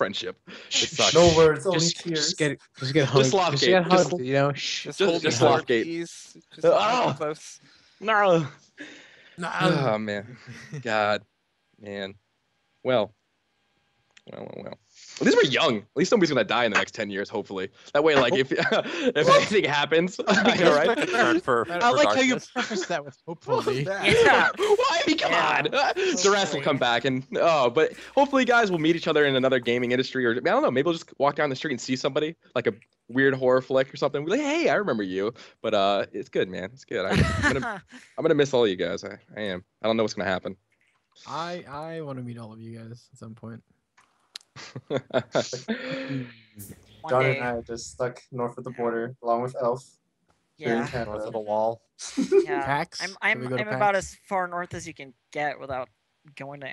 friendship. It sucks. No words, only Just tears. get hugged. Just Lofgate. get hugged, you know. Just Just- hold just each other, Lofgate. please. Just hold Oh. me close. No. Nah. Oh man. God. Man. Well. At least we're young. At least nobody's gonna die in the next 10 years, hopefully. That way, like, if anything happens, all right? I like how you preface that with hopefully. Yeah. Why? Come on. The rest will come back, and but hopefully, guys, we'll meet each other in another gaming industry, or I don't know. Maybe we'll just walk down the street and see somebody, like a weird horror flick or something. We're like, hey, I remember you. But it's good, man. It's good. I'm gonna miss all you guys. I am. I don't know what's gonna happen. I want to meet all of you guys at some point. John and I are just stuck north of the border, along with Elf. Here in Yeah. Canada. North of the wall. Yeah. PAX? I'm Can we go to about PAX? as far north as you can get without going to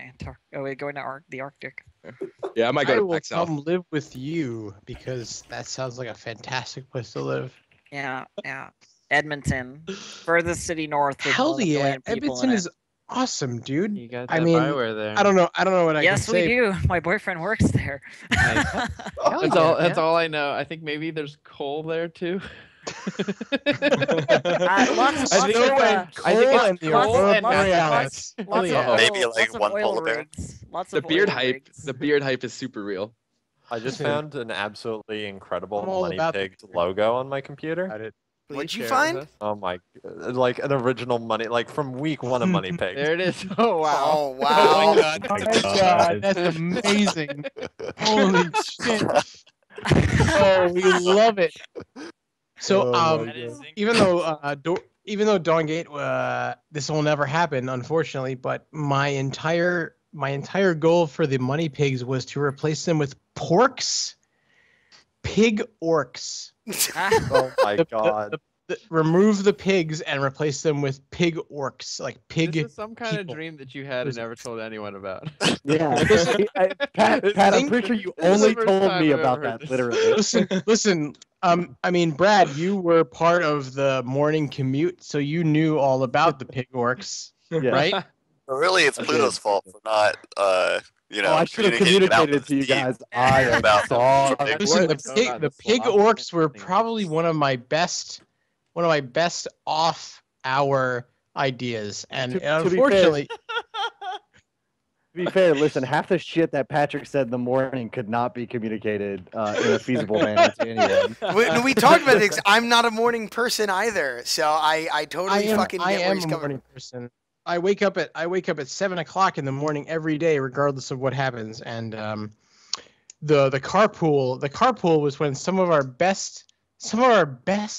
the Arctic. Yeah, I might I go to will PAX South. come live with you because that sounds like a fantastic place to live. Yeah. Edmonton, furthest city north. with Hell 1 yeah, million people Edmonton in is awesome, dude. You got I that mean, Bioware there. I don't know what I Yes, can we say. do. My boyfriend works there. Nice. Hell That's yeah, all. That's man. all I know. I think maybe there's coal there too. Lots I of, think it's and the coal Aurora and natural Borealis. gas. Hell yeah. Maybe like one oil polar bear. rigs. Lots The of beard oil hype. rigs. The beard hype is super real. I just found an absolutely incredible I'm all Money about Pig logo on my computer. What'd you share find? with us. Oh my, like an original Money, like from week 1 of Money Pig. There it is. Oh wow. Oh wow. Oh my god, that's amazing. Holy shit. Oh, we love it. So, even though Dawngate, this will never happen, unfortunately, but my entire goal for the Money Pigs was to replace them with pig orcs. Oh my god. Remove the pigs and replace them with pig orcs, like pig. This is some kind people. of dream that you had and never told anyone about. Yeah. Pat, I'm pretty sure you This is the only first told time me I've about ever heard that, this. literally. Listen. I mean, Brad, you were part of the morning commute, so you knew all about the pig orcs, Yeah. right? But really, it's Pluto's fault for not, you know, Oh, I should have communicated it to you guys. I am about sorry. Listen, What? the pig orcs were probably one of my best off-hour ideas, and To be fair- unfortunately, To be fair, listen, half the shit that Patrick said in the morning could not be communicated in a feasible manner to anyone. We talked about this. I'm not a morning person either, so I totally fucking get where he's a coming morning person. I wake up at 7:00 in the morning every day, regardless of what happens. And the carpool was when some of our best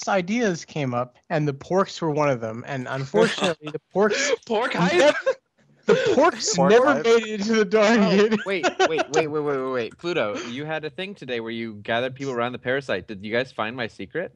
ideas came up, and the porks were one of them. And unfortunately, the porks never made it into the Dawngate. Oh, wait. Pluto, you had a thing today where you gathered people around the parasite. Did you guys find my secret?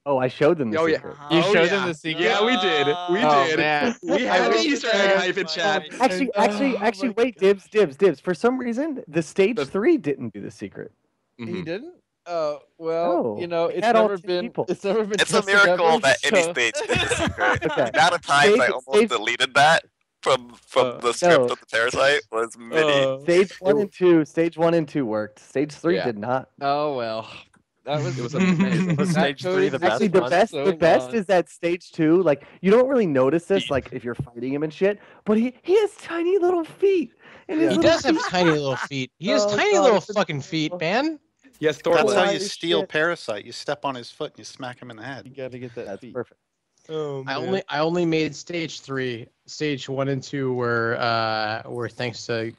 Oh, I showed them the Oh, yeah. secret. You Oh, showed yeah. them the secret? Yeah, we did. We Oh, did. man. We had the Easter egg hype in chat. Actually, wait, dibs. For some reason, the stage 3 didn't do the secret. He didn't? Oh, well, No, you know, we it's had all never 10 been. people. It's never been. It's a tested miracle ever, that any so- stage did the secret. Okay. The amount of times I Stage- almost deleted that from the script of the Parasite was many. Stage one and two worked. Stage 3 Yeah. did not. Oh well, that was. It was amazing. Was That stage 3 the best Actually, the one? best long. is that stage 2. Like you don't really notice this, like if you're fighting him and shit. But he has tiny little feet. And his He little does have feet- tiny little feet. He has Oh, tiny God, little it's fucking feet, man. Yes, That's how Holy you steal shit. Parasite. You step on his foot and you smack him in the head. You gotta get that. That's feet. perfect. Oh, I only made stage 3. Stage 1 and 2 were thanks to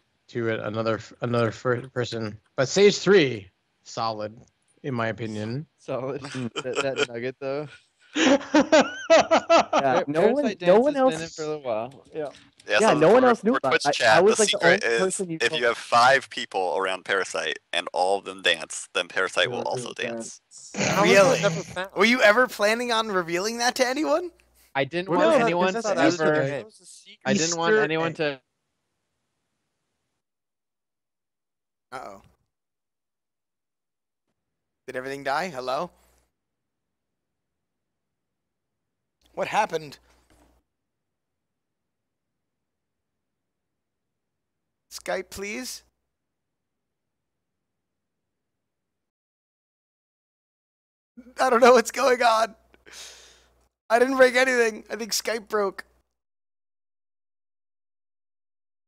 another person. But stage 3, solid in my opinion. solid. that nugget though. Yeah, no one Parasite Dance else. has been in for a little while. Yeah. Yeah, so no one for- else knew For about Twitch it. chat, I was the like the secret only is person you if told. you have 5 people around Parasite and all of them dance, then Parasite will also dance. Really? Never found. Were you ever planning on revealing that to anyone? I didn't Well, want no, anyone because to that's ever. Easter egg. I didn't want Easter anyone egg. to. Uh-oh. Did everything die? Hello? What happened? Skype, please? I don't know what's going on. I didn't break anything. I think Skype broke.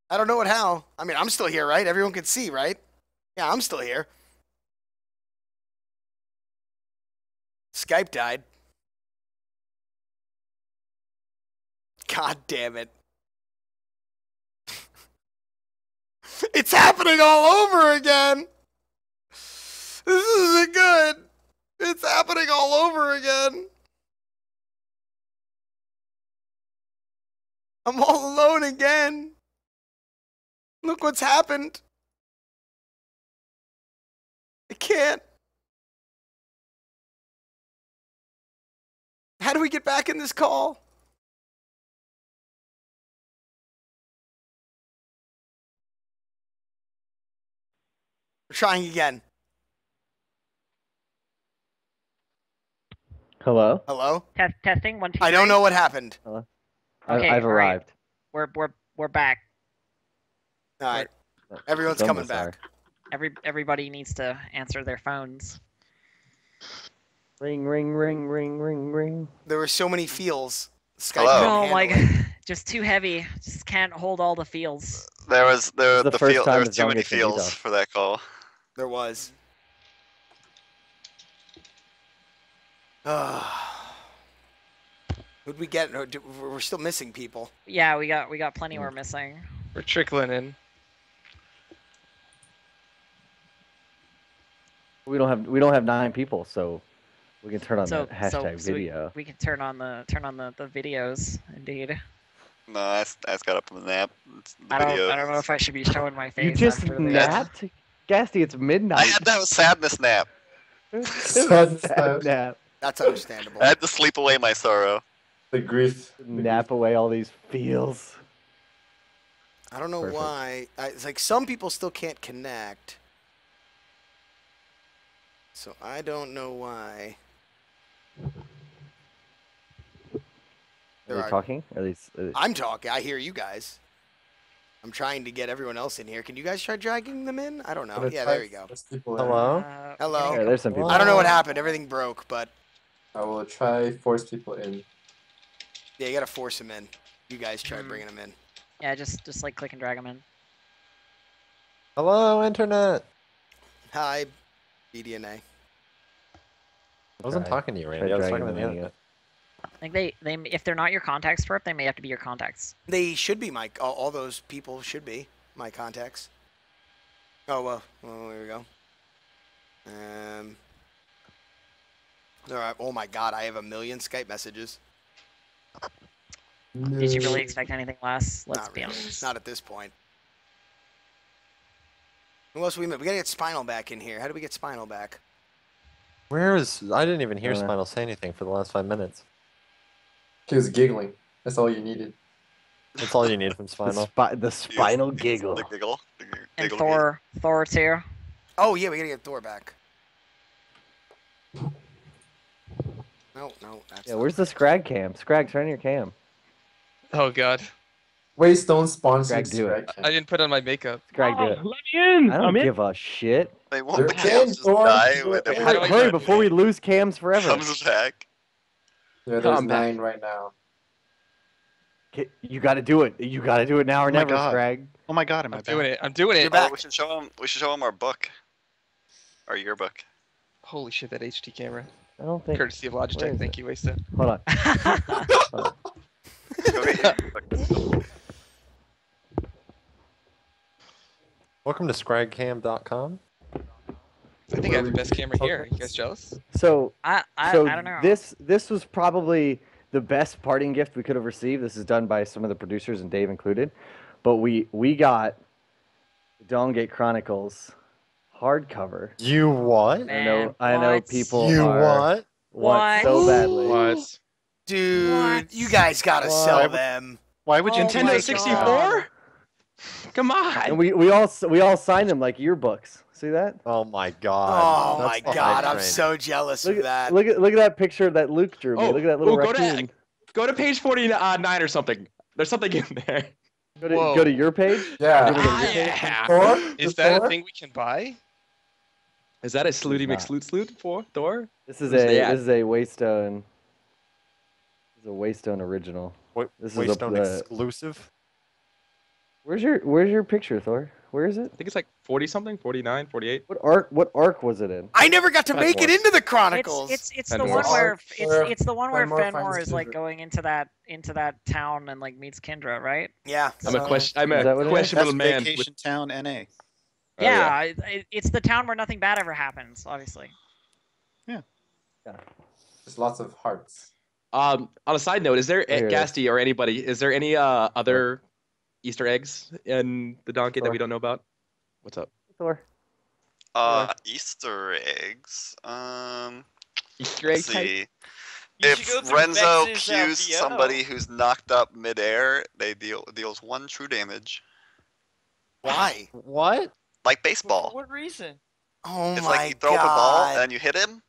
I don't know how. I mean, I'm still here, right? Everyone can see, right? Yeah, I'm still here. Skype died. God damn it. It's happening all over again. This isn't good. It's happening all over again. I'm all alone again. Look what's happened. I can't. How do we get back in this call? We're trying again. Hello? Hello? Testing 1 2 I don't 3. know what happened. Hello? Okay, I've all right. arrived. We're back. All right. Everyone's Some of coming us are. back. Everybody needs to answer their phones. Ring, ring, ring, ring, ring, ring. There were so many feels. Skype Hello? couldn't Oh handle my it. god, just too heavy. Just can't hold all the feels. There was the the first feel. time There was the too many Dawngate can do feels that. for that call. There was. Who'd we get? We're still missing people. Yeah, we got plenty we're missing. We're trickling in. We don't have 9 people, so we can turn on So the hashtag so video. we can turn on the videos. Indeed. No, I just got up from the nap. It's the I video. don't know if I should be showing my face. You just after this. napped? Gasty, it's midnight. I had to have a sadness nap. Sad nap. That's understandable. I had to sleep away my sorrow. The grief. Nap away all these feels. I don't know Perfect. why. It's like some people still can't connect. So I don't know why. Are they talking? Are they? I'm talking. I hear you guys. I'm trying to get everyone else in here. Can you guys try dragging them in? I don't know. Gonna Yeah, try there you go. force people in. Hello? Hello. Yeah, there's some people. I don't know what happened. Everything broke, but I will try force people in. yeah, you gotta force them in. You guys try bringing them in. Yeah, just like click and drag them in. Hello, internet. Hi, BDNA. I wasn't Okay. talking to you, Try Randy. I was dragging talking to them the in. internet. Like they if they're not your contacts, Twerp, they may have to be your contacts. They should be my. All those people should be my contacts. Oh well. Well, there we go. All right. Oh my God, I have 1 million Skype messages. Did you really expect anything less? Let's Not be really. honest. Not at this point. Who else we met? We gotta get Spinal back in here. How do we get Spinal back? Where is... I didn't even hear Uh, Spinal say anything for the last 5 minutes. He was giggling. That's all you needed. That's all you need from Spinal. The spinal giggle. The giggle. The And giggle. Thor's here. Oh yeah, we gotta get Thor back. No, that's Yeah, where's the Scrag cam? Scrag, turn on your cam. Oh god. Waystone sponsoring Scrag, do it. I didn't put on my makeup. Scrag, do it. Let me in. I don't give a shit. They won't They're the cams just Thor. die when They're everybody in. Hurry before we lose cams forever. comes back. Yeah, there's Come back. 9 right now. You gotta do it. You gotta do it now or Oh my never, God. Scrag. Oh my God, am I I'm back? doing it. I'm doing You're it. back. Oh, we should show him. We should show him our book. Our yearbook. Holy shit, that HT camera. I don't think. Courtesy of Where Logitech. is Thank you, Wasted. Hold on. Hold on. Go get your yearbook. Welcome to scragcam.com. I think I have the best camera here. You guys jealous? So, I so don't know. this was probably the best parting gift we could have received. This is done by some of the producers and Dave included, but we got Dawngate Chronicles hardcover. You what? Man, I know what? people You are What? so badly. What? Dude, What? you guys gotta What? sell them. Why would you Oh do my Nintendo this? 64? Come on. And we all signed them like yearbooks. See that? Oh my Oh god. my That's the God, hype I'm train. so jealous Look of at that. look at that picture that Luke drew me. Oh, Look at that little oh, raccoon. go to page 49 or something. There's something in there. Whoa. Go to your page. Yeah. Go to your Ah, page? yeah. Thor? Is The that a Thor? thing we can buy? Is that a Slooty not. McSloot for Thor? This is Who's a the ad? this is a Waystone. This is a Waystone original. This is Waystone exclusive. Where's your picture, Thor? Where is it? I think it's like 40 something, 49, 48. What arc was it in? I never got to make it into the Chronicles. It's the Fenmore. one where it's the one where Fenmore Fenmore finds is like Kindred. going into that town and like meets Kendra, right? Yeah. I'm a Is that what it is? questionable That's man. Vacation Town, NA. Oh, Yeah, it's the town where nothing bad ever happens, obviously. Just lots of hearts. On a side note, is there Here it is. Gasty or anybody? Is there any other Easter eggs in the Dawngate that we don't know about? What's up? Thor. Easter eggs. Easter egg Let's type? see. You If should go through Renzo Vex's, cues VO. somebody who's knocked up midair, they deals 1 true damage. Why? What? Like For baseball. what reason? Oh It's my like you throw up a ball god. and you hit him.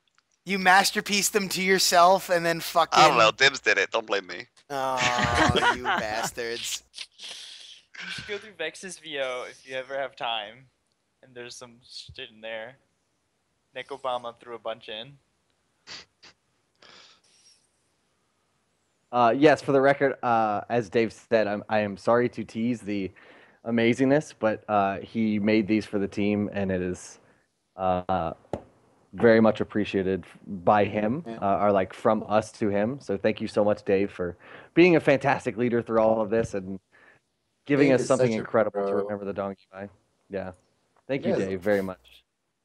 You masterpiece them to yourself and then fucking. I don't know. Dibs did it. Don't blame me. Oh, you bastards. You should go through Vex's VO if you ever have time. And there's some shit in there. Nick Obama threw a bunch in. Yes, for the record, as Dave said, I am sorry to tease the amazingness, but he made these for the team, and it is very much appreciated by him, or like from us to him. So thank you so much, Dave, for being a fantastic leader through all of this and giving Dave us is something such a incredible to pro. remember the donkey by. Yeah, thank you, Yes. Dave, very much.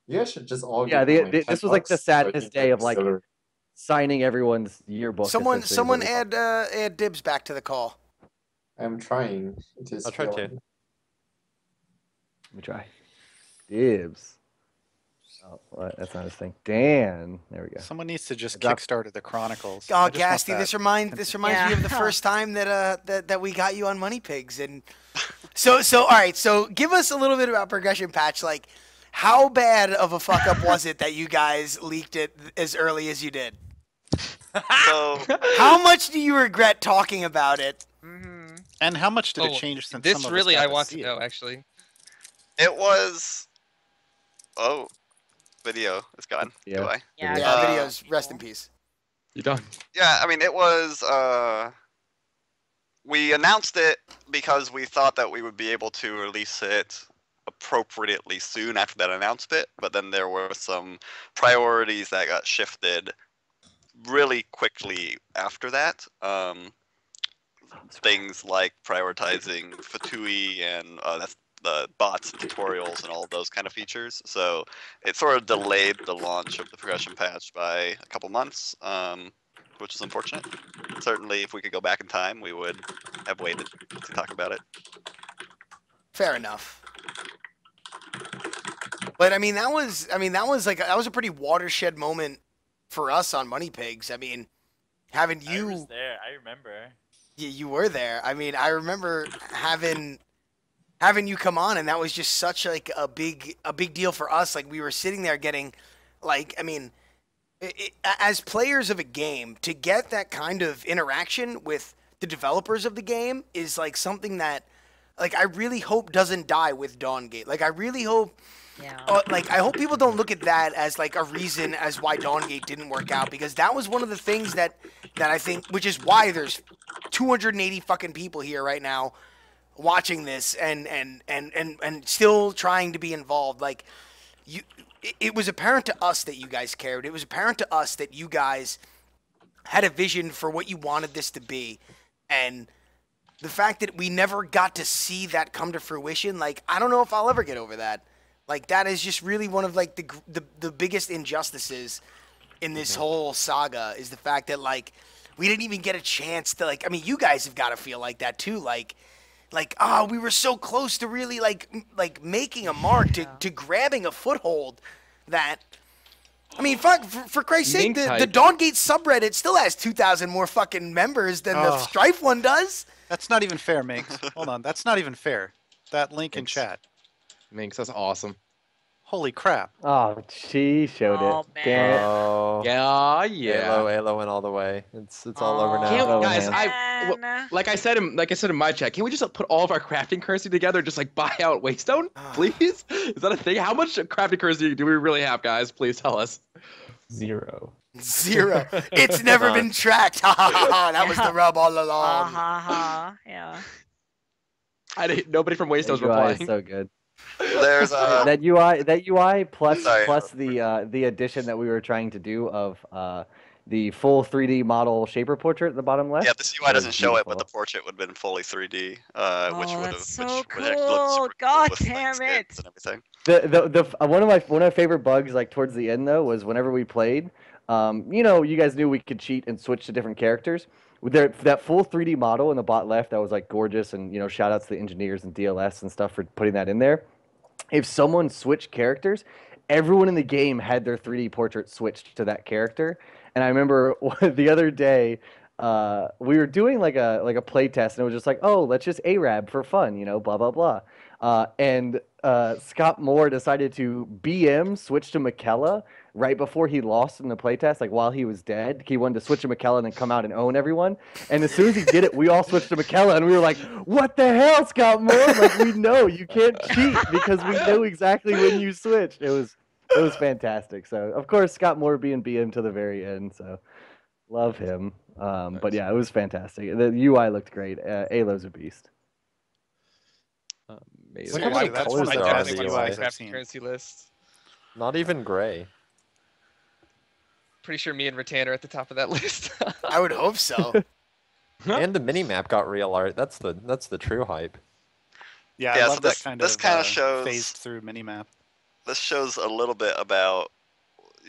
You guys should just all Yeah, give him, like, this was like the $10 so I saddest can day get of like silver. signing everyone's yearbook. Someone essentially, is what we add Dibs back to the call. I'm trying. It is I'll try to. failing. Let me try. Dibs. Oh, what? That's not his thing. Dan. There we go. Someone needs to just Drop- kickstart the Chronicles. Oh, I just want Gasty, that. this reminds Yeah. me of the first time that we got you on Money Pigs, and so all right. So give us a little bit about Progression Patch. Like, how bad of a fuck up was it that you guys leaked it as early as you did? So How much do you regret talking about it? Mm-hmm. And how much did it Oh, change since this some of really us got I want to see know, it? actually. it was. Oh, video is gone. Yeah. Goodbye. Yeah, Yeah, videos. Rest in peace. You done? Yeah, I mean, it was. We announced it because we thought that we would be able to release it appropriately soon after that announcement, but then there were some priorities that got shifted really quickly after that. Things like prioritizing Fatui and that's the bots and tutorials and all of those kind of features. So it sort of delayed the launch of the progression patch by a couple months, which is unfortunate. Certainly, if we could go back in time, we would have waited to talk about it. Fair enough. But I mean, that was a pretty watershed moment for us on Money Pigs. I mean, having you. I was there. I remember. You were there. I mean, I remember having you come on, and that was just such like a big deal for us. Like, we were sitting there getting, like, I mean, as players of a game, to get that kind of interaction with the developers of the game is like something that, like, I really hope doesn't die with Dawngate. Like, I really hope. Yeah. Like, I hope people don't look at that as like a reason as why Dawngate didn't work out, because that was one of the things that I think, which is why there's 280 fucking people here right now watching this and still trying to be involved. Like, it was apparent to us that you guys cared. It was apparent to us that you guys had a vision for what you wanted this to be, and the fact that we never got to see that come to fruition, like, I don't know if I'll ever get over that. Like, that is just really one of, like, the biggest injustices in this whole saga, is the fact that, like, we didn't even get a chance to, like, I mean, you guys have got to feel like that too, like, we were so close to really, like making a mark, to grabbing a foothold that, I mean, fuck, for Christ's sake, the Dawngate subreddit still has 2,000 more fucking members than the Strife one does. That's not even fair, Minx. Hold on, that's not even fair. That link in chat. Minx, that's awesome. Holy crap! Oh, she showed Oh, it. man. Damn it. Oh, Yeah, yeah. Halo went all the way. It's all over now. Can't, Oh, guys, man. like I said in my chat, can we just put all of our crafting currency together, and just like buy out Waystone, please? Is that a thing? How much crafting currency do we really have, guys? Please tell us. 0. Zero. It's never been tracked. Ha ha ha ha. That was the rub all Ha along. ha ha. Yeah. Nobody from Waystone's That UI is replying. so good. There's That UI plus Sorry. plus the addition that we were trying to do of the full 3D model shaper portrait at the bottom left. Yeah, this UI doesn't was show it, but beautiful. the portrait would have been fully 3D, which Oh, would have that's so which would actually look cool. super God with, like, damn skins it. and everything. One of my favorite bugs like towards the end though was whenever we played, you guys knew we could cheat and switch to different characters. With that full 3D model in the bot left that was like gorgeous, and shout outs to the engineers and DLS and stuff for putting that in there. If someone switched characters, everyone in the game had their 3D portrait switched to that character. And I remember the other day, we were doing like a play test, and it was just like, oh, let's just Arab for fun, blah blah blah. And Scott Moore decided to BM switch to McKella right before he lost in the playtest, like while he was dead. He wanted to switch to McKella and then come out and own everyone. And as soon as he did it, we all switched to McKella, and we were like, what the hell, Scott Moore? Like, we know you can't cheat because we know exactly when you switched. It was fantastic. So, of course, Scott Moore being BM to the very end, so love him. But yeah, it was fantastic. The UI looked great. Alo's a beast. Amazing. Look how many That's colors one of there the are in best the UIs UI. I've seen. currency list. Not even gray. Pretty sure me and Rattan are at the top of that list. I would hope so. And the minimap got real art. That's the true hype. Yeah, Yeah, I so love this- that kind this of kinda shows- phased through minimap. This shows a little bit about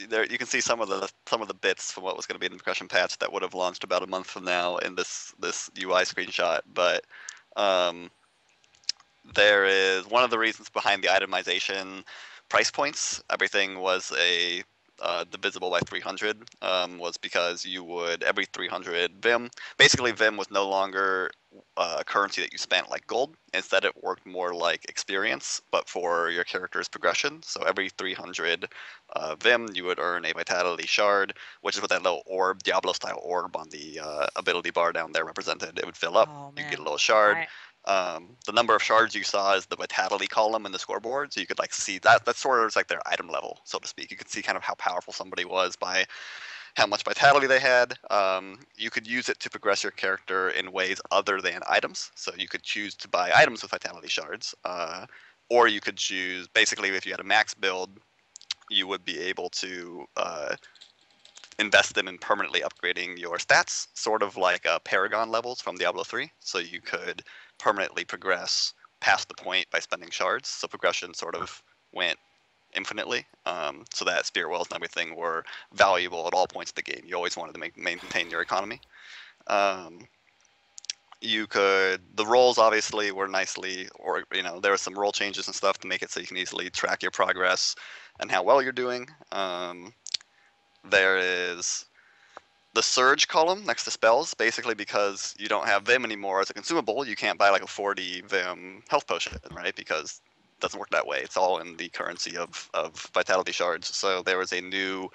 there. You can see some of the bits from what was going to be in the progression patch that would have launched about a month from now in this UI screenshot. But there is one of the reasons behind the itemization price points. Everything was divisible by 300 was because you would every 300 Vim. Basically, Vim was no longer a currency that you spent like gold. Instead, it worked more like experience, but for your character's progression. So every 300 Vim, you would earn a Vitality Shard, which is what that little orb, Diablo-style orb on the ability bar down there represented. It would fill up. Oh, You'd get a man. little shard. The number of shards you saw is the vitality column in the scoreboard, so you could like see that. That's sort of like their item level, so to speak. You could see kind of how powerful somebody was by how much vitality they had. You could use it to progress your character in ways other than items. So you could choose to buy items with vitality shards, or you could choose, basically, if you had a max build, you would be able to invest them in permanently upgrading your stats, sort of like Paragon levels from Diablo 3. So you could permanently progress past the point by spending shards. So progression sort of went infinitely, so that spirit wells and everything were valuable at all points of the game. You always wanted to maintain your economy. The roles obviously were nicely, or there were some role changes and stuff to make it so you can easily track your progress and how well you're doing. There is the surge column next to spells, basically because you don't have Vim anymore as a consumable. You can't buy like a 40 Vim health potion, right? Because it doesn't work that way. It's all in the currency of vitality shards. So there was a new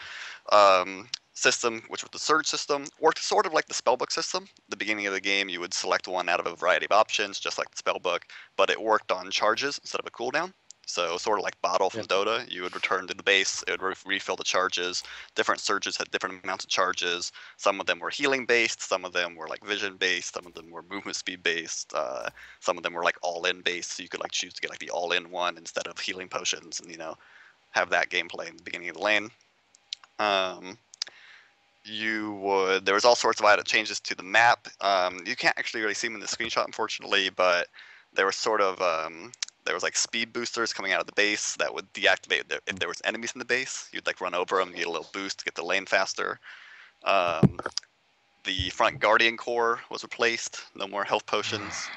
system, which was the surge system, worked sort of like the spellbook system. At the beginning of the game, you would select one out of a variety of options, just like the spellbook, but it worked on charges instead of a cooldown. So sort of like Bottle from Dota, you would return to the base, it would refill the charges. Different surges had different amounts of charges. Some of them were healing based, some of them were like vision based, some of them were movement speed based, some of them were like all-in based, so you could like choose to get like the all-in one instead of healing potions and have that gameplay in the beginning of the lane. There was all sorts of changes to the map. You can't actually really see them in the screenshot, unfortunately, but there was sort of there was like speed boosters coming out of the base that would deactivate if there was enemies in the base. You'd like run over them, get a little boost to get the lane faster. The front guardian core was replaced. No more health potions.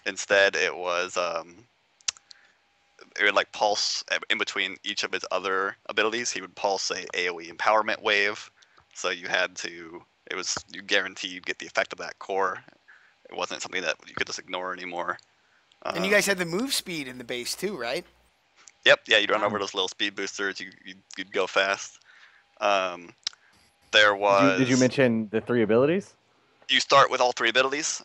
Instead, it was it would like pulse in between each of his other abilities. He would pulse a AOE empowerment wave. So you guaranteed you'd get the effect of that core. It wasn't something that you could just ignore anymore. And you guys had the move speed in the base too, right? Yep, yeah, you'd run over those little speed boosters. You'd go fast. There was. Did you mention the 3 abilities? You start with all 3 abilities.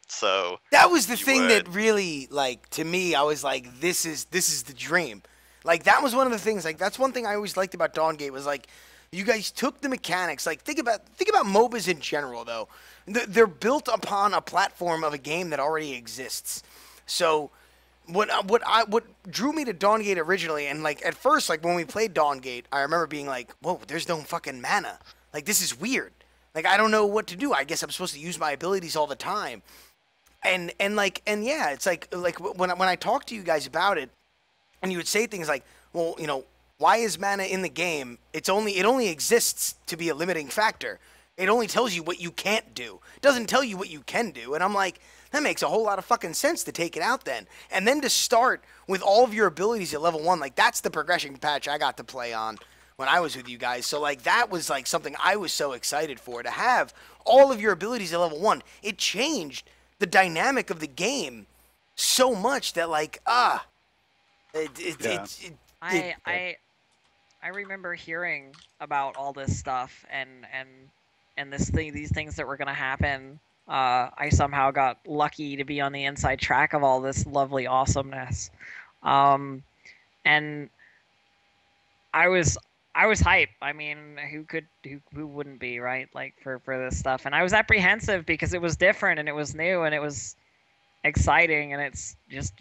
So that was the thing that really, like, to me, I was like, this is the dream. Like, that was one of the things. Like, that's one thing I always liked about Dawngate was like, you guys took the mechanics. Like, think about MOBAs in general, though. They're built upon a platform of a game that already exists. So, what drew me to Dawngate originally, and like at first, like when we played Dawngate, I remember being like, "Whoa, there's no fucking mana. Like, this is weird. Like, I don't know what to do. I guess I'm supposed to use my abilities all the time." And yeah, it's like when I talked to you guys about it, and you would say things like, "Well, you know, why is mana in the game? It only exists to be a limiting factor. It only tells you what you can't do. It doesn't tell you what you can do." And I'm like, that makes a whole lot of fucking sense to take it out then. And then to start with all of your abilities at level 1, like that's the progression patch I got to play on when I was with you guys. So like that was like something I was so excited for, to have all of your abilities at level 1. It changed the dynamic of the game so much that like I remember hearing about all this stuff and these things that were gonna happen. I somehow got lucky to be on the inside track of all this lovely awesomeness, and I was hyped. I mean, who wouldn't be, right? Like for this stuff, and I was apprehensive because it was different and it was new and it was exciting, and it's just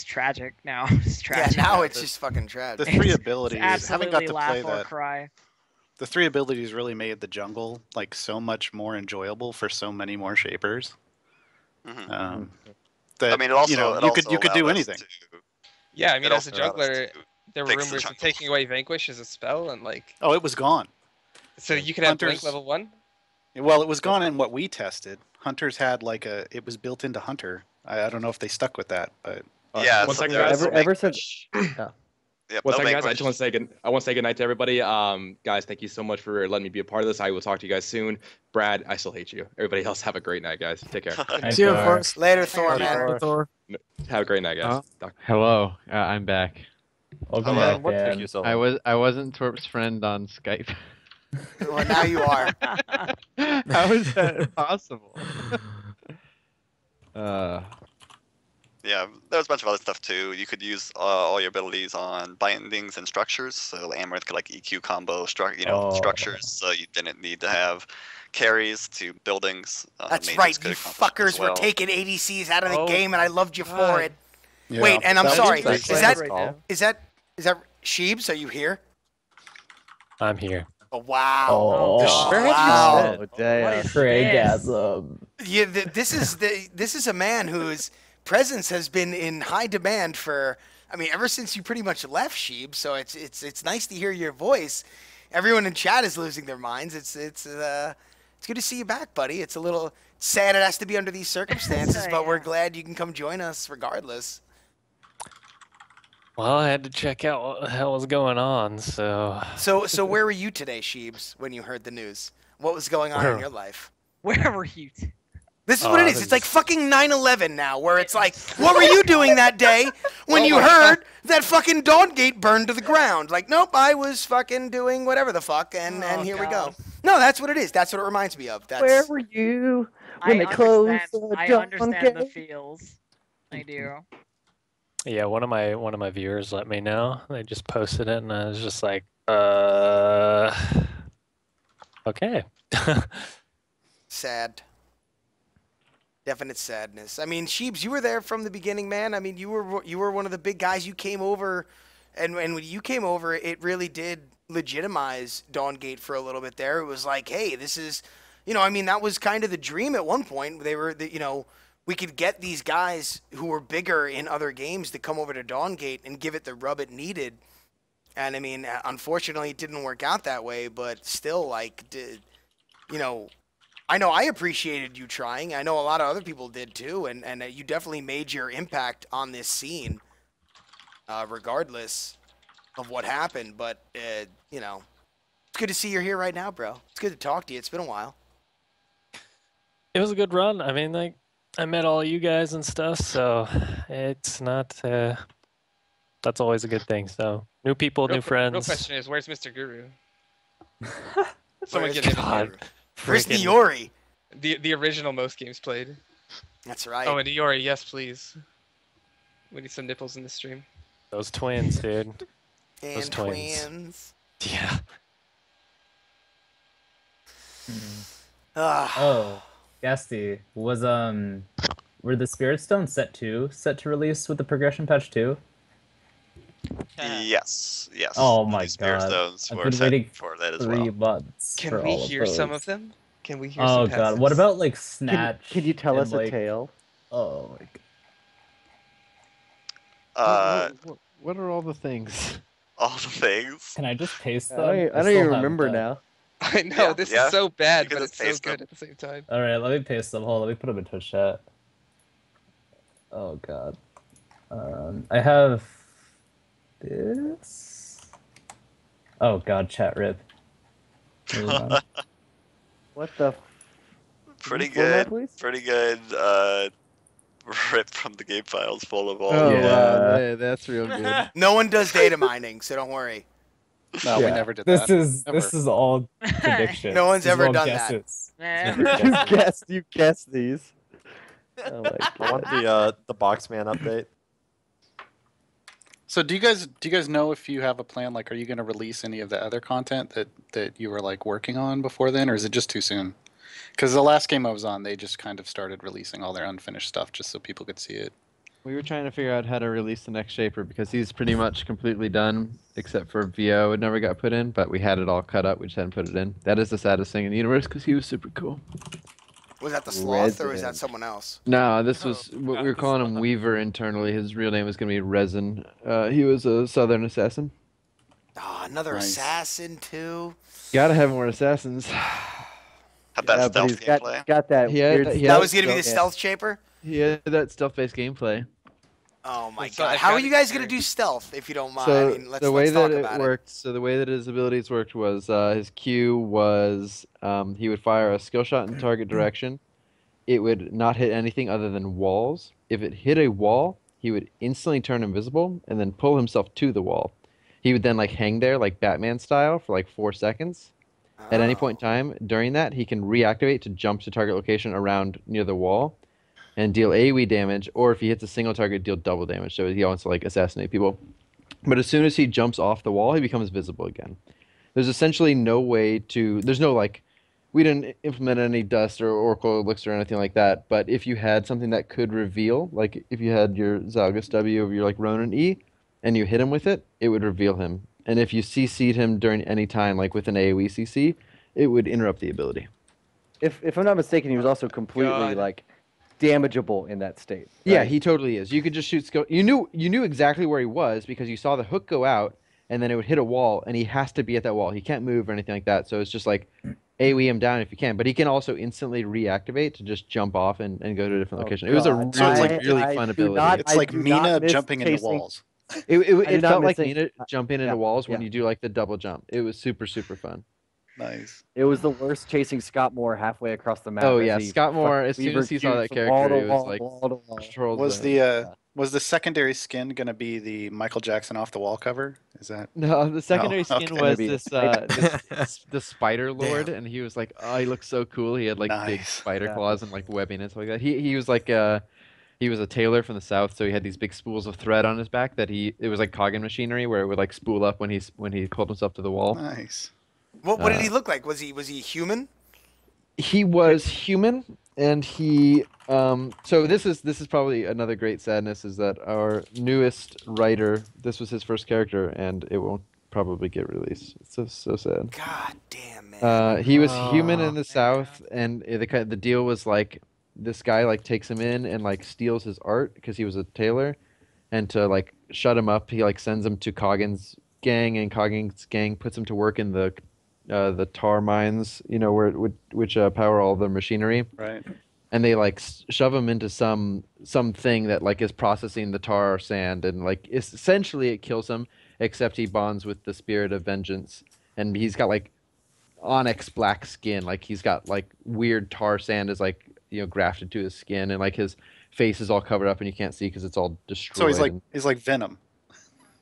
tragic now. It's tragic. Yeah, now it's just fucking tragic. The 3 abilities, absolutely having got to laugh play or that, cry. the 3 abilities really made the jungle like so much more enjoyable for so many more shapers. Mm-hmm. That, I mean, it also, you know, you could do anything. Yeah, I mean, It as a also allowed us jungler, to there were fix the rumors of jungle. taking away Vanquish as a spell, and like, Oh, it was gone. so you could have Blink Hunters- level 1. Well, it was gone in what we tested. Hunters had like it was built into Hunter. I don't know if they stuck with that, but Yeah, One so second, there guys. was Ever since. Yeah. Yep, One no second, guys. I Vanquish. just want to say I want to say goodnight to everybody. Guys, thank you so much for letting me be a part of this. I will talk to you guys soon. Brad, I still hate you. Everybody else, have a great night, guys. Take care. See you, Forrest. Later, Thor, Later, man. Thor. Have a great night, guys. Hello, I'm back. Welcome Hello. back, Dan. I wasn't Twerp's friend on Skype. Well, now you are. How is that possible? Yeah, there's a bunch of other stuff too. You could use all your abilities on bindings and structures. So Amaranth could like EQ combo structures, so you didn't need to have carries to buildings. That's Mages right, could you accomplish it as fuckers were well. taking ADCs out of the Oh, game, and I loved you for God. it. yeah, Wait, and I'm that was sorry. pretty Is cool. that Right is that Sheebs? Are you here? I'm here. Oh, wow. Oh, Where have you wow. Oh, damn. Yeah, this is a man whose presence has been in high demand for, I mean, ever since you pretty much left, Sheeb. So it's nice to hear your voice. Everyone in chat is losing their minds. It's good to see you back, buddy. It's a little sad it has to be under these circumstances, but we're glad you can come join us regardless. well, I had to check out what the hell was going on, so. So where were you today, Sheebs, when you heard the news? What was going on in your life? Where were you? This is what it is. It's like fucking 9/11 now, where it's like, what were you doing that day when you heard that fucking Dawngate burned to the ground? Like, nope, I was fucking doing whatever the fuck, and here we go. No, that's what it is. That's what it reminds me of. That's... Where were you when they closed I the understand the Dawngate? feels. I do. Yeah, one of my viewers let me know. They just posted it, and I was just like, okay. Sad. Definite sadness. I mean, Sheebs, you were there from the beginning, man. I mean, you were one of the big guys. You came over, and when you came over, it really did legitimize Dawngate for a little bit there. It was like, hey, this is, I mean, that was kind of the dream at one point. They were, we could get these guys who were bigger in other games to come over to Dawngate and give it the rub it needed. And I mean, unfortunately, it didn't work out that way, but still, like, I know I appreciated you trying. I know a lot of other people did too, and you definitely made your impact on this scene, regardless of what happened. But, it's good to see you're here right now, bro. It's good to talk to you. It's been a while. It was a good run. I mean, like, I met all you guys and stuff, so it's not That's always a good thing. So new people, new friends. Real question is, where's Mr. Guru? Someone Where's get him. God. Where's Freaking- Niori? The original most games played. That's right. Oh, and Niori, yes, please. We need some nipples in the stream. Those twins, dude. And Those twins. Yeah. Ah. Gasty, were the Spirit Stones set to release with the progression patch too? Yes. Oh the my Spirit god! Stones I've were been set waiting for that as 3 well. months. Can for we all hear some those. of them? Can we hear Oh some god! What passages? about like Snatch? Can you tell and, us like, a tale? Oh my Uh, What are all the things? all the things. Can I just paste them? I don't still even have remember that. now. I know, Yeah, this yeah. is so bad, You can but just it's so paste good them. at the same time. All right, let me paste them. Hold on, let me put them in Twitch chat. Oh god. I have this. Oh god, chat rip. What the? Pretty Can you format, good. please? Pretty good. Rip from the game files full of all. Oh Yeah. wow, that's real good. No one does data mining, so don't worry. No, we Yeah. never did This that. is Ever. this is all prediction. No one's This is ever all done that. guesses. You guessed these. Oh my I want god. the Boxman update. So do you guys know if you have a plan? Like, are you going to release any of the other content that you were like working on before then, or is it just too soon? Because the last game I was on, they just kind of started releasing all their unfinished stuff just so people could see it. We were trying to figure out how to release the next Shaper because he's pretty much completely done, except for VO. It never got put in, but we had it all cut up. We just hadn't put it in. That is the saddest thing in the universe because he was super cool. Was that the sloth or was that Resident. someone else? No, this was what we were calling him Weaver internally. His real name was going to be Resin. He was a Southern assassin. Oh, another Nice. assassin too. Gotta have more assassins. Had that Yeah, but stealth he's got, gameplay. got that He had- weird. he That had- was gonna be the Yeah. stealth shaper. He had that stealth-based gameplay. Oh my So god! I've How got are you it guys here. gonna do stealth if you don't mind? So I mean, let's the way let's that talk it about worked, so the way that his abilities worked was his Q was he would fire a skill shot in target direction. It would not hit anything other than walls. If it hit a wall, he would instantly turn invisible and then pull himself to the wall. He would then like hang there like Batman style for like 4 seconds. At any point in time during that, he can reactivate to jump to target location around near the wall and deal AoE damage, or if he hits a single target, deal double damage. So he wants to like assassinate people. But as soon as he jumps off the wall, he becomes visible again. There's essentially no way to. There's no like. We didn't implement any dust or Oracle Elixir or anything like that. But if you had something that could reveal, like if you had your Zalgus W or your like Ronin E, and you hit him with it, it would reveal him. And if you CC'd him during any time, like with an AoE CC, it would interrupt the ability. If I'm not mistaken, he was also completely God. like damageable in that state. Yeah, right? he totally is. You could just shoot skill. You knew exactly where he was because you saw the hook go out, and then it would hit a wall, and he has to be at that wall. He can't move or anything like that. So it's just like AoE him down if you can. But he can also instantly reactivate to just jump off and go to a different location. It was a God. So it's like really I fun do ability. not- It's I like do not Mina miss jumping into chasing- walls. It I do it not felt like miss it. Mina jumping into Yeah, walls when yeah. you do like the double jump. It was super fun. Nice. It was the worst chasing Scott Moore halfway across the map. Oh as yeah, he Scott Moore. fucking As soon Weaver as he saw that cubed from wall character, to he was wall, like wall to wall. controlled Was the secondary skin gonna be the Michael Jackson off the wall cover? Is that No, the secondary skin okay. was Maybe. the Spider Lord, and he was like, oh, he looked so cool. He had like big Nice. spider Yeah. claws and like webbing and stuff like that. He was like he was a tailor from the south, so he had these big spools of thread on his back that it was like cogging machinery where it would like spool up when he pulled himself to the wall. nice? What did he look like? Was he human? He was human, and he so this is probably another great sadness is that our newest writer, this was his first character, and it won't probably get released. It's so sad. God damn, man. He was human in the south, and the deal was like this guy like takes him in and like steals his art because he was a tailor, and to like shut him up, he like sends him to Coggin's gang, and Coggin's gang puts him to work in the tar mines, which power all the machinery. Right. And they like shove him into something that like is processing the tar or sand, and like essentially it kills him, except he bonds with the spirit of vengeance, and he's got like onyx black skin, like he's got like weird tar sand is like grafted to his skin, and like his face is all covered up and you can't see because it's all destroyed. So he's like Venom.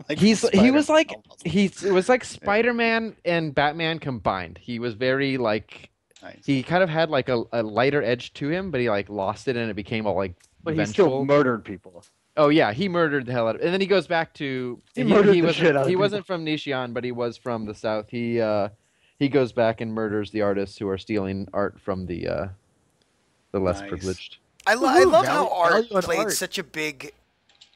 Like he was like Spider-Man. it was like Spider-Man and Batman combined. He was very like Nice. he kind of had like a lighter edge to him, but he like lost it and it became all like But he vengeful. still murdered people. Oh yeah, he murdered the hell out of it. And then he goes back to murdered the wasn't, shit out of he people. wasn't from Nishian, but he was from the south. He goes back and murders the artists who are stealing art from the less Nice. privileged. I love how art value on played art. such a big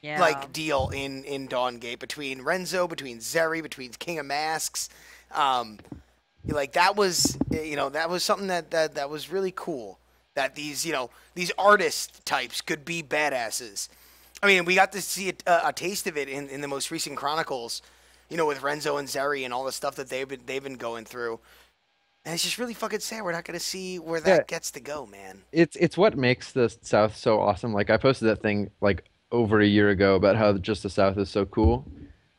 Yeah. like deal in Dawngate between Renzo, between Zeri, between King of Masks. Like that was that was something that was really cool. That these these artist types could be badasses. I mean, we got to see a taste of it in the most recent Chronicles, with Renzo and Zeri and all the stuff that they've been going through. And it's just really fucking sad we're not going to see where that gets to go, man. It's what makes the South so awesome. Like I posted that thing like over a year ago about how just the South is so cool.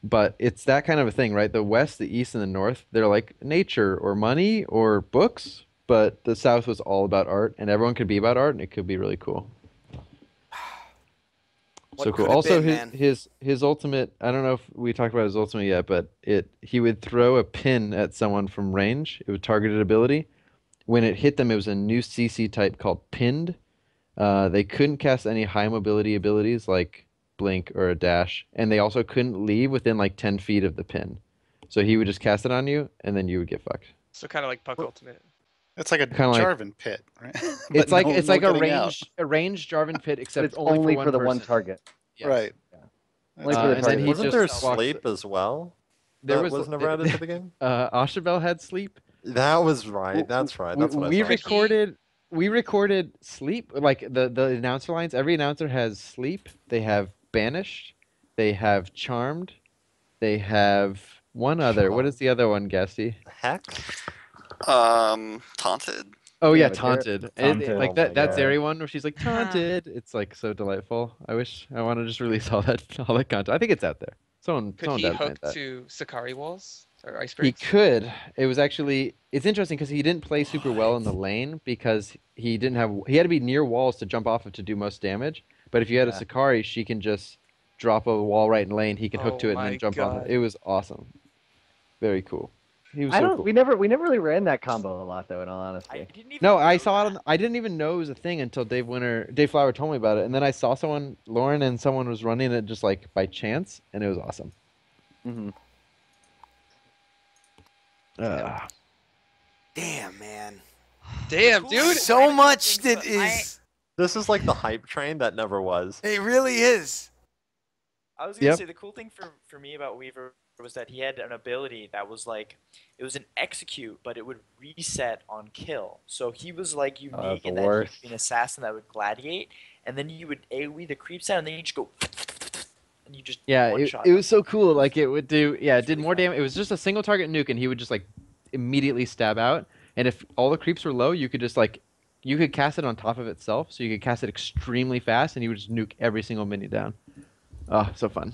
But it's that kind of a thing, right? The West, the East, and the North, they're like nature or money or books. But the South was all about art, and everyone could be about art, and it could be really cool. So cool. Also, his ultimate. I don't know if we talked about his ultimate yet, but he would throw a pin at someone from range. It was targeted ability. When it hit them, it was a new CC type called pinned. They couldn't cast any high mobility abilities like blink or a dash, and they also couldn't leave within like 10 feet of the pin. So he would just cast it on you, and then you would get fucked. So kind of like Puck Ultimate. It's like a Kinda like- Jarvan pit, right? It's But like no a getting out. ranged Jarvan pit, except It's only for the one person. target. Yes. Right. Only for the and then target. he Wasn't just there walks- sleep as well? There That was never added to the game. Ashabel had sleep. That was right. That's right. That's what I we thought. recorded sleep, like the announcer lines. Every announcer has sleep. They have banished. They have charmed. They have one other. What is the other one, Gassy? Heck. Taunted. Oh yeah, Yeah, taunted. Taunted. Like Oh my that God. Zeri one where she's like taunted. It's like so delightful. I want to just release all that content. I think it's out there. Someone Could someone he does hook that. to Sakari walls or ice He breaks? could. It was actually it's interesting because he didn't play super well in the lane because he had to be near walls to jump off of to do most damage. But if you had a Yeah. Sakari, she can just drop a wall right in lane. He can hook Oh to it and my then jump off God. it. It was awesome. Very cool. He was I so don't. cool. We never really ran that combo a lot though. In all honesty. No, I saw it. I didn't even know it was a thing until Dave Flower told me about it, and then I saw Lauren and someone was running it just like by chance, and it was awesome. Mm-hmm. Damn, man. Damn, dude. So much that is. This is like the hype train that never was. It really is. I was gonna Yep. say the cool thing for me about Weaver was that he had an ability that was like, it was an execute, but it would reset on kill. So he was like unique the in that he worst. could be an assassin that would gladiate, and then you would AoE the creeps out, and then you just go, and you just Yeah, one-shot it them. was so cool. Like it would do. Yeah, it did more damage. It was just a single target nuke, and he would just like immediately stab out. And if all the creeps were low, you could just like you could cast it on top of itself, so you could cast it extremely fast, and you would just nuke every single minion down. Oh, so fun.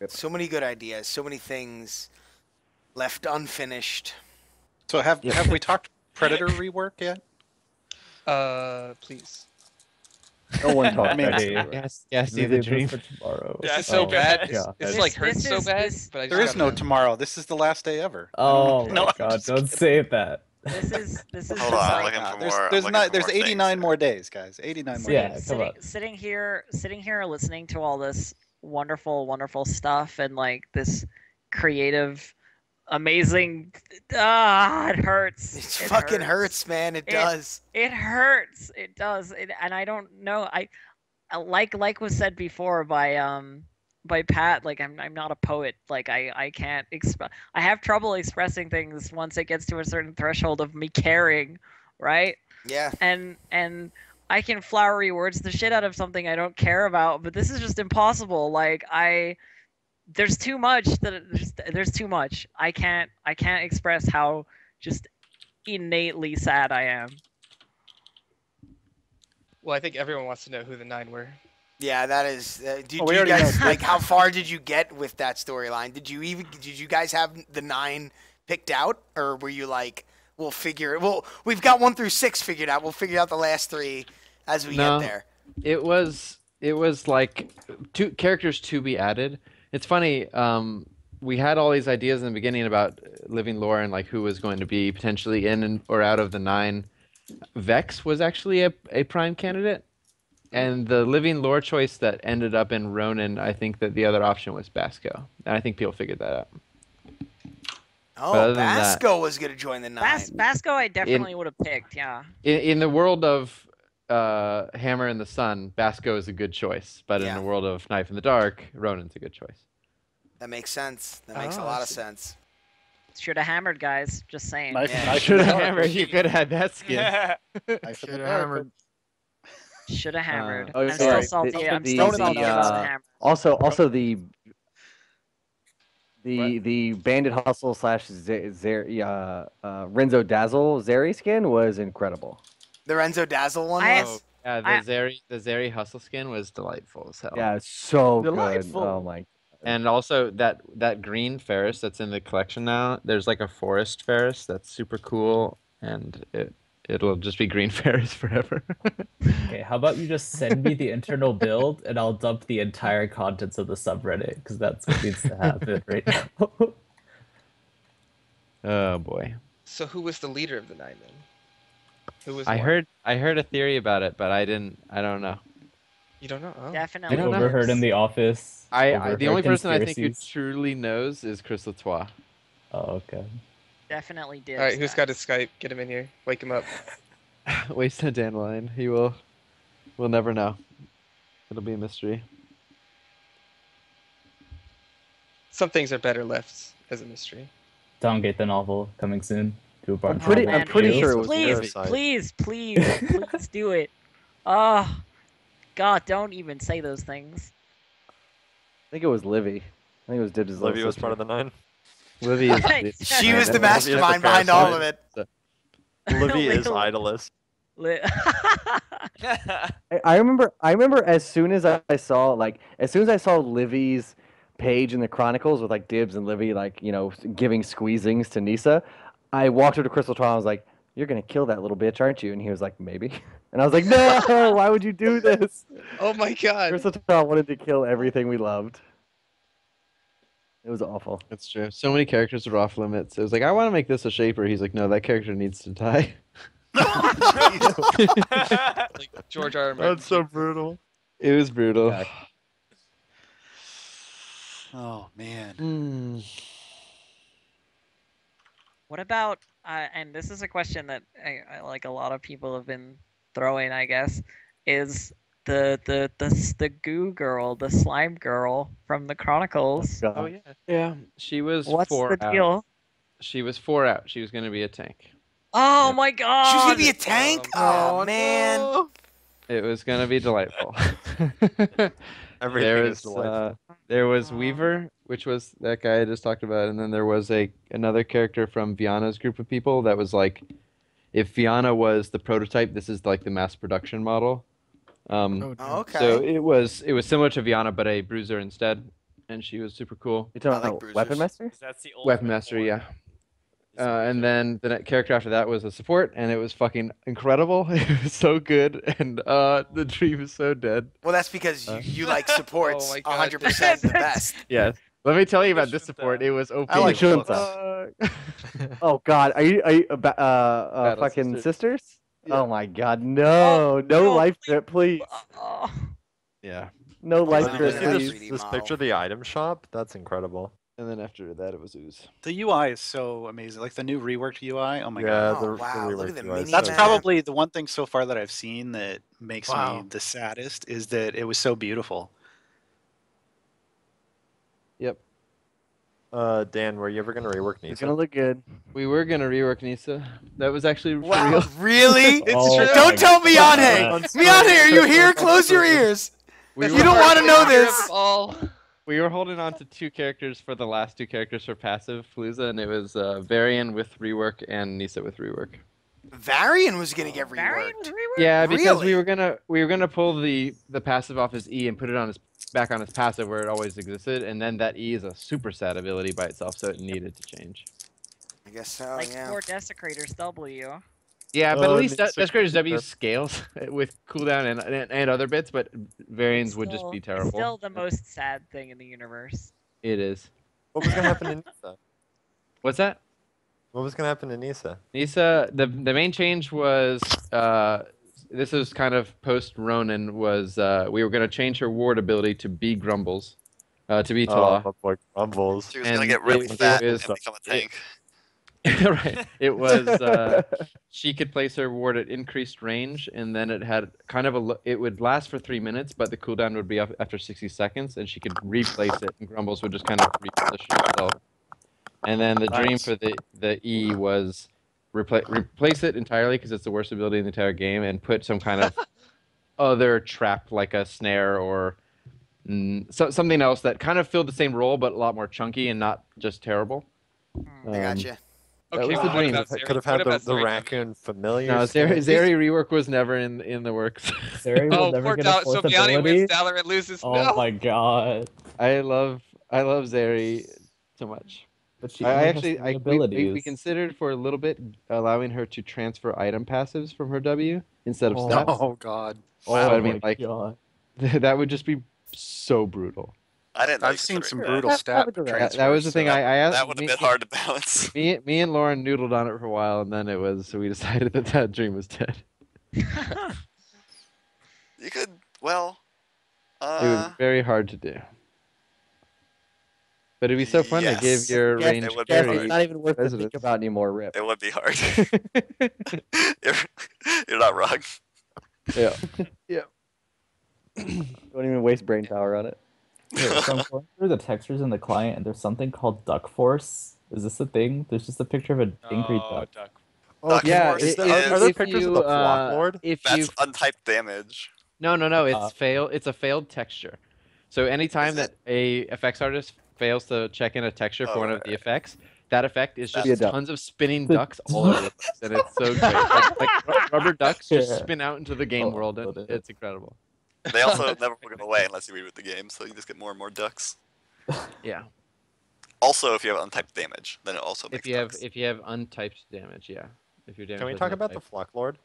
So many good ideas. So many things left unfinished. So have we talked Predator rework yet? Please. No one talked. I mean, about Hey, it. Yes, maybe it's for tomorrow. This is so Oh, bad. God. It's like hurts so bad. But I There just is no gotta- tomorrow. This is the last day ever. Oh No, my I'm God! just Don't say that. This is Hold just on, I'm like looking for There's more. I'm there's looking not for there's more things 89 here. more days, guys. 89 more Yeah, days. come on. sitting here listening to all this wonderful stuff and like this creative, amazing. It hurts. It fucking hurts, man. It does. It hurts. It does. And I don't know. I like was said before by Pat. Like I'm not a poet. Like I can't express. I have trouble expressing things once it gets to a certain threshold of me caring, right? Yeah. And I can flowery words the shit out of something I don't care about, but this is just impossible. Like there's too much there's too much. I can't express how just innately sad I am. Well, I think everyone wants to know who the 9 were. Yeah, that is. Did we you already guys know. like how far did you get with that storyline? Did you guys have the 9 picked out, or were you like, we'll figure it? Well, we've got 1 through 6 figured out. We'll figure out the last 3 as we get there. It was it was like two characters to be added. It's funny. We had all these ideas in the beginning about living lore and like who was going to be potentially in or out of the 9. Vex was actually a prime candidate, and the living lore choice that ended up in Ronin, I think that the other option was Basco, and I think people figured that out. Oh, Basco was going to join the 9. Basco I definitely would have picked, yeah. In the world of Hammer in the Sun, Basco is a good choice, but in the world of Knife in the Dark, Ronin's a good choice. That makes sense. That makes a lot of sense. Should have hammered, guys. Just saying. Should have hammered. You could have had that skin. Should have hammered. Should have hammered. Oh, I'm sorry. still salty. I'm still salty about the hammer. Also the Bandit Hustle / Renzo Dazzle Zeri skin was incredible. The Renzo Dazzle one was? Yeah, the Zeri Hustle skin was delightful as hell. Yeah, it's so Delightful. good. Oh my. And also that green Ferris that's in the collection now, there's like a forest Ferris that's super cool, and it'll just be green Ferris forever. Okay, how about you just send me the internal build and I'll dump the entire contents of the subreddit, because that's what needs to happen right now. Oh boy. So who was the leader of the 9 then? Who was? I heard a theory about it, but I don't know. You don't know? Oh. Definitely. I overheard in the office. The only person I think who truly knows is Chris Latois. Oh, okay. Definitely did. All right, who's got his Skype? Get him in here. Wake him up. Waste a dandelion. We'll never know. It'll be a mystery. Some things are better left as a mystery. Dawngate the novel coming soon to a bar. I'm pretty sure it was Please do it. Oh, God, don't even say those things. I think it was Livy. I think it was Dibs' Livy was part of the 9. Livy is. She was the mastermind behind all of it. Livy is Idolist. I remember as soon as I saw Livy's page in the Chronicles with like Dibs and Livy giving squeezings to Nisa, I walked over to Crystal Trial and was like, "You're gonna kill that little bitch, aren't you?" And he was like, "Maybe." And I was like, "No, why would you do this?" Oh my God. Crystal Trial wanted to kill everything we loved. It was awful. That's true. So many characters are off limits. It was like, I want to make this a shaper. He's like, no, that character needs to die. Like George R. R. Martin. That's so brutal. It was brutal. Yeah. Oh man. What about? And this is a question that I like a lot of people have been throwing. I guess is the goo girl, the slime girl from the Chronicles. Oh yeah. Yeah. She was What's 4 the out. deal? She was 4 out. She was gonna be a tank. Oh my God! She was gonna be a tank. Oh man. No. It was gonna be delightful. Everything is delightful. There was Weaver, which was that guy I just talked about, and then there was another character from Viana's group of people that was like, if Viana was the prototype, this is like the mass production model. Okay. So it was similar to Viana, but a bruiser instead, and she was super cool. You talking about Weapon Master? That's the Weapon Master, yeah. And then the character after that was a support, and it was fucking incredible. It was so good, and the dream is so dead. Well, that's because you like supports Oh my God. 100% the best. Yes. Let me tell you about this support. It was OP. I like as Shunta. fuck. Oh God, are you Battle fucking sisters? Yeah. Oh my God, no, no life trip, please. Yeah. No life Did you trip, see please. this- This picture of the item shop, that's incredible. And then after that, it was Ooze. The UI is so amazing. Like the new reworked UI. Oh my Yeah, god. Oh, wow, look at the reworked UI is mini That's so map. probably the one thing so far that I've seen that makes Wow. me the saddest is that it was so beautiful. Yep. Dan, were you ever gonna rework It's Nisa? gonna look good. We were gonna rework Nisa. That was actually for Wow, real. really? Oh my Don't tell Miyane. God. Miyane, are you here? Close your ears. We You were- don't want to know this. We were holding on to 2 characters for the last 2 characters for passive Palooza, and it was Varian with rework and Nisa with rework. Varian was gonna get Varian reworked. was reworked? Yeah, because Really? we were gonna pull the passive off his E and put it on his back on his passive where it always existed, and then that E is a super sad ability by itself, so it needed to change. I guess so. Like Yeah. 4 Desecrators W. Yeah, but at least it's Death Craters W Twerp. scales with cooldown and other bits, but variants would just be It's terrible. still the most sad thing in the universe. It is. What was gonna happen in Nisa? What's that? What was gonna happen in Nisa? Nisa, the main change was this is kind of post Ronin was we were gonna change her ward ability to be Grumbles, to be Tala. Oh, my boy Grumbles. She was gonna get really fat and become a tank. Right. It was she could place her ward at increased range, and then it had kind of it would last for 3 minutes, but the cooldown would be up after 60 seconds, and she could replace it, and Grumbles would just kind of reposition herself. And then the dream for the E was replace it entirely because it's the worst ability in the entire game, and put some kind of other trap like a snare or something else that kind of filled the same role but a lot more chunky and not just terrible. I gotcha. That Okay, was the what dream. about Zeri? Could have What had about the Zeri? raccoon familiar. No, Zeri rework was never in the works. Zeri will Oh, never poor get a fourth Sofiani ability. wins, Dalaran loses. Oh No. my god. I love Zeri so much. But she I only has actually three we abilities. considered for a little bit allowing her to transfer item passives from her W instead of stats. Oh god. Oh, I my mean, like god. that would just be so brutal. I didn't. Know I've you seen could some do brutal that. stat That transfers. was the thing so- I asked. That would have been hard to balance. Me and Lauren noodled on it for a while, and then we decided that dream was dead. You could. Well. It was very hard to do. But it'd be so fun to give your Yes, range it would be Yes, hard. it's not even worth to residents. think about anymore, Rip. It would be hard. you're not wrong. Yeah. Yeah. Don't even waste brain power on it. Wait, so I'm going through the textures in the client, and there's something called Duck Force. Is this a thing? There's just a picture of an angry duck. Duck. Oh, Yeah, is it- are there if pictures you, of the Flock Lord? If That's you untyped damage. No, it's a failed texture. So anytime Is that a effects artist fails to check in a texture for one of the effects, that effect is Be a just duck. tons of spinning ducks all over the place, and it's so great. Like rubber ducks just Yeah. spin out into the game Oh, world, and love it. it's incredible. They also never go away unless you reboot the game, so you just get more and more ducks. Yeah. Also, if you have untyped damage, then it also makes ducks. If you have untyped damage, yeah. If your damage Can we was talk about the untyped. Flock Lord?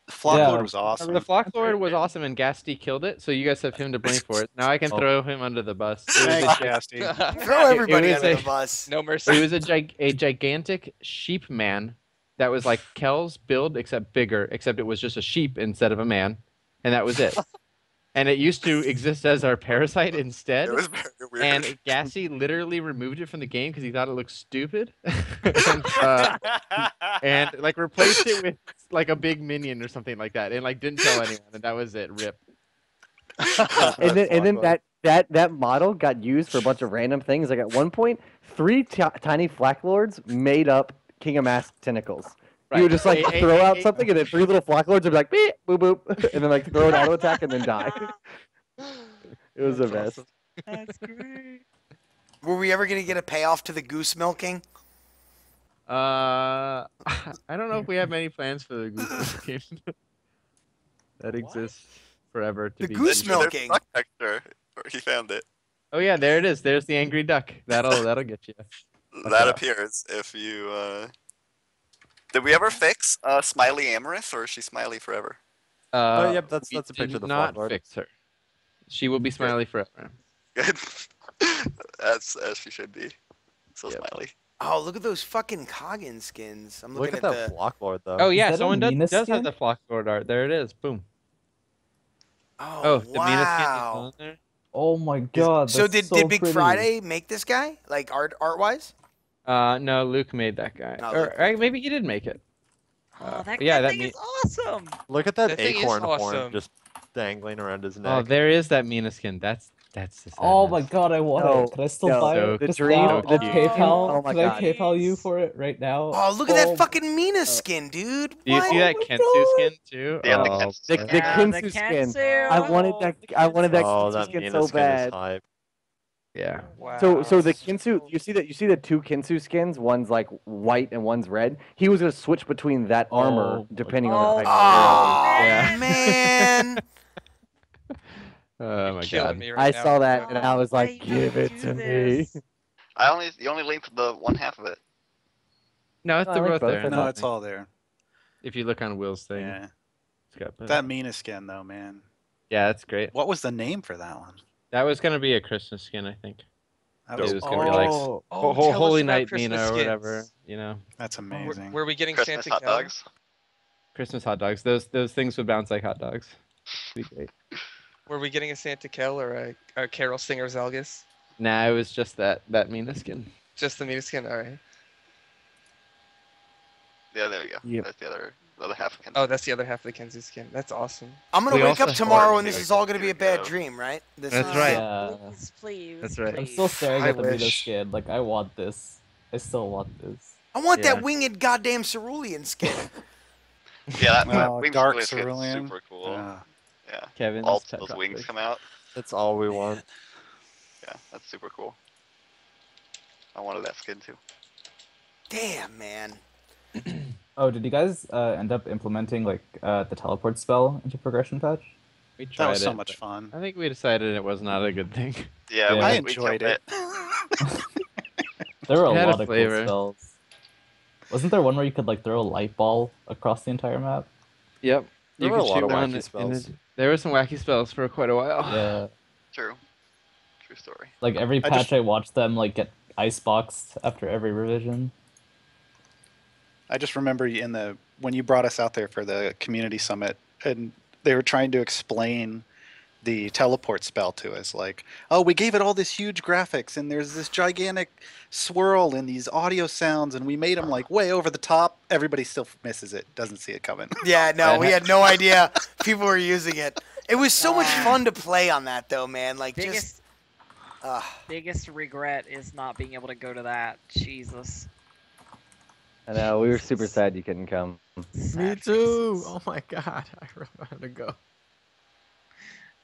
Flock Yeah. Lord was awesome. The Flock Lord was awesome, and Gasty killed it. So you guys have him to blame for it. Now I can Oh. throw him under the bus. It was Thanks, a- Gasty. Throw everybody was under a- the bus. No mercy. It was a gigantic sheep man that was like Kel's build, except bigger, except it was just a sheep instead of a man, and that was it. And it used to exist as our parasite instead. It was very weird. And Gassy literally removed it from the game because he thought it looked stupid, and like replaced it with like a big minion or something like that, and like didn't tell anyone, and that was it. Rip. And then that model got used for a bunch of random things. Like at one point, three tiny Flak Lords made up King of Mask tentacles. You would just like throw out something, and then three little Flak Lords would be like beep, boop boop, and then like throw an auto attack and then die. It was the best. That's great. Were we ever gonna get a payoff to the goose milking? I don't know if we have many plans for the goose game. That exists forever to The be. goose seen. milking. Duck texture. He found it. Oh yeah, there it is. There's the angry duck. That'll get you. That appears if you. Did we ever fix Smiley Amarith, or is she Smiley forever? Oh, yep, that's we a picture did of the not Flock Lord. fix her. She will be smiley forever. Good. As she should be. So Yep. Smiley. Oh, look at those fucking Coggin skins. I'm Look looking at that the. Flock Lord though. Oh yeah, that a someone Mina does have skin? the Flock Lord art. There it is. Boom. Oh, The Mina skin is wow. on there. Oh my god. So that's did Big pretty. Friday make this guy like art wise? No, Luke made that guy. No, Or Luke. maybe he did make it. Oh, that, yeah, that that thing me- is awesome. Look at that That thing is acorn horn awesome. just dangling around his neck. Oh, there is that Mina skin. That's the Oh my sadness. god, I want No, it. Can I still no, buy so it? the Just dream- now? the Can dream- oh my Can I God. PayPal you for it right now? Oh, look at that fucking Mina skin, dude. Do you What? see that my Kensu God. skin too? Yeah, the Oh, Kensu The, skin. the Yeah, Kinsu the skin. Kensu. I wanted that. I wanted that Oh, Kinsu that skin Mina so skin is bad. hype. yeah. Wow. So the Kinsu, you see the two Kinsu skins. One's like white and one's red. He was gonna switch between that armor Oh, depending oh, on the type. Oh Yeah. man. Oh my Killing god. me I right now. saw that and I was Why like, you give gotta it do to me. this? You only linked the one half of it. No, it's Oh, the I like both both. there. I No, thought- it's all there. If you look on Will's thing, Yeah. it's got That Mina skin though, man. Yeah, that's great. What was the name for that one? That was gonna be a Christmas skin, I think. That It was was gonna be like tell Holy us about Night Christmas Mina or skins. whatever. You know, That's amazing. Were we getting Christmas Santa hot Kel? dogs. Christmas hot dogs. Those things would bounce like hot dogs. It'd be great. Were we getting a Santa Kel or a Carol Singer Zelgus? Nah, it was just that Mina skin. Just the Skin. All right. Yeah, there you go. Yep. That's the other half of Kenzie. Oh, that's the other half of the Kenzie skin. That's awesome. I'm gonna We wake up also- tomorrow and this is all gonna be a bad dream, right? This That's is, right. Yeah. Please. That's right. I'm still staring I at the Mina wish. skin. Like, I want this. I still want this. I want Yeah. that winged goddamn cerulean skin. Yeah, that Oh, wings dark really skin's cerulean. super cool. Yeah. Kevin's All top those top wings pick. come out. That's all we want. Yeah, that's super cool. I wanted that skin too. Damn, man. Oh, did you guys end up implementing like the teleport spell into progression patch? We That tried was so it, much but fun. I think we decided it was not a good thing. Yeah, Yeah. I we enjoyed killed it. There were a It had a lot of cool flavor. spells. Wasn't there one where you could like throw a light ball across the entire map? Yep. There You were a could lot shoot of one. wacky and spells. there were some wacky spells for quite a while. Yeah. True. True story. Like every I patch just- I watched them like get iceboxed after every revision. I just remember when you brought us out there for the community summit, and they were trying to explain the teleport spell to us. Like, oh, we gave it all this huge graphics, and there's this gigantic swirl and these audio sounds, and we made them like way over the top. Everybody still misses it, doesn't see it coming. Yeah, no, we had no idea people were using it. It was so much fun to play on that, though, man. Like, Biggest, just. biggest regret is not being able to go to that. Jesus. I know, we were super sad you couldn't come. Me too. Oh my god, I really wanted to go.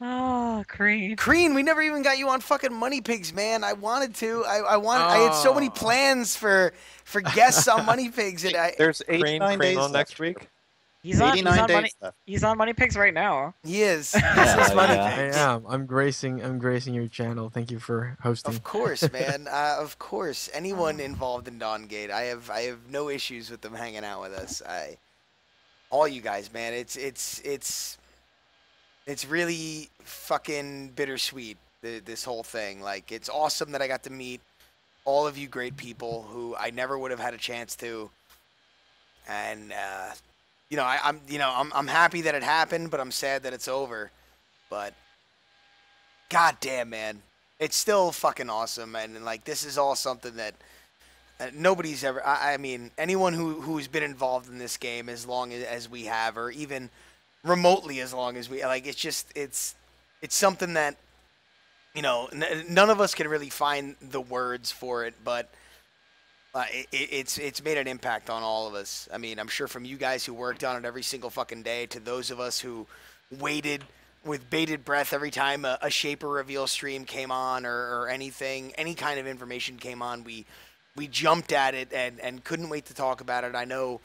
Oh, Creed. Crean, we never even got you on fucking Money Pigs, man. I wanted to. I had so many plans for guests on Money Pigs, and There's Crane 89 days on left. next week. He's on, 89 days Money, left. he's on Money Pigs right now. he is. Yeah, This is Money yeah. I Pigs. am. I'm gracing your channel. Thank you for hosting. Of course, man. Of course. Anyone involved in Dawngate, I have no issues with them hanging out with us. All you guys, man. It's really fucking bittersweet. This whole thing. Like, it's awesome that I got to meet all of you great people who I never would have had a chance to. And I'm happy that it happened, but I'm sad that it's over. But god damn, man, it's still fucking awesome, and like this is all something that nobody's ever. I mean, anyone who's been involved in this game as long as we have, or even remotely as long as we like, it's something that none of us can really find the words for it, but. It's made an impact on all of us. I mean, I'm sure from you guys who worked on it every single fucking day to those of us who waited with bated breath every time a Shaper reveal stream came on or anything, any kind of information came on, we jumped at it and couldn't wait to talk about it. I know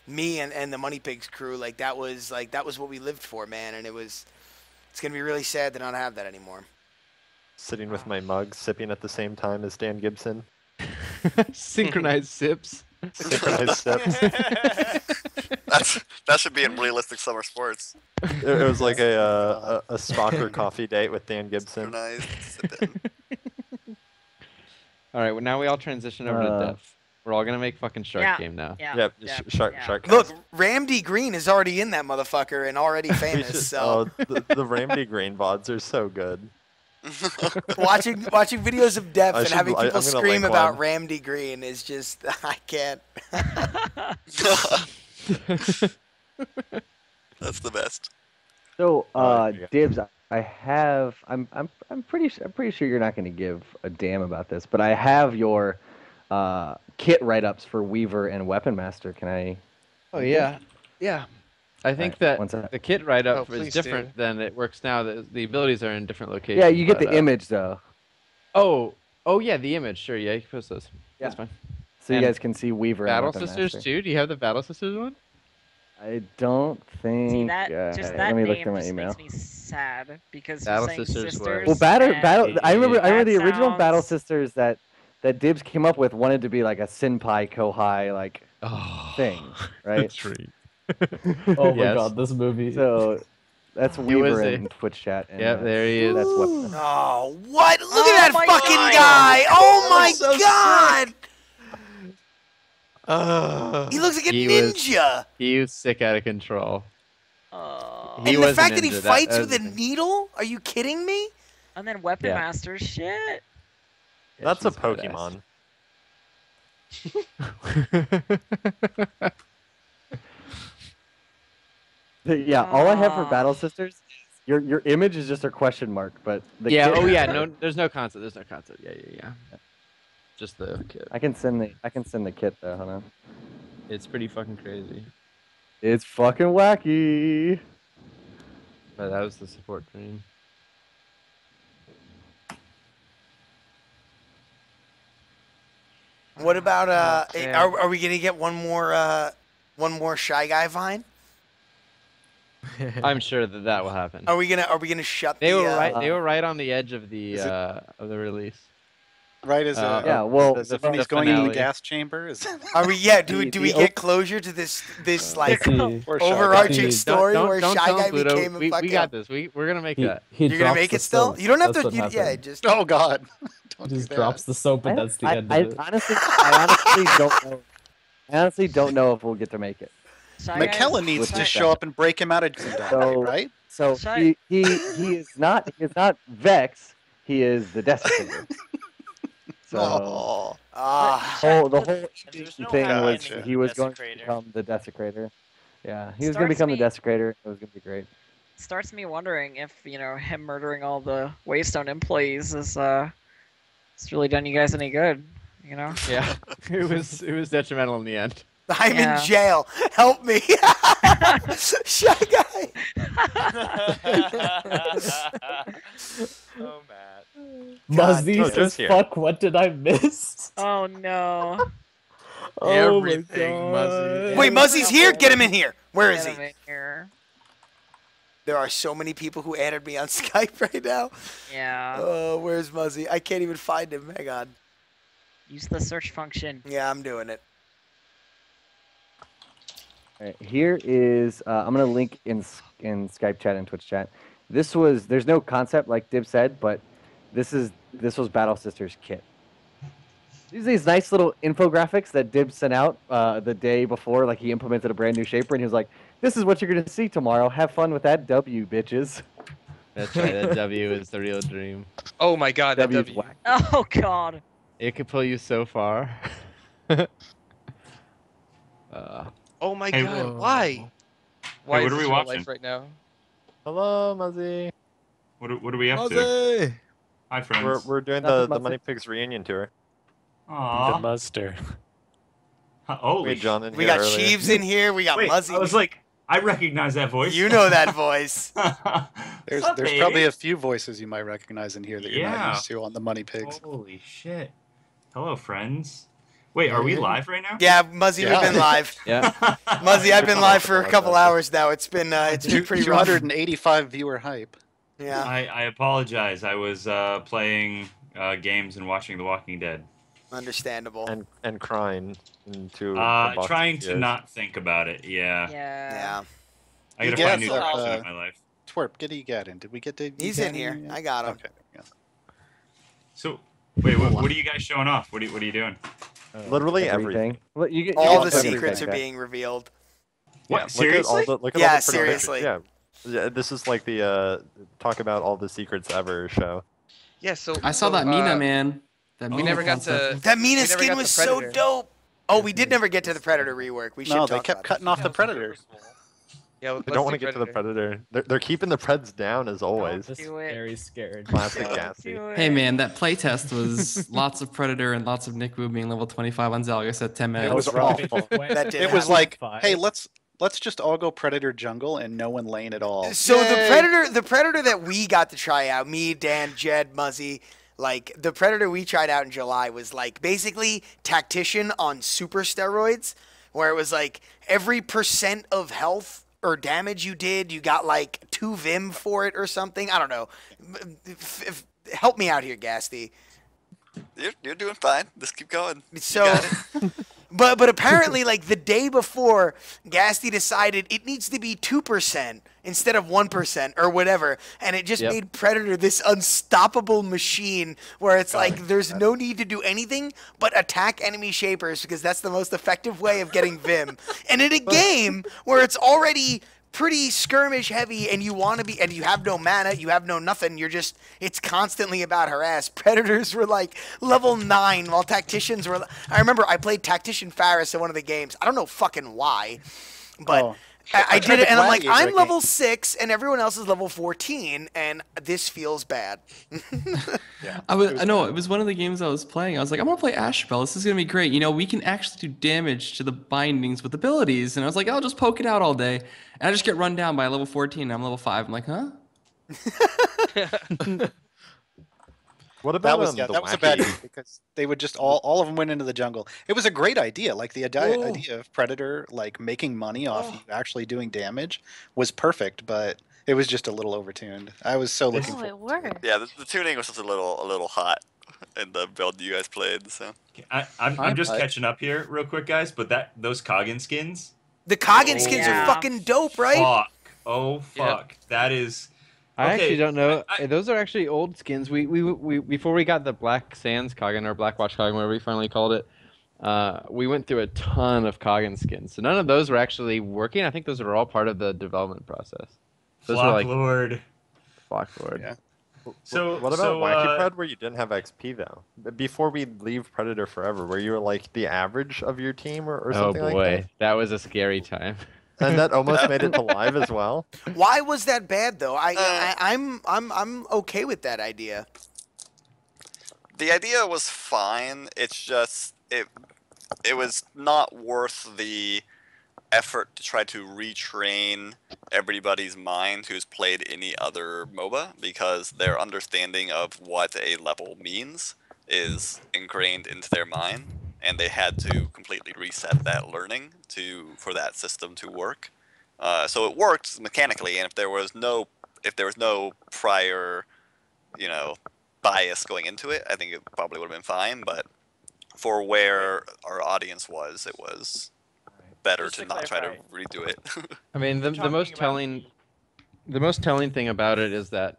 me and the Money Pigs crew, that was what we lived for, man, and it's going to be really sad to not have that anymore. Sitting with my mug, sipping at the same time as Dan Gibson. Synchronized sips. Synchronized sips. That should be in realistic summer sports. It was like a Spocker coffee date with Dan Gibson. All right, well, now we all transition over to Death. We're all gonna make fucking Shark Game now. Yep, Shark. Look, Ramdy Green is already in that motherfucker and already famous. So the Ramdy Green VODs are so good. watching videos of Def and having people I'm gonna scream link about one. Ramdy Green is just I can't. That's the best. So, Dibs, I'm pretty sure you're not going to give a damn about this, but I have your kit write-ups for Weaver and Weapon Master. Can I? Oh yeah, yeah. I think that one sec. the kit write-up is please different than it works now. The abilities are in different locations. Yeah, you get but, the image though. Oh yeah, the image. Sure, yeah, you can post those. That's fine. So you And guys can see Weaver and Battle Weapon Sisters Master. too. Do you have the Battle Sisters one? I don't think. See that? Just that let me look name through my just email. makes me sad because Battle you're saying Sisters sisters. was- Well, and I remember the that original Battle sounds- Sisters that Dibs came up with wanted to be like a Senpai Kohai like thing, right? That's right. Oh my Yes. god, this movie. So that's was Weaver a- in Twitch chat. And Yep, there he is. That's what. Oh, what? Look Oh at that my fucking God. guy! Oh my so god! Uh, He looks like a He was- ninja. He was sick out of control. Oh. He And the was a fact that he ninja, fights that with a was- needle? Are you kidding me? And then Weapon Yeah. Master shit. That's a she's badass. Pokemon. Yeah, all I have for Battle Sisters, is your image is just a question mark, but the Yeah. kit- Oh yeah. No. There's no concept. There's no concept. Yeah. Just the kit. I can send the kit though. Hold on. It's pretty fucking crazy. It's fucking wacky. But that was the support dream. What about man. are we gonna get one more Shy Guy Vine? I'm sure that will happen. Are we gonna shut They the were right. They were right on the edge of the release. Right as Yeah, well, when he's going into the finale. gas chamber. Is Are we? Yeah. Do we the get closure to this like See, or Shy Guy? overarching story where don't Shy tell Guy him, Pluto. became a We fucking? got this. We're gonna make that. You're gonna drops make the it still. soap. You don't have That's to. what Yeah. happened. Just. Oh God! Don't Just do drops the soap, and that's the end I of it. honestly don't know. I honestly don't know if we'll get to make it. Shy Guy- McKellen needs to With show up and break him out of Dawngate, So- right? So Shy- he is not Vex. He is the Desecrator. So Oh. Ah. the whole There's no thing was Gotcha. he was going to Desecrator. become the Desecrator. Yeah, he was going to Starts become the me- Desecrator. It was going to be great. Starts me wondering if him murdering all the Waystone employees is it's really done you guys any good. Yeah. it was detrimental in the end. I'm Yeah. in jail. Help me. Shy Guy. Oh, Matt. Muzzy no, says, Joe's here. "Fuck, what did I miss?" Oh no. Oh my Everything, Muzzy. God. Wait, Muzzy's here. Get him in here. Where is Get he? him in here. There are so many people who added me on Skype right now. Yeah. Oh, where's Muzzy? I can't even find him. Hang on. Use the search function. Yeah, I'm doing it. All right, here is I'm gonna link in Skype chat and Twitch chat. There's no concept like Dib said, but this was Battle Sisters kit. These nice little infographics that Dib sent out the day before, like he implemented a brand new shaper, and he was like, "This is what you're gonna see tomorrow. Have fun with that W, bitches." That's right. That W is the real dream. Oh my god, that W's W. whack. Oh god. It could pull you so far. Oh my Hey, god, whoa. why? Why what is are we this real watching? life right now? Hello, Muzzy. What are we up to? Muzzy! Hi, friends. We're doing Nothing, the Muzzy. Money Pigs reunion tour. The Aww. muster. Holy We had John in We here got earlier. Sheaves in here. We got Wait, Muzzy. I was like, I recognize that voice. You know that voice. There's What's up, there's probably baby? a few voices you might recognize in here that you're not Yeah. used to on the Money Pigs. Holy shit. Hello, friends. Wait, are we live right now? Yeah, Muzzy, we've been live. Yeah. Muzzy, I've been live for a couple hours now. It's been pretty rough. 285 viewer hype. Yeah. I apologize. I was playing games and watching The Walking Dead. Understandable. And crying into a box Trying of to tears. not think about it. Yeah. Yeah. I gotta Egad, find new direction uh, in my life. Twerp, get Egad in. Did we get to He's Egad in here. yet? I got him. Okay. there we go. So, wait, what are you guys showing off? What are you doing? Literally everything. Well, you get All you the get secrets everything, are guys. being revealed. What? Yeah, Seriously? Look at Yeah, all the pretty pictures. seriously. Yeah, this is like the talk about all the secrets ever show. Yeah, so I saw so, that Mina, man. That we Mina never got concept. to. That Mina we never skin got was the so Predator. dope. Oh, we did never get to the Predator rework. We should No, talk they kept about cutting off the Predator. Yeah, They let's don't want to do get to the Predator. They're keeping the Preds down as always. Don't do it. Very scared. Classic Don't Gassy. do it. Hey man, that playtest was lots of Predator and lots of Nick Wu being level 25 on Zalgus at 10 minutes. It was awful. That did It was happen. like, hey, let's just all go Predator jungle and no one lane at all. So Yay! the Predator that we got to try out, me, Dan, Jed, Muzzy, like the Predator we tried out in July was like basically Tactician on super steroids, where it was like every % of health or damage you did, you got like 2 Vim for it or something. I don't know. Help me out here, Gasty. You're doing fine. Just keep going. So, But apparently, like the day before, Gasty decided it needs to be 2% instead of 1% or whatever, and it just made Predator this unstoppable machine where it's like there's no need to do anything but attack enemy shapers because that's the most effective way of getting Vim. And in a game where it's already pretty skirmish heavy and you want to be, and you have no mana, you have no nothing, it's constantly about harass. Predators were like level 9 while tacticians were, I remember I played Tactician Faris in one of the games. I don't know fucking why, but I did it and I'm like, I'm level 6 and everyone else is level 14 and this feels bad. I know it was one of the games I was playing. I was like, I'm gonna play Ashbel. This is gonna be great. You know, we can actually do damage to the bindings with abilities. And I was like, I'll just poke it out all day. And I just get run down by level 14. And I'm level 5. I'm like, huh? What about that was a bad move because they would just all of them went into the jungle. It was a great idea. Like the idea of Predator like making money off you actually doing damage was perfect, but it was just a little overtuned. I was so looking forward. It worked. Yeah, the tuning was just a little hot in the build you guys played. So I'm just catching up here real quick, guys. But those Koggin skins. The Koggin skins are fucking dope, right? Fuck. Oh fuck. That is. I actually don't know. Those are actually old skins. We before we got the Black Sands Koggin or Black Watch Koggin, whatever we finally called it, we went through a ton of Koggin skins. So none of those were actually working. I think those are all part of the development process. Those were like Lord. Flock Lord. Yeah. So what about Wacky Pred where you didn't have XP though? Before we leave Predator forever, where you were like the average of your team or something like that? Oh boy, that was a scary time. And that almost made it to live as well. Why was that bad though? I'm okay with that idea. The idea was fine. It's just it was not worth the effort to try to retrain everybody's mind who's played any other MOBA because their understanding of what a level means is ingrained into their mind. And they had to completely reset that learning for that system to work. So it worked mechanically, and if there was no prior, bias going into it, I think it probably would have been fine. But for where our audience was, it was better to not try to redo it. I mean, the most telling thing about it is that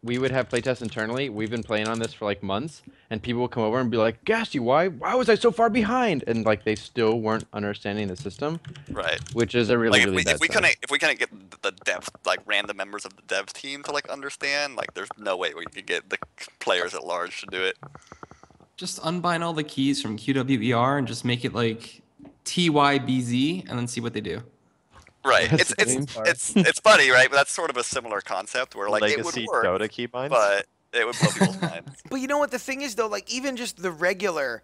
we would have playtests internally. We've been playing on this for like months, and people will come over and be like, "Gasty, why was I so far behind?" And like they still weren't understanding the system. Right. Which is a really bad if we couldn't get the dev, like random members of the dev team to like understand, like there's no way we could get the players at large to do it. Just unbind all the keys from QWER and just make it like TYBZ and then see what they do. Right. It's funny, right? But that's sort of a similar concept where like Legacy it would work, Dota keybinds? but it would blow people's minds. But you know what the thing is though, like even just the regular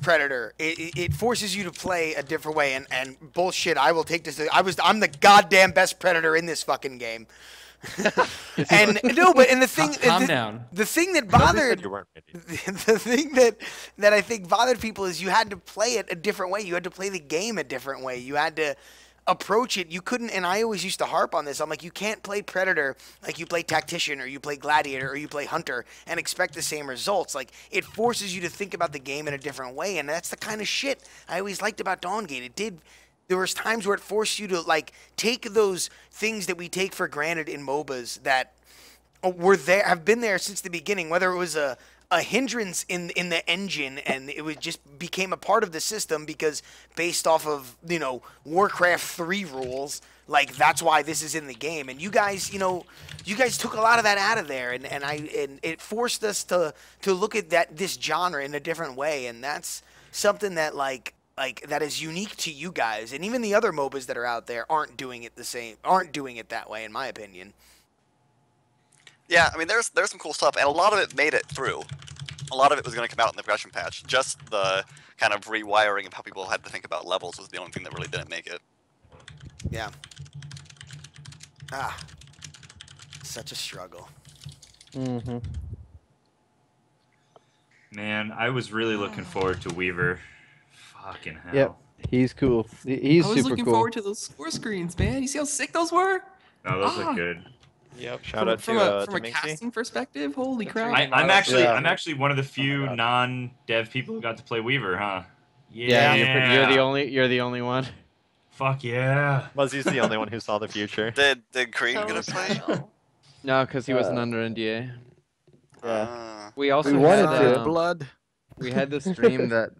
Predator, it forces you to play a different way and bullshit, I will take this. I'm the goddamn best Predator in this fucking game. And no, but the thing calm down. The thing that bothered the thing that I think bothered people is you had to play it a different way. You had to play the game a different way. You had to approach it. You couldn't, and I always used to harp on this. I'm like, you can't play Predator like you play Tactician or you play Gladiator or you play Hunter and expect the same results. Like, it forces you to think about the game in a different way, and that's the kind of shit I always liked about Dawngate. There was times where it forced you to like take those things that we take for granted in MOBAs that were there, have been there since the beginning, whether it was a hindrance in the engine and it was just became a part of the system because based off of, Warcraft 3 rules, like that's why this is in the game. And you guys took a lot of that out of there and it forced us to look at this genre in a different way, and that's something that like that is unique to you guys, and even the other MOBAs that are out there aren't doing it that way, in my opinion. Yeah, I mean, there's some cool stuff, and a lot of it made it through. A lot of it was going to come out in the progression patch. Just the kind of rewiring of how people had to think about levels was the only thing that really didn't make it. Yeah. Such a struggle. Mm-hmm. Man, I was really looking forward to Weaver. Fucking hell. Yep, he's cool. He's super cool. I was looking forward to those score screens, man. You see how sick those were? No, those look good. Yep. Shout out from a casting perspective. Holy crap! I'm actually one of the few non-dev people who got to play Weaver, huh? Yeah, you're the only one. Fuck yeah. Muzzy's the only one who saw the future. Did Creed get a play? No, because he wasn't under NDA. Yeah. We also We had wanted to. Blood. we had this stream that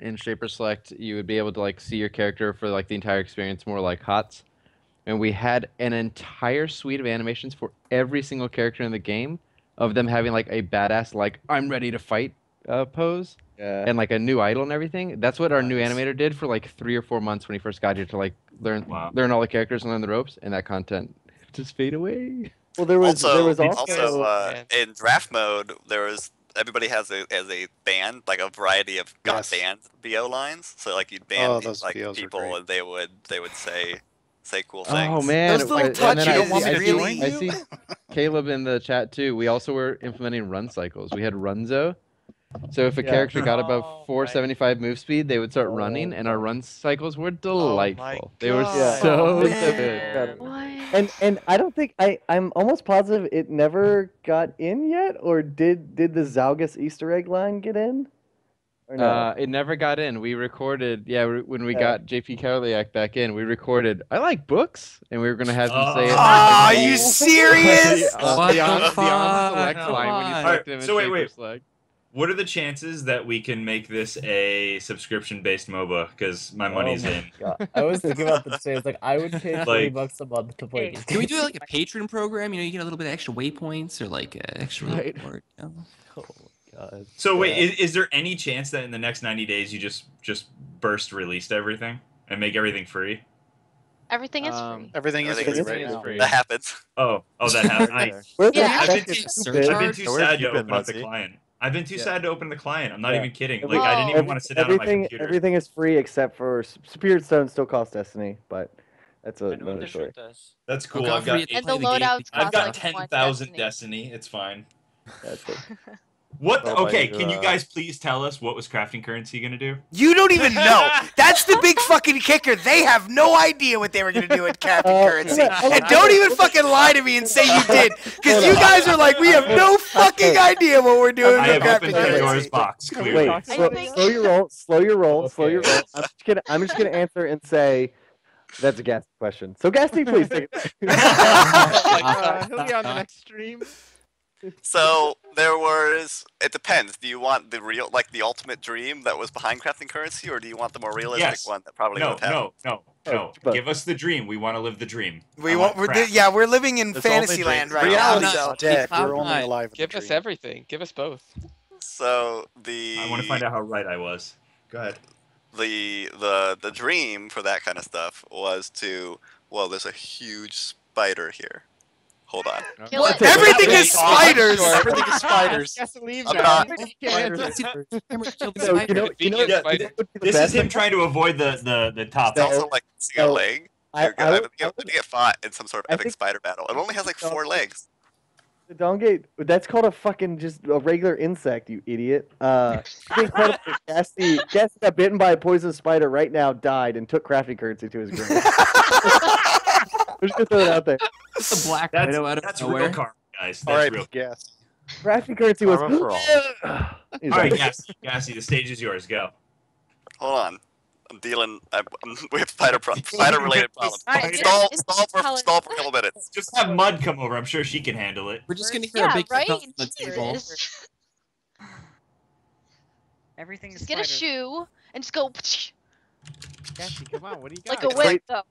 in Shaper Select you would be able to like see your character for like the entire experience, more like HOTS. And we had an entire suite of animations for every single character in the game, of them having like a badass like I'm ready to fight pose, and like a new idol and everything. That's what our new animator did for like 3 or 4 months when he first got here to like learn all the characters and learn the ropes, and that content just fade away. Well, there was also in draft mode everybody has a band, like a variety of banned BO lines. So like you'd ban those like BOs are people great. and they would say cool things. Oh man, Those little touches, I see Caleb in the chat too. We also were implementing run cycles. We had Runzo. So if a character got above 475 move speed, they would start running, and our run cycles were delightful. They were so good. And I don't think I'm almost positive it never got in yet, or did the Zalgus Easter egg line get in? Or no? It never got in. We recorded, when we got JP Karoliak back in, we recorded, I like books, and we were going to have him say it. Are you serious? The select line when you select him in So Shaper Select. What are the chances that we can make this a subscription-based MOBA? Because my money's in. God. I was thinking about this today. It's like I would pay $20 a month to play this. Can we do like a patron program? You know, you get a little bit of extra waypoints or like extra reward. You know? Oh my God. So wait, is there any chance that in the next 90 days you just burst released everything and make everything free? Everything is free. Everything is free right now. That happens. Oh, that happens. Yeah. I've been too sad to open up the client. I've been too sad to open the client. I'm not even kidding. Like I didn't even want to sit down on my computer. Everything is free except for Superior Stone still costs Destiny, but that's another story. That's cool. And the loadouts I've cost got like 10,000 Destiny. It's fine. That's it. What? Oh my Okay, can you God. guys please tell us what was crafting currency gonna do? You don't even know. That's the big fucking kicker. They have no idea what they were gonna do with Captain Currency. And don't even fucking lie to me and say you did, because you guys are like, we have no fucking idea what we're doing I with have Captain opened Pandora's Currency. box. Clearly. Wait, slow your roll. Slow your roll. I'm just gonna answer and say that's a Gasty question. So Gasty, please take it. He'll be on the next stream. So it depends. Do you want the real, like the ultimate dream that was behind crafting currency, or do you want the more realistic one that probably would have happened? No. Give us the dream. We want to live the dream. We're living in fantasy land right now. So. Dead. We're only alive. Give us everything. Give us both. So I want to find out how right I was. Go ahead. The dream for that kind of stuff was there's a huge spider here. Hold on. Kill it. Everything is spiders. Everything is spiders. This is him trying to avoid the top. It's also like missing a leg. I get fought in some sort of epic spider battle. It only has like 4 legs. The Dawngate, that's called a fucking just a regular insect, you idiot. Gasty got bitten by a poisonous spider right now, died, and took crafting currency to his grave. I'm just gonna throw it out there. It's a black widow out of nowhere. Real karma, guys. That's All right, real. yes. Crafting currency was. Karma for all. All right, Gassy, the stage is yours. Go. Hold on. I'm dealing. We have spider-related problems. Alright, Stall for a couple minutes. Just have Mud come over. I'm sure she can handle it. We're just gonna hear a big thump on the table. Jesus. Everything is Just get a shoe and just go Cassie, come on, what do you like got? a whip though.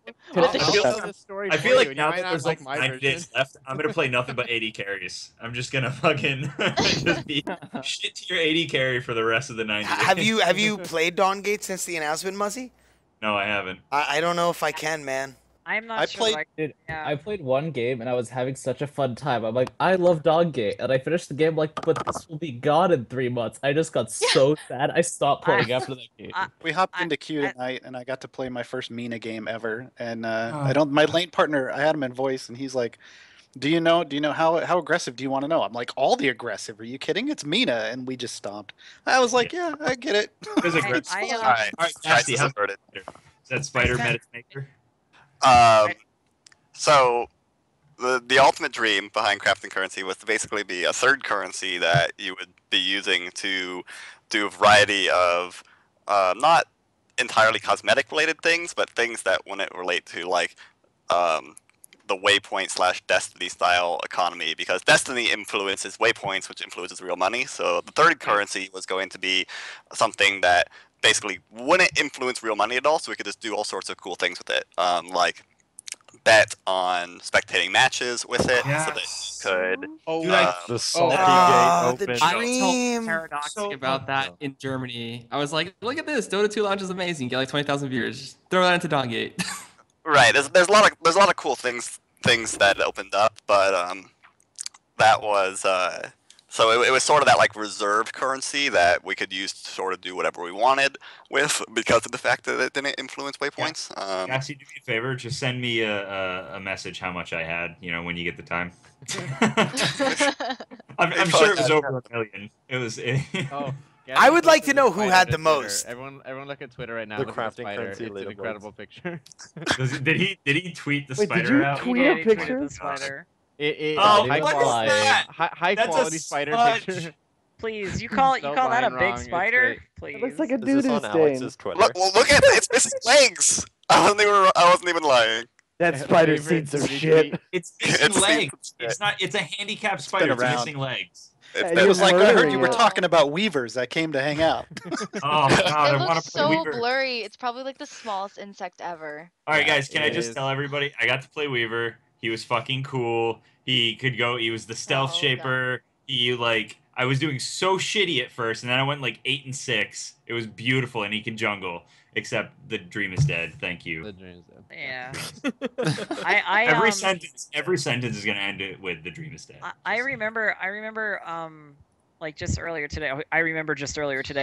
With the shoe. I feel like now that there's like 9 days left, I'm gonna play nothing but 80 carries. I'm just gonna fucking just be shit to your 80 carry for the rest of the 90 days. Have you played Dawngate since the announcement, Muzzy? No, I haven't. I don't know if I can, man. I'm not sure. I played one game and I was having such a fun time. I'm like, I love Dawngate, and I finished the game like, but this will be gone in 3 months. I just got so sad. I stopped playing after that game. We hopped into queue tonight, and I got to play my first Mina game ever. And my lane partner, I had him in voice, and he's like, "Do you know how aggressive do you want to know?" I'm like, "All the aggressive. Are you kidding? It's Mina." And we just stomped. I was like, "Yeah, I get it." All right, Cassie, how's it? Is that spider medicine maker? So the ultimate dream behind crafting currency was to basically be a third currency that you would be using to do a variety of not entirely cosmetic related things, but things that wouldn't relate to like the waypoint / Destiny style economy, because Destiny influences waypoints, which influences real money. So the third currency was going to be something that basically wouldn't influence real money at all, so we could just do all sorts of cool things with it, like bet on spectating matches with it, so that you could. The salty the gate open. I was dream. paradoxing about that in Germany. I was like, look at this, Dota 2 launch is amazing. Get like 20,000 viewers. Just throw that into Dawngate. Right. There's a lot of cool things that opened up, but that was so it was sort of that like reserved currency that we could use to sort of do whatever we wanted with, because of the fact that it didn't influence waypoints. Cassie, do me a favor, just send me a message how much I had, when you get the time. I'm sure it was over 1 million. It was. I would like to know who had the most. Everyone look at Twitter right now. The Look at the crafting spider. currency It's an leaderboards. incredible picture. Did he tweet the Wait, did spider you out? tweet Yeah, a he tweeted picture? the spider. Oh, high what is quality, that? high That's a quality spider smudge. picture. Please, you call So that a lying big wrong, it's spider? great. Please. It looks like a This is doo-doo on stain. Alex's Twitter. Look at it. It's missing legs. I wasn't even lying. That spider's seen some shit. It's missing It's legs. It's not. It's a handicapped spider. It's around. missing legs. And It you're was like I heard murdering you were it. talking about weavers. I came to hang out. Oh God, It I want looks to play so Weaver. blurry. It's probably like the smallest insect ever. All right, Yeah, guys, can I it just is. tell everybody? I got to play Weaver. He was fucking cool. He could go. He was the stealth Oh, shaper. He like. I was doing so shitty at first, and then I went like 8 and 6. It was beautiful, and he can jungle. Except the dream is dead. Thank you. The dream's dead. Yeah. Every sentence is gonna end it with the dream is dead. I remember like just earlier today.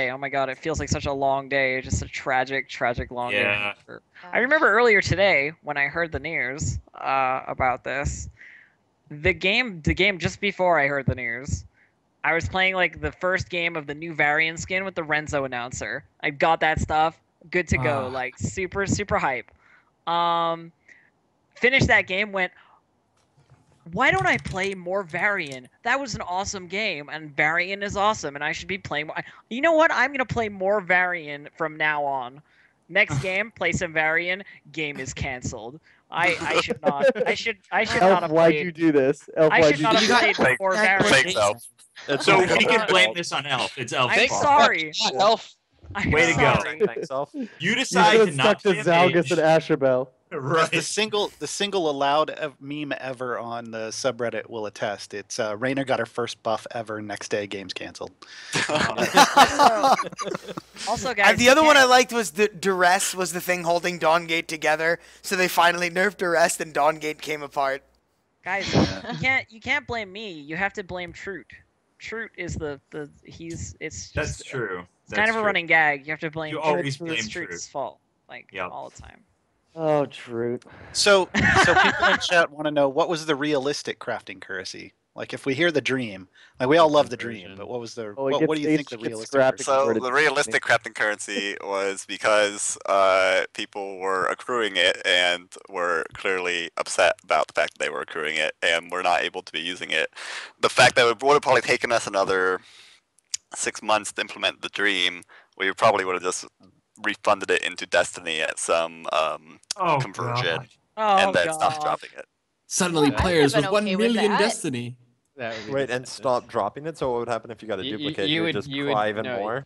Oh my god, it feels like such a long day. Just a tragic long Yeah. day. I remember earlier today when I heard the news about this. The game just before I heard the news, I was playing like the first game of the new Varian skin with the Renzo announcer. I got that stuff. Good to go. Like super hype. Finished that game, went, why don't I play more Varian? That was an awesome game, and Varian is awesome, and I should be playing more. You know what? I'm gonna play more Varian from now on. Next game, play some Varian. Game is canceled. I should not. I should Elf, not have why'd played. you do this? Elf, I why'd should you not do have this? played more Varian. Thanks, Elf. So we can blame this on Elf. It's Elf's I'm fault. sorry. Elf. Way to go. Sorry. Thanks, Elf. You You decide should to have not stuck to play a Zalgus mage. and Asherbell. Right. The single allowed meme ever on the subreddit will attest. It's Raina got her first buff ever. Next day, game's canceled. Also, guys, The other one I liked was the Duress was the thing holding Dawngate together. So they finally nerfed Duress and Dawngate came apart. guys, you can't blame me. You have to blame Troot. Troot is it's That's true. It's kind of a running gag. You have to blame You Troot. always It's blame Troot's Troot. fault, like Yep. all the time. Oh, truth. So people in chat want to know what was the realistic crafting currency? Like if we hear the dream, like we all love the dream, but what was the Oh, it what do you gets- think the it gets realistic? scrapped. currency- So the realistic crafting currency was because people were accruing it and were clearly upset about the fact that they were accruing it and were not able to be using it. The fact that it would have probably taken us another 6 months to implement the dream, we probably would have just refunded it into Destiny at some conversion God. Oh and then god. stopped dropping it. Suddenly, Yeah. players I'd with have 1 been okay with million that. Destiny. That would be Wait, and disgusting. stop dropping it. So what would happen if you got a You- duplicate? you You would would- just you would- cry even no, more.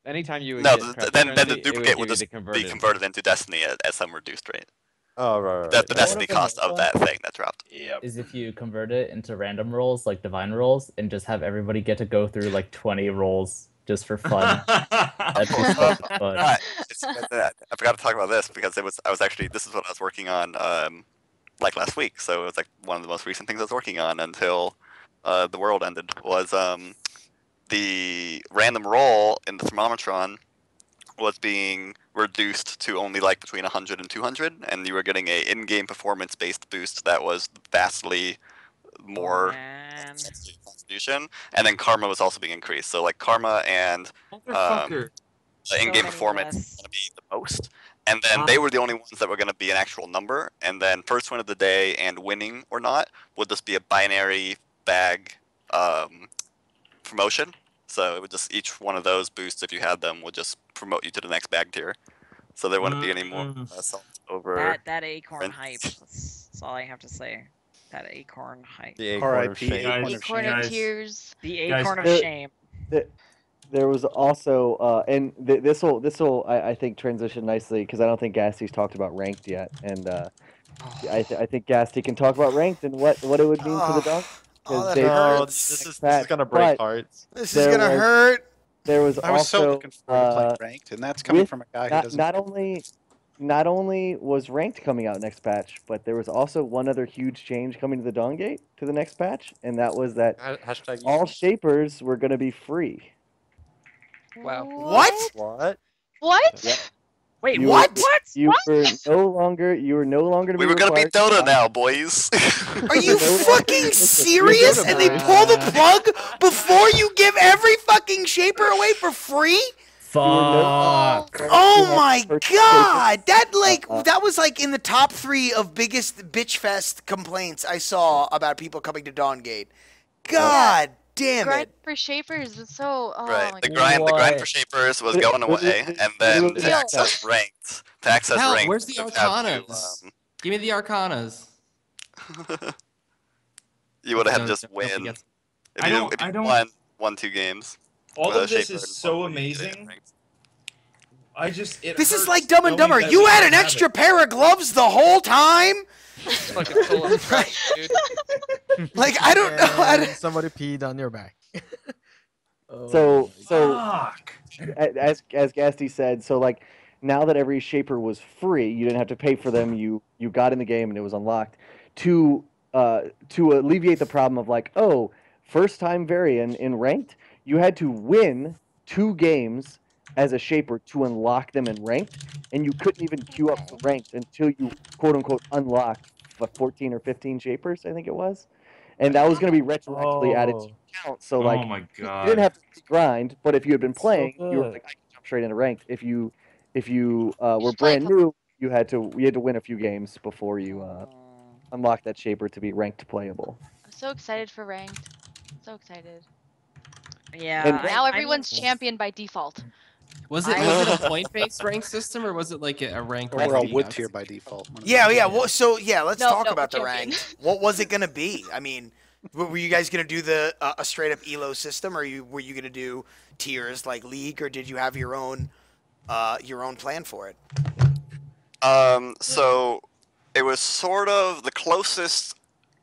Anytime you would No, get crafting then the currency, it duplicate would would give you just the be converted into Destiny at some reduced rate. Oh, right. That's the That Destiny would've been cost of that thing that dropped. Is if you convert it into random rolls, like divine rolls, and just have everybody get to go through like 20 rolls just for fun. That'd be so fun. I forgot to talk about this because this is what I was working on like last week. So it was like one of the most recent things I was working on until the world ended was the random roll in the thermometron was being reduced to only like between 100 and 200, and you were getting a in-game performance-based boost that was vastly more contribution, and then karma was also being increased. So like karma and Motherfucker. the in-game performance is going to be the most, and then they were the only ones that were going to be an actual number, and then first win of the day and winning or not would just be a binary bag promotion. So it would just each one of those boosts, if you had them, would just promote you to the next bag tier. So there wouldn't be any more assault over. That acorn hype. That's all I have to say. That acorn hype. The acorn of shame. Acorn of tears. The acorn of There- shame. There was also, and this will I think transition nicely because I don't think Gasty's talked about ranked yet, and I think Gasty can talk about ranked and what it would mean to the dog. Oh, this is gonna break hearts. This is gonna hurt. There was I was also, so looking forward to playing ranked, and that's coming from a guy who doesn't. Not only was ranked coming out next patch, but there was also one other huge change coming to the Dawngate to the next patch, and that was that all shapers were going to be free. Wow. What? What? Yep. Wait, what? You were no longer. You were no longer. We were gonna be Dota now, boys. Are you fucking serious? And they pull the plug before you give every fucking shaper away for free? Fuck. Oh my god! That was like in the top 3 of biggest bitch fest complaints I saw about people coming to Dawngate. God damn Grind it! for shapers is so. Oh Right. my The God. grind for shapers was going away, and then to access ranked. To access Hell, ranked. where's the you have Arcanas? Give me the Arcanas. You would have had to Don't just win. forget. If I you don't- won 2 games. All with a of this shaper is and so one amazing. It This is hurts like Dumb and knowing Dumber. that You we had don't an have extra it. pair of gloves the whole time. Fucking full of trash, dude. Like I don't know. And somebody peed on your back. So as Gasty said, so like now that every shaper was free, you didn't have to pay for them. You got in the game and it was unlocked. To alleviate the problem of like, oh, first time variant in ranked, you had to win 2 games as a shaper to unlock them in ranked, and you couldn't even queue up for ranked until you quote unquote unlocked 14 or 15 shapers, I think it was. And that was going to be retroactively added to your account. So like, Oh my you God. didn't have to grind, but if you had been playing, you were good. like, I can jump straight into ranked. If you were brand new, you had to win a few games before you unlocked that shaper to be ranked playable. I'm so excited for ranked. So excited. Yeah. And Now everyone's champion by default. Was it a point-based rank system, or was it like a rank? Or a wood tier by default. Yeah. Well, so yeah, let's No, talk no, about the champion. rank. What was it gonna be? I mean, were you guys gonna do the a straight up elo system, or were you gonna do tiers like League, or did you have your own plan for it? So it was sort of the closest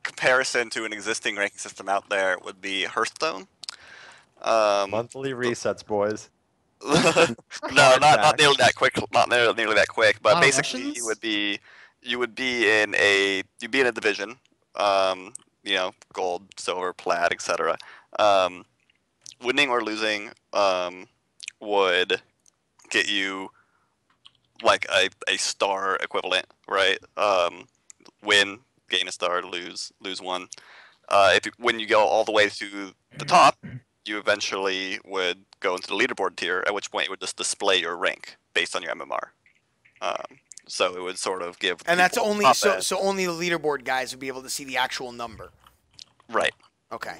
comparison to an existing ranking system out there would be Hearthstone. Monthly resets, boys. No, not nearly that quick. Not nearly that quick. But basically, Russians? you'd be in a division. You know, gold, silver, plat, etc. Winning or losing would get you like a star equivalent, right? Win, gain a star, lose 1. When you go all the way to the top, you eventually would go into the leaderboard tier, at which point it would just display your rank based on your MMR. So it would sort of give. And that's people only top so end. so only the leaderboard guys would be able to see the actual number. Right. Okay.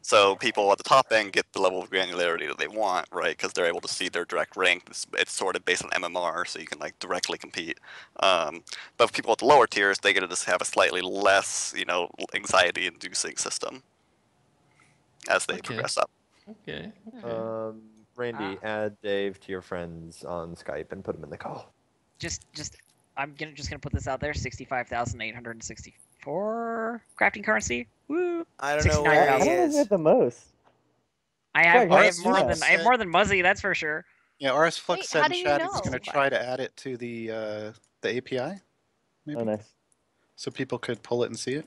So people at the top end get the level of granularity that they want, right? Because they're able to see their direct rank. It's sort of based on MMR, so you can like directly compete. But people at the lower tiers, they get to just have a slightly less, anxiety-inducing system as they progress up. Okay. Randy, add Dave to your friends on Skype and put him in the call. I'm gonna put this out there. 65,864 crafting currency. Woo! I don't know where he 69,000. is. At the most. I have Greg, more than Muzzy, that's for sure. Yeah, RS Flux said how in do you chat know? he's going to try to add it to the API. Maybe. Oh, nice. So people could pull it and see it.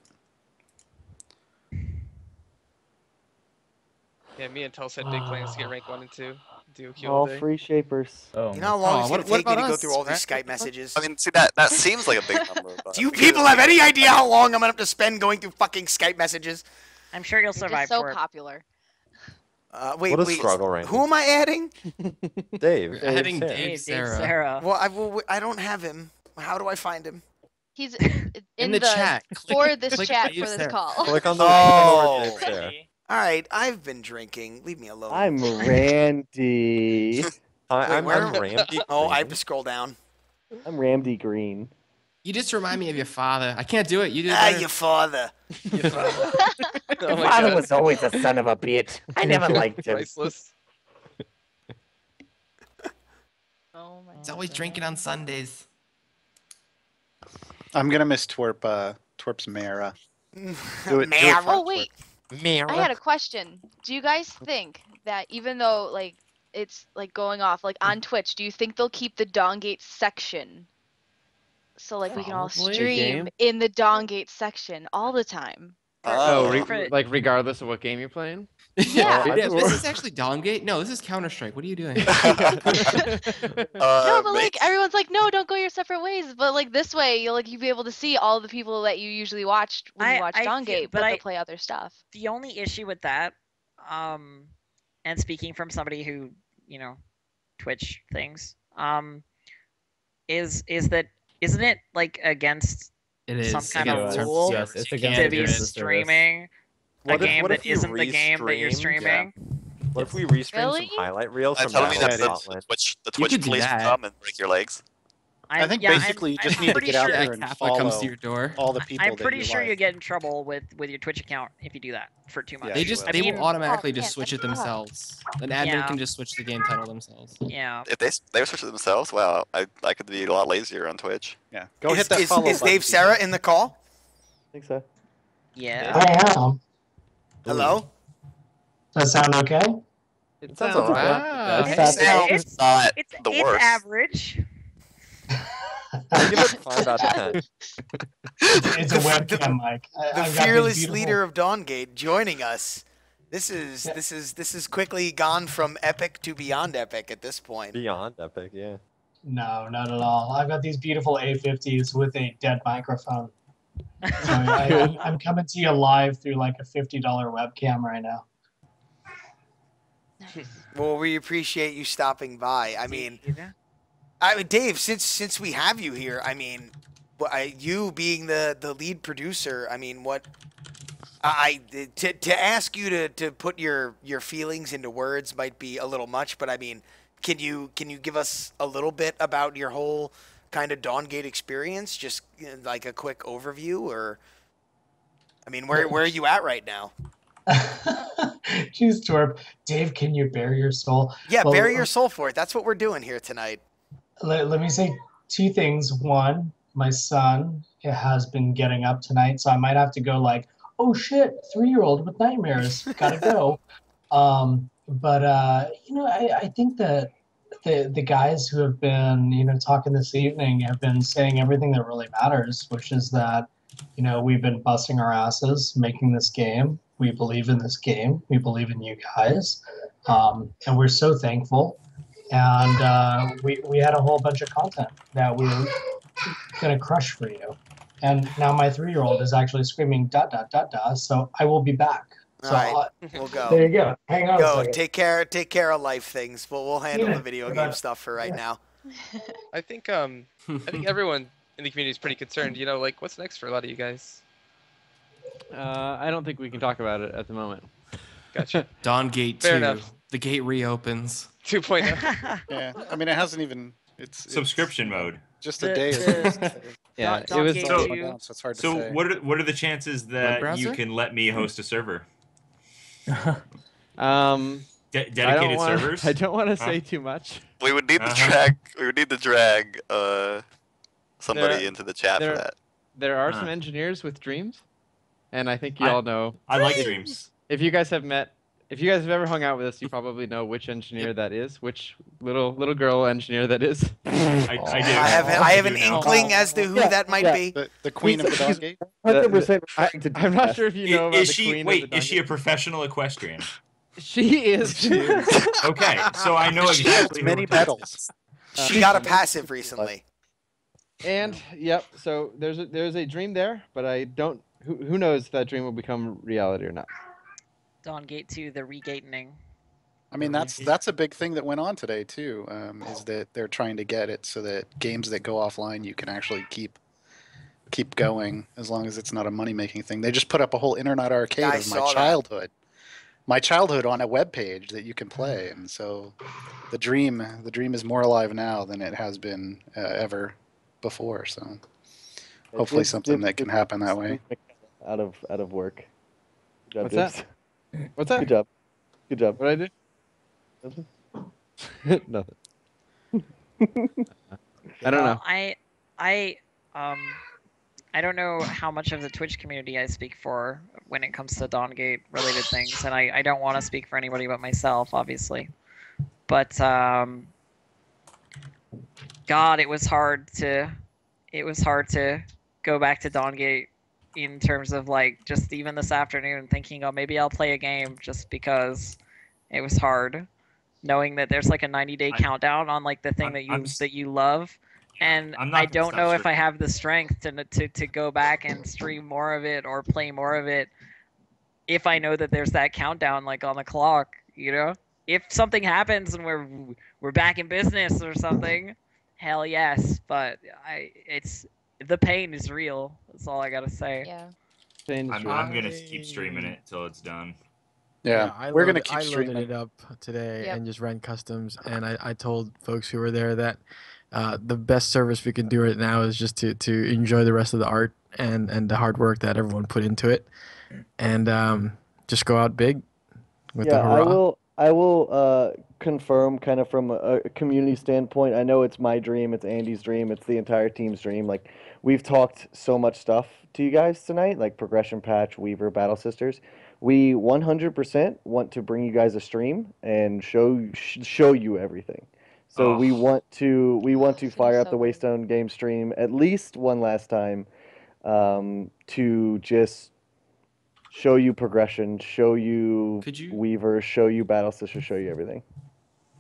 Yeah, me and Tulsa had big plans to get rank 1 and 2. Do a queue All all day. free shapers. Oh. You know how long it's what gonna take me about to go us, through all these right? Skype messages? I mean, see that seems like a big number. But Do you people have any idea how long I'm gonna have to spend going through fucking Skype messages? I'm sure you'll You're survive just so for it. popular. Wait, What a struggle, Randy. Who am I adding? Dave. Adding Sarah. Dave, Dave Sarah. Sarah. Well, I don't have him. How do I find him? He's In the chat. for this click chat Dave for this Sarah. call. Click on the Oh. Dave, Sarah. All right, I've been drinking. Leave me alone. I'm Randy. I'm where- Ramdy. Oh, I have to scroll down. I'm Ramdy Green. You just remind me of your father. I can't do it. You do it Ah, better. your father. Your father. My father was always a son of a bitch. I never liked him. Priceless. Oh my. He's always drinking on Sundays. I'm gonna miss Twerp. Twerp's Mara. Oh wait, I had a question. Do you guys think that even though like it's like going off like on Twitch, do you think they'll keep the Dawngate section? So like we can all Probably. stream Game? in the Dawngate section all the time. Like regardless of what game you're playing? Yeah. This is actually Dawngate? No, this is Counter-Strike. What are you doing? No, but like everyone's like, no, don't go your separate ways. But like this way, you'll be able to see all the people that you usually watched when you watch Dawngate, but they'll play other stuff. The only issue with that, and speaking from somebody who Twitch things, is that isn't it like against some kind of rule to be streaming a game that isn't the game that you're streaming? What if we restream some highlight reels from telling me that Scotland? the Twitch police will come and break your legs. I think basically you just need to get out there and follow comes to your door. all the people. I'm pretty sure you get in trouble with your Twitch account if you do that for too much. They will automatically just switch it themselves. An admin Yeah. can just switch the game title themselves. Yeah. If they switch it themselves, wow, I could be a lot lazier on Twitch. Yeah, go hit that Is follow Dave button. Sarah in the call? I think so. Yeah. I am. Hello? Does that sound okay? It sounds sounds alright. It's not the it's worst. average. I give it 5 out of 10. It's a webcam mic. The fearless leader of Dawngate joining us. This is quickly gone from epic to beyond epic at this point. Beyond epic, yeah. No, not at all. I've got these beautiful A50s with a dead microphone. So I'm coming to you live through like a $50 webcam right now. Well, we appreciate you stopping by. I mean, Dave, since we have you here, I mean, you being the lead producer, I mean, to ask you to put your feelings into words might be a little much, but I mean, can you give us a little bit about your whole kind of Dawngate experience, just like a quick overview, or I mean, where are you at right now? Jeez, Twerp. Dave, can you bare your soul? Yeah, Well, bare your soul for it. That's what we're doing here tonight. Let me say two things. One, my son has been getting up tonight, so I might have to go like, oh shit, 3-year-old with nightmares, gotta go. But I think that the guys who have been talking this evening have been saying everything that really matters, which is that we've been busting our asses making this game. We believe in this game. We believe in you guys, and we're so thankful. And we had a whole bunch of content that we were gonna crush for you. And now my 3-year-old is actually screaming da da da da. So I will be back. So All right, we'll go. There you go. Hang on a Go. second. Take care of life things. We'll handle the video game stuff for right now. I think everyone in the community is pretty concerned. Like what's next for a lot of you guys? I don't think we can talk about it at the moment. Gotcha. Dawngate 2. Fair enough. The gate reopens. 2.0. Yeah, I mean, it hasn't even. It's Subscription mode. just a day. Yeah, it was. So it's hard to So say. what are the chances that you browser? can let me host a server? I Dedicated servers? I don't want to Huh? say too much. We would need to Uh-huh. drag. We would need to drag somebody There- into the chat for that. There are Huh. some engineers with dreams, and I think you all know. I like dreams. If you guys have ever hung out with us, you probably know which engineer that is, which little girl engineer that is. I I have an inkling as to who that might be. The queen of the Dawngate. 100% I'm not sure if you know about Is the she queen wait? of the Is she a professional equestrian? She is. Okay, so I know She has exactly. many who we're talking medals. She got a passive recently. And yep, so there's a dream there, but I don't. Who knows if that dream will become reality or not? Dawngate 2, the regatening. I mean, that's a big thing that went on today too. Is that they're trying to get it so that games that go offline you can actually keep going as long as it's not a money making thing. They just put up a whole internet arcade Yeah, I of my saw that. childhood my childhood on a web page that you can play, and so the dream is more alive now than it has been ever before. So hopefully something that can happen that way. Out of work. Good job, What's James. that? What's that? Good job. Good job. What did I do? Nothing. I don't know. I don't know how much of the Twitch community I speak for when it comes to Dawngate related things, and I don't want to speak for anybody but myself, obviously. But God, it was hard to go back to Dawngate in terms of like just even this afternoon thinking, oh, maybe I'll play a game just because it was hard, knowing that there's like a 90-day countdown on like the thing that you love. And I don't know if I have the strength to go back and stream more of it or play more of it if I know that there's that countdown like on the clock, you know? If something happens and we're back in business or something, hell yes. But it's the pain is real. That's all I gotta say. Yeah. I'm gonna keep streaming it till it's done. We're gonna keep I streaming. loaded it up today Yep. and just ran customs, and I told folks who were there that the best service we can do right now is just to enjoy the rest of the art and the hard work that everyone put into it, and just go out big with the hurrah. I will confirm, kind of from a community standpoint. I know it's my dream, it's Andy's dream, it's the entire team's dream. Like, we've talked so much stuff to you guys tonight, like Progression Patch, Weaver, Battle Sisters. We 100% want to bring you guys a stream and show you everything. So we want to fire up the Waystone game stream at least one last time, to just show you progression, show you Weaver, show you Battle Sister, show you everything.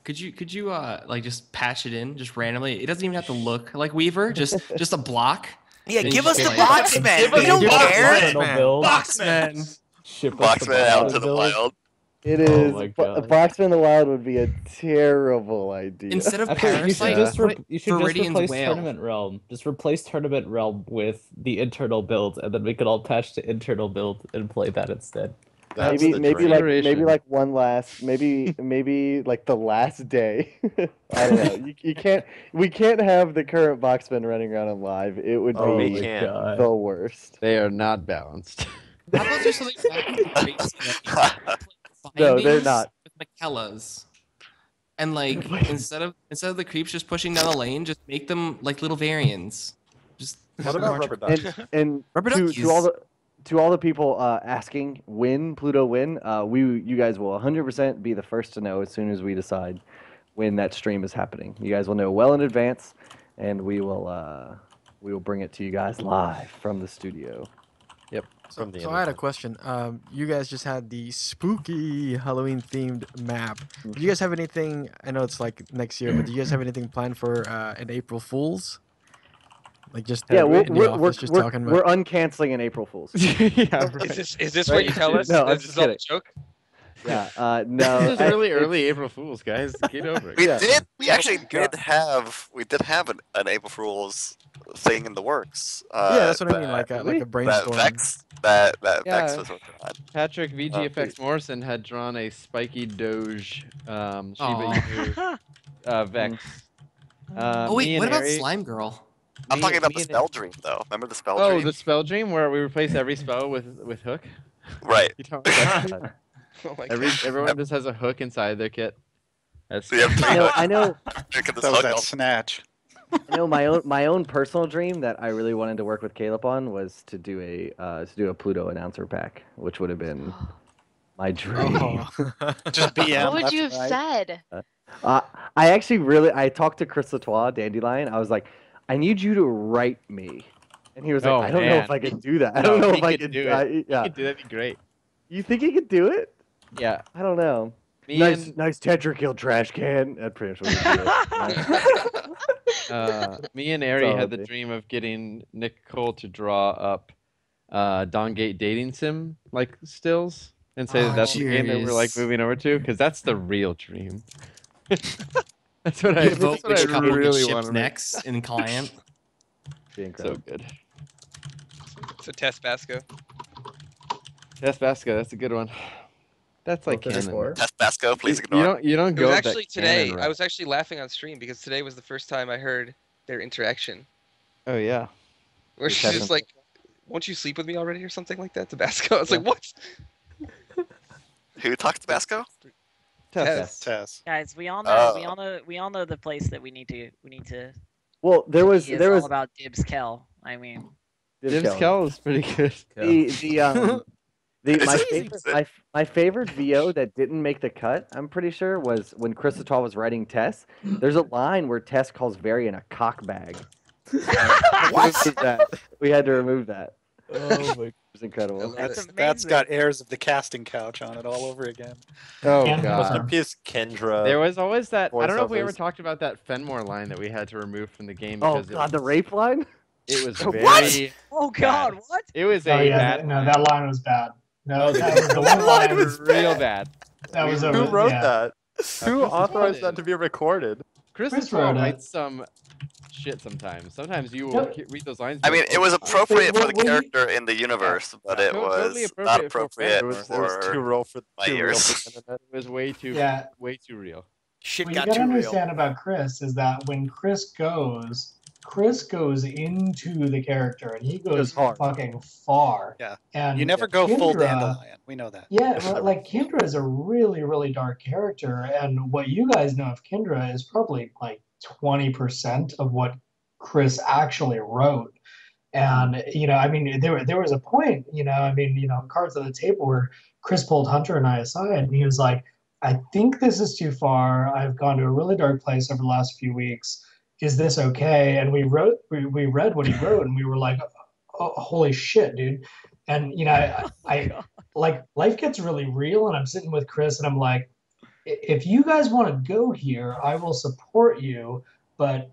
Could you like just patch it in just randomly? It doesn't even have to look like Weaver, just a block. Yeah, give us the Boxman. We don't care. Boxman. Boxman out to the wild. It is. Boxman in the Wild would be a terrible idea. Instead of you should just Viridian's replace Whale. Tournament Realm. Just replace Tournament Realm with the internal build, and then we could all patch to internal build and play that instead. Maybe like one last maybe like the last day. I don't know. You can't. We can't have the current Boxman running around on live. It would be the worst. They are not balanced. How about just something No, they're not. With Michaelas. And like instead of the creeps just pushing down the lane, just make them like little variants. Just what about rubber ducks? And to all the people asking when Pluto win, you guys will 100% be the first to know as soon as we decide when that stream is happening. You guys will know well in advance, and we will bring it to you guys live from the studio. Yep. So I had a question. You guys just had the spooky Halloween themed map. Do you guys have anything? I know it's like next year, but do you guys have anything planned for an April Fool's? Like just we're uncanceling an April Fool's. Yeah, right. Is this what you tell us? No, this is all a joke. Yeah, no. This is early April Fools, guys. Get over it. We actually did have an April Fool's thing in the works. Yeah, that's what I mean, like a brainstorm. That Vex was working on. Patrick VGFX Morrison had drawn a spiky Doge Shiba Inu Vex. Oh wait, what about Slime Girl? I'm talking about the Spell Dream, though. Remember the Spell Dream? Oh, the Spell Dream, where we replace every spell with hook? Right. You talking about that? Everyone just has a hook inside their kit. That's I know. That snatch. I know my own personal dream that I really wanted to work with Caleb on was to do a Pluto announcer pack, which would have been my dream. Just BM. What would you have said? I talked to Chris Latois, Dandelion. I was like, I need you to write me, and he was like, I don't know if I can do that. I don't know if I can do it. Yeah, He could do that. That'd be great. You think he could do it? Yeah. I don't know. Nice Tetrakill trash can. That pretty much me and Ari had the dream of getting Nick Cole to draw up Dawngate dating sim like stills and say that's the game that we're like moving over to, because that's the real dream. That's what I really want to next in client. So good. So Test Vasco. Test Vasco, that's a good one. That's like canon. Test Basco, please ignore. You don't It go was with that actually today. canon I route. was actually laughing on stream because today was the first time I heard their interaction. Oh yeah. Where she's just like, "Won't you sleep with me already?" or something like that to Basco. I was like, "What?" Who talks to Basco? Tess. Guys, we all know the place that we need to. Well, there was all about Dibs Kel. I mean, Dibs Kel is pretty good. My favorite VO that didn't make the cut, I'm pretty sure, was when Chris Attal was writing Tess. There's a line where Tess calls Varian a cockbag. What? We had to remove that. Oh my! It was incredible. That's got airs of the casting couch on it all over again. Oh Was god. there piece Kendra? There was always that. I don't know if we ever voiceovers? talked about that Fenmore line that we had to remove from the game. Oh because god, the rape line. It was What? very. Oh god, bad. what? It was Oh a yeah, bad. no, that line was bad. No, that was the one line. was real bad. That was Who wrote yeah. that? Who Chris authorized did. that to be recorded? Chris Chris Attal wrote it. writes some shit sometimes. Sometimes you will Yep. read those lines. I mean, it was appropriate for the What do you- character in the universe, but it Totally was not appropriate appropriate for It was for too real for my too real ears. for the internet. It was way too real. Shit What you got gotta too real. understand about Chris is that when Chris goes into the character and he goes hard. fucking far. Yeah. And You never go full Kendra- dandelion. We know that. Yeah, well, like Kendra is a really, really dark character, and what you guys know of Kendra is probably like 20% of what Chris actually wrote. And I mean, there was a point, cards on the table where Chris pulled Hunter and I aside, and he was like, "I think this is too far. I've gone to a really dark place over the last few weeks. Is this okay?" And we read what he wrote, and we were like, oh, "Holy shit, dude!" And I like life gets really real, and I'm sitting with Chris, and I'm like, "If you guys want to go here, I will support you, but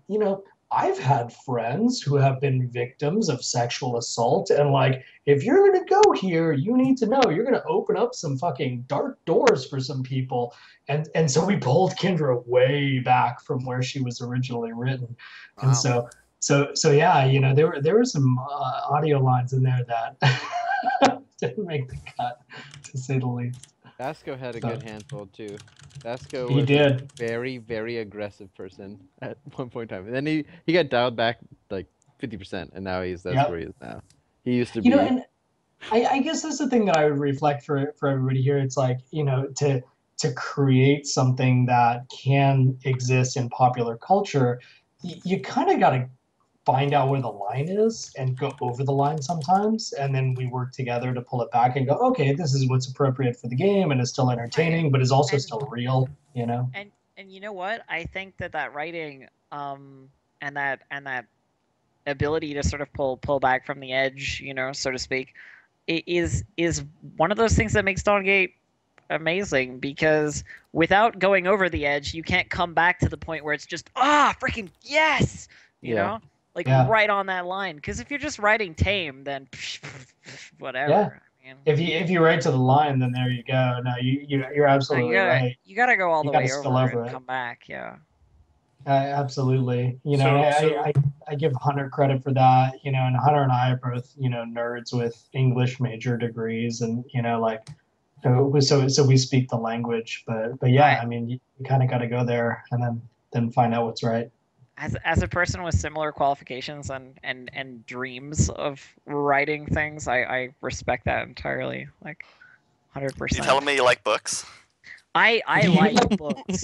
I've had friends who have been victims of sexual assault, and like, if you're gonna go here, you need to know you're gonna open up some fucking dark doors for some people." And so we pulled Kendra way back from where she was originally written, Wow. and so yeah, there were some audio lines in there that didn't make the cut, to say the least. Basco had a good handful too. Basco He was did. a very, very aggressive person at one point in time. And then he got dialed back like 50%, and now that's Yep. where he is now. He used to be. And I guess that's the thing that I would reflect for everybody here. It's like, to create something that can exist in popular culture, you kind of got to find out where the line is and go over the line sometimes, and then we work together to pull it back and go, okay, this is what's appropriate for the game and is still entertaining, but is also still real, And you know what? I think that writing and that ability to sort of pull back from the edge, so to speak, is one of those things that makes Dawngate amazing, because without going over the edge, you can't come back to the point where it's just freaking yes, you know. Like right on that line, because if you're just writing tame, then whatever. Yeah. I mean, If you write to the line, then there you go. No, you're absolutely right. You gotta go all the way spill over and it. come back. Yeah. Absolutely. I give Hunter credit for that. And Hunter and I are both nerds with English major degrees, and so we speak the language. But yeah, I mean, you kind of got to go there and then find out what's right. As a person with similar qualifications and dreams of writing things, I respect that entirely, like 100%. You telling me you like books? I like books.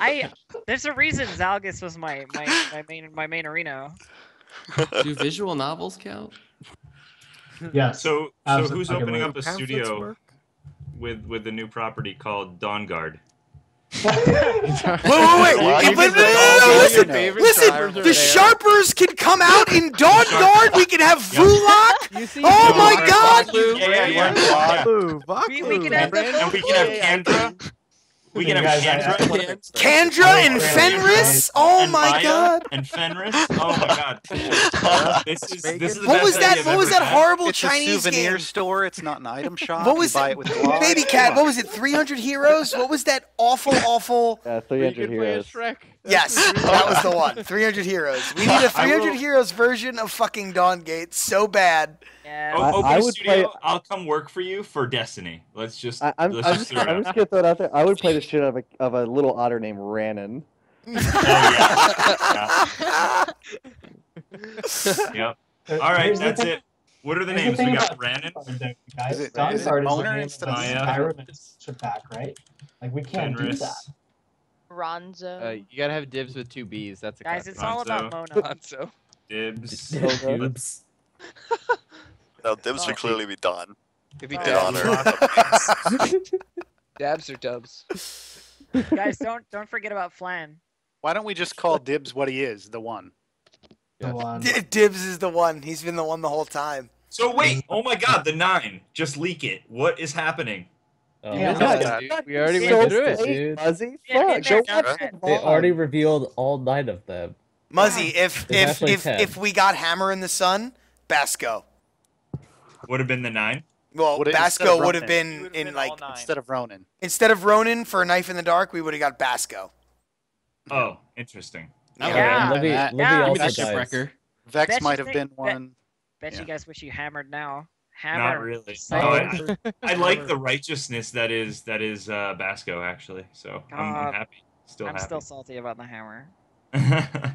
I there's a reason Zalgus was my main arena. Do visual novels count? Yes. So who's Absolutely. opening up a Pamphlets studio work? with the new property called Dawngate? Wait! Listen! The Sharpers can come out in Dawnguard. We can have Vulak. Oh my God! We can have And we can have Kendra. We can You have guys, Chandra. Kendra and Fenris? Oh and my Maya god. And Fenris. Oh my god. This is the What best was that? idea I've What was ever that had. horrible It's Chinese a souvenir game? store. It's not an item shop. What was you buy it? it with gloss. Baby Cat, what was it? 300 Heroes? What was that awful? 300 Heroes. Yes, that was the one. 300 Heroes. We need a 300 Heroes version of fucking Dawngate so bad. Yeah. Open I a would studio. play- I'll come work for you for Destiny. Let's just. I'm just gonna throw it out there. I would play the shit out of a little otter named Rannon. Yep. All right, that's it. What are the names? We got Rannon. Guys, Is it Dawngate is Boner the name instead of of the Maya? Skyrim pack, right? Like, we can't do Fenris. that. Ronzo. You gotta have dibs with 2 B's. That's a Guys, copy. it's all about Mona. Hanzo. Dibs. Dibs. No, dibs should clearly be done. Could be In dabs. honor. Dabs or dubs. Guys, don't forget about Flan. Why don't we just call Dibs what he is, the one? The one. Dibs is the one. He's been the one the whole time. So wait, oh my god, the 9. Just leak it. What is happening? Yeah, dude, we already went through it, dude. Fuzzy, Yeah, fuck, go yeah, watch yeah. the They vlog. already revealed all 9 of them. Muzzy, if There's actually if 10. if we got Hammer in the Sun, Basco. Would have been the 9. Well, Would it- instead Basco of would have Ronan. been in like Instead of Ronan. instead of Ronin for a Knife in the Dark, we would have got Basco. Oh, interesting. Yeah. Livy Yeah. also Give Give me dies. the shipwrecker. Vex Bet might you have think- been one. Bet Yeah. you guys wish you hammered now. Not Hammer. really. Silent. I like the righteousness that is Basco actually. So I'm God. happy. Still I'm happy. still salty about the hammer. Can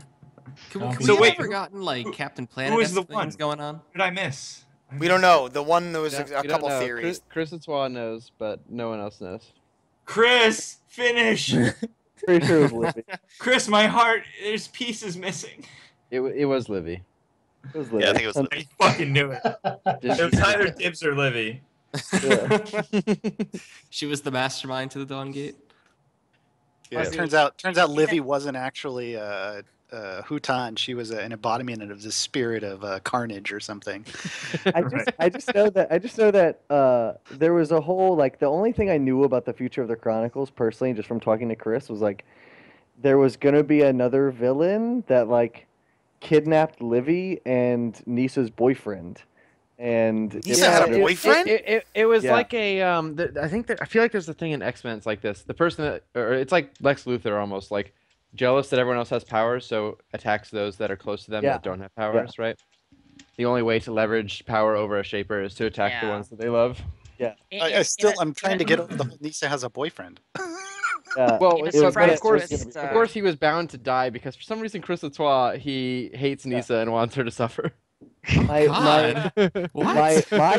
So we wait, have forgotten like Captain Planet who is the one? things going on? What did I miss? We don't know. The one there was No, a we don't couple know. theories. Chris and Swan knows, but no one else knows. Chris, finish. Pretty sure it was Livy. Chris, my heart. There's pieces missing. It was Livy. It was Livy. Yeah, I think it was Livy. I fucking knew it. It was either Dibs or Livy. She was the mastermind to the Dawngate. Yeah, it turns out Livy wasn't actually Hutan. She was an embodiment of the spirit of carnage or something. I just know that there was a whole like the only thing I knew about the future of the Chronicles personally, just from talking to Chris, was like there was gonna be another villain that like kidnapped Livy and Nisa's boyfriend. And Nisa had a boyfriend? It was Yeah. like a I feel like there's a thing in X-Men. It's like this. The person that, or it's like Lex Luthor almost, like jealous that everyone else has powers, so attacks those that are close to them Yeah. that don't have powers. Right. The only way to leverage power over a shaper is to attack the Yeah. ones that they love. Yeah. I'm trying to get over the whole Nisa has a boyfriend. Well, In a so, but surprise of course, twist, of course, he was bound to die because for some reason, Chris Latois, he hates Nisa and wants her to suffer. My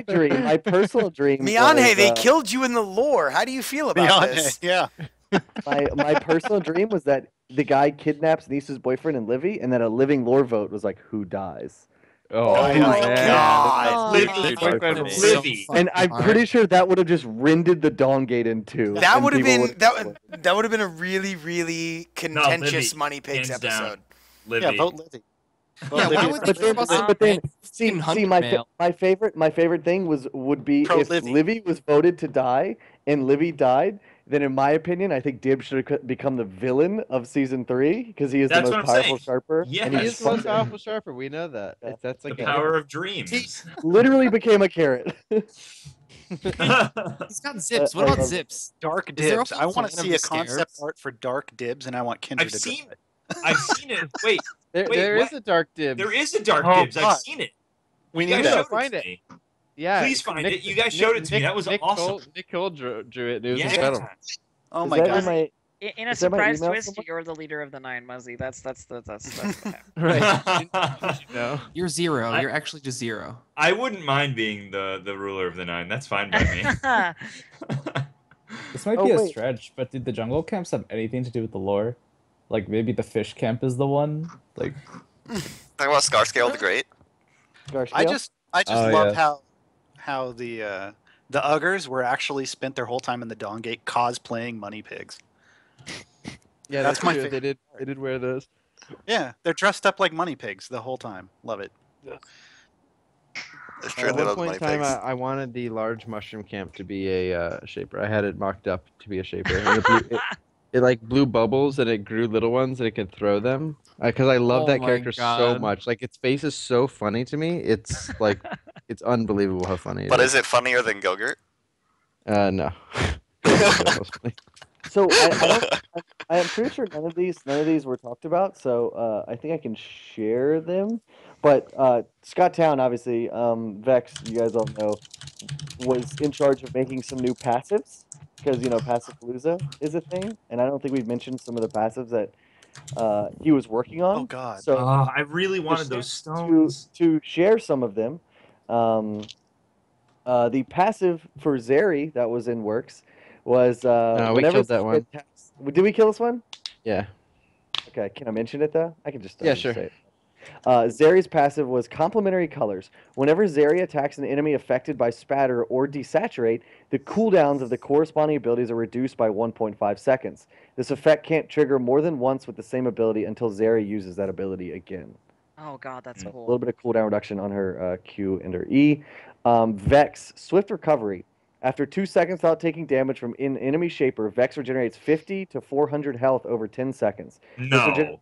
dream, my personal dream. Miane, was, they killed you in the lore. How do you feel about Miane, this? yeah. my personal dream was that the guy kidnaps Nisa's boyfriend and Livy, and that a living lore vote was like, who dies? Oh, my God. Livy. And I'm pretty sure that would have just rended the Dawngate in two. That and would have people been that would have been a really contentious Livy, Money Pigs hands down. episode. Livy. Yeah, vote Livy. Yeah, why would they care about some but then, student see, hunter my favorite thing would be Pro if Livy. Livy was voted to die and Livy died. Then, in my opinion, I think Dib should have become the villain of season 3 because he is That's the what most I'm powerful saying. sharper. Yes. and He he's is the most fucking- powerful sharper. We know that. That's The like power of dreams. literally became a carrot. He's got zips. What about zips? Dark Is there Dibs. a I want plan to of see the a concept scarabs? art for Dark Dibs, and I want Kindred I've to seen draw it. I've seen it. Wait, there what? is a dark dibs. there is a Dark Oh, Dibs. I've God. seen it. We You need guys to showed find to it. me. Yeah, Please find it. You guys showed it to me. That was awesome. Nick Cole drew it. It was Yeah. incredible. Oh Is my that god. in my- In a Is that my surprise email twist, somewhere? you're the leader of the 9, Muzzy. That's what happened. Right. No. You're 0. You're actually just 0. I wouldn't mind being the ruler of the 9. That's fine by me. This might Oh, be a wait. stretch, but did the jungle camps have anything to do with the lore? Like maybe the fish camp is the one? Like Talking about Scarscale the Great. I just Oh, love yeah. how the Uggers were actually spent their whole time in the Dawngate cosplaying Money Pigs. Yeah, That's my true. favorite. They did wear those. Yeah, they're dressed up like Money Pigs the whole time. Love it. At one point in time, I wanted the large mushroom camp to be a shaper. I had it mocked up to be a shaper. And it like blew bubbles and it grew little ones and it could throw them. Because I love that character so much. Like its face is so funny to me. It's like it's unbelievable how funny it But is. is it funnier than Gogurt? No. So I'm pretty sure none of these were talked about. So I think I can share them. But Scott Town, obviously, Vex, you guys all know, was in charge of making some new passives because Passivepalooza is a thing, and I don't think we've mentioned some of the passives that he was working on. Oh God! So I really wanted those stones. To share some of them. The passive for Zeri that was in works was No, we whenever killed that one. Did we kill this one? Yeah. Okay, can I mention it though? I can just Yeah, sure. say it. Zeri's passive was complementary colors. Whenever Zeri attacks an enemy affected by spatter or desaturate, the cooldowns of the corresponding abilities are reduced by 1.5 seconds. This effect can't trigger more than once with the same ability until Zeri uses that ability again. Oh god, that's A cool. little bit of cooldown reduction on her Q and her E. Vex, Swift Recovery. After 2 seconds without taking damage from an enemy shaper, Vex regenerates 50 to 400 health over 10 seconds. No.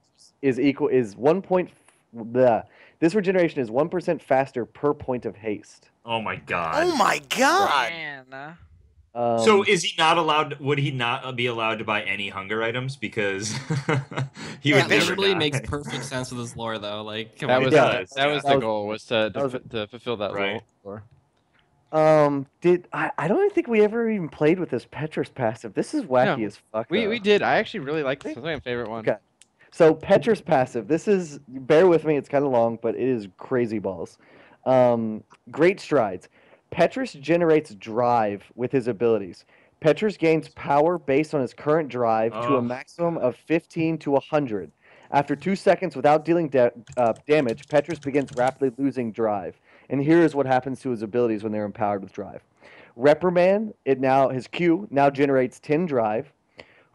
This regeneration is 1% faster per point of haste. Oh my god. Oh my god. Man. So is he not allowed? Would he not be allowed to buy any hunger items because he would never visually die. makes perfect sense with his lore, though. Like, come That on. was that was the goal, was to fulfill that Right. lore. I don't even think we ever even played with this Petrus passive. This is wacky as fuck. We did. I actually really liked this. It's my favorite one. Okay. So Petrus passive. This is, bear with me, it's kind of long, but it is crazy balls. Great strides. Petrus generates drive with his abilities. Petrus gains power based on his current drive to a maximum of 15 to 100. After 2 seconds without dealing damage, Petrus begins rapidly losing drive. And here is what happens to his abilities when they're empowered with drive. Reprimand, his Q now generates 10 drive.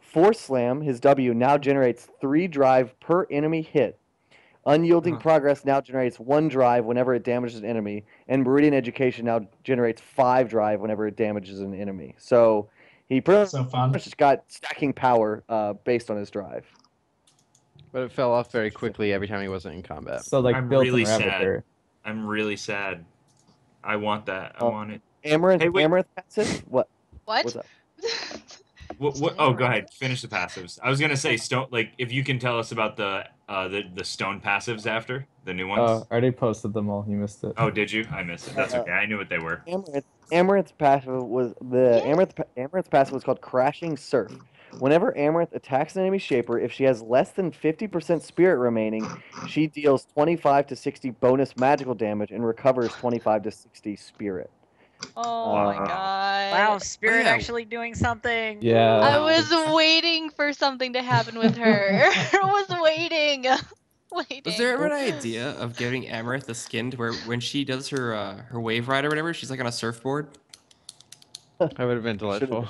Force Slam, his W, now generates 3 drive per enemy hit. Unyielding Progress now generates 1 drive whenever it damages an enemy. And Meridian Education now generates 5 drive whenever it damages an enemy. So he pretty much just got stacking power based on his drive. But it fell off very quickly every time he wasn't in combat. So like I'm built really in rabbit sad. there. I'm really sad. I want that. I want it. Amaranth, Hey, wait. Amaranth passive? What? What? What's up? What? Oh, go ahead. Finish the passives. I was gonna say stone. Like, if you can tell us about the stone passives after the new ones. Oh, I already posted them all. You missed it. Oh, did you? I missed it. That's okay. I knew what they were. Amaranth's passive was Amaranth's passive was called Crashing Surf. Whenever Amaranth attacks an enemy shaper, if she has less than 50% spirit remaining, she deals 25 to 60 bonus magical damage and recovers 25 to 60 spirit. Oh my god. Wow, Spirit actually doing something. Yeah. I was waiting for something to happen with her. I was waiting. Was there ever an idea of giving Amaranth a skin to where when she does her wave ride or whatever, she's like on a surfboard? That would have been delightful.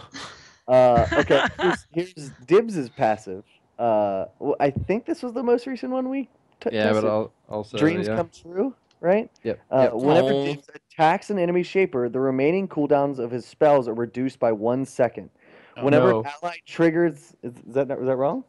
Okay, here's Dibs' passive. I think this was the most recent one we Yeah, tested. but also Dreams Come True, right? Yep. Whenever Oh. Dibs attacks an enemy shaper, the remaining cooldowns of his spells are reduced by 1 second. Whenever an ally triggers, was that wrong?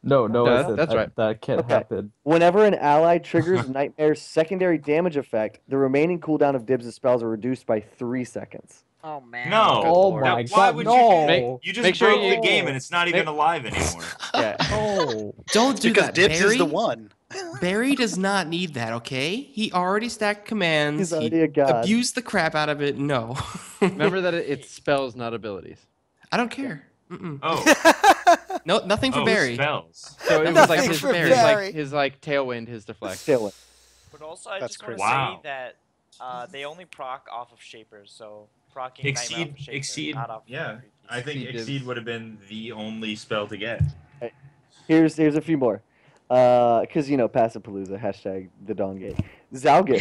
No, that's right. That can't happen. Whenever an ally triggers Nightmare's secondary damage effect, the remaining cooldown of Dibs' spells are reduced by 3 seconds. Oh man. No. Oh my Why god, would no. you just make sure broke you- the game and it's not even alive anymore. Yeah. Oh. Don't do Because that, Dibs Barry. is the one. Barry does not need that, okay? He already stacked commands. He's already he a god. abused the crap out of it. No. Remember that it's spells, not abilities. I don't care. Mm-mm. Oh. No, nothing for Barry. Spells. So it was Nothing like for his Barry. his tailwind, his deflect. Tailwind. But also, I That's just want to crazy. Wow. say that they only proc off of shapers, so procking Nightmare off of Shaper, Exceed. not off Yeah, I think Exceed Exceed is- would have been the only spell to get. Here's a few more. Because Passivepalooza, hashtag the Dawngate. Zalgus.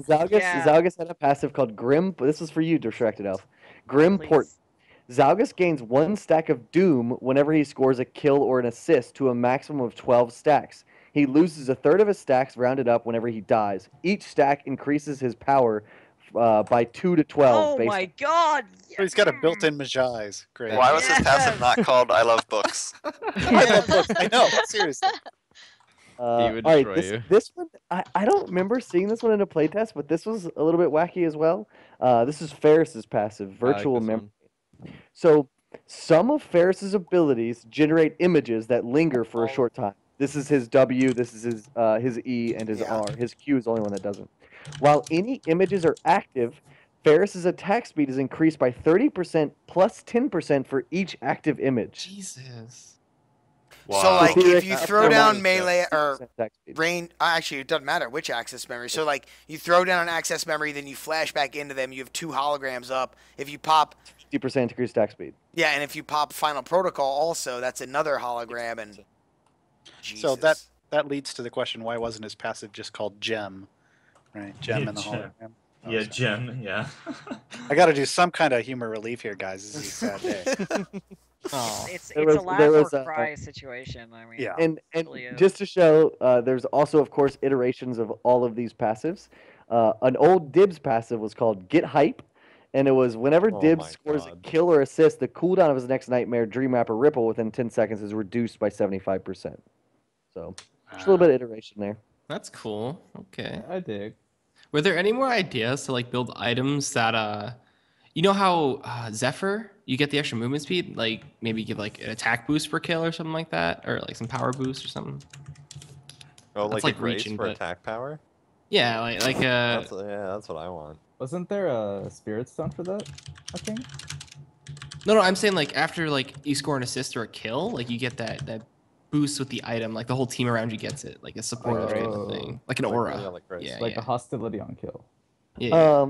Zalgus had a passive called Grim. But this was for you, Distracted Elf. Grim Port. Zalgus gains 1 stack of Doom whenever he scores a kill or an assist to a maximum of 12 stacks. He loses a third of his stacks rounded up whenever he dies. Each stack increases his power by 2 to 12. Oh my god! So he's got a built-in Majai's. Great. Why was his passive not called "I love books"? I love books. I know. Seriously. He would all right, destroy you. this one, I don't remember seeing this one in a playtest, but this was a little bit wacky as well. This is Ferris's passive, Virtual Memory. So some of Ferris's abilities generate images that linger for a short time. This is his W, this is his E, and his R. His Q is the only one that doesn't. While any images are active, Ferris's attack speed is increased by 30% plus 10% for each active image. Jesus. Wow. So like if you throw down melee or range, actually it doesn't matter which access memory. So like you throw down an access memory, then you flash back into them. You have 2 holograms up. If you pop 50% increased attack speed. Yeah, and if you pop Final Protocol also, that's another hologram. And Jesus. So that leads to the question: why wasn't his passive just called Gem? Right, Gem and the hologram. Yeah, Gem. Yeah. I got to do some kind of humor relief here, guys. This is a sad day. It's a laugh or cry situation. I mean, yeah. And just to show, there's also, of course, iterations of all of these passives. An old Dibs passive was called Get Hype, and it was whenever Dibs scores a kill or assist, the cooldown of his next Nightmare, Dream Map, or Ripple within 10 seconds is reduced by 75%. So, just a little bit of iteration there. That's cool. Okay. I dig. Were there any more ideas to like build items that you know how Zephyr, you get the extra movement speed, like maybe give like an attack boost per kill or something like that, or like some power boost or something. Oh, That's like a grace reaching, for but- attack power? Yeah, like that's what I want. Wasn't there a Spirit Stone for that? I think. No, I'm saying like after like you score an assist or a kill, like you get that boost with the item, like the whole team around you gets it, like a support kind of thing, like an aura. Like a hostility on kill. Yeah.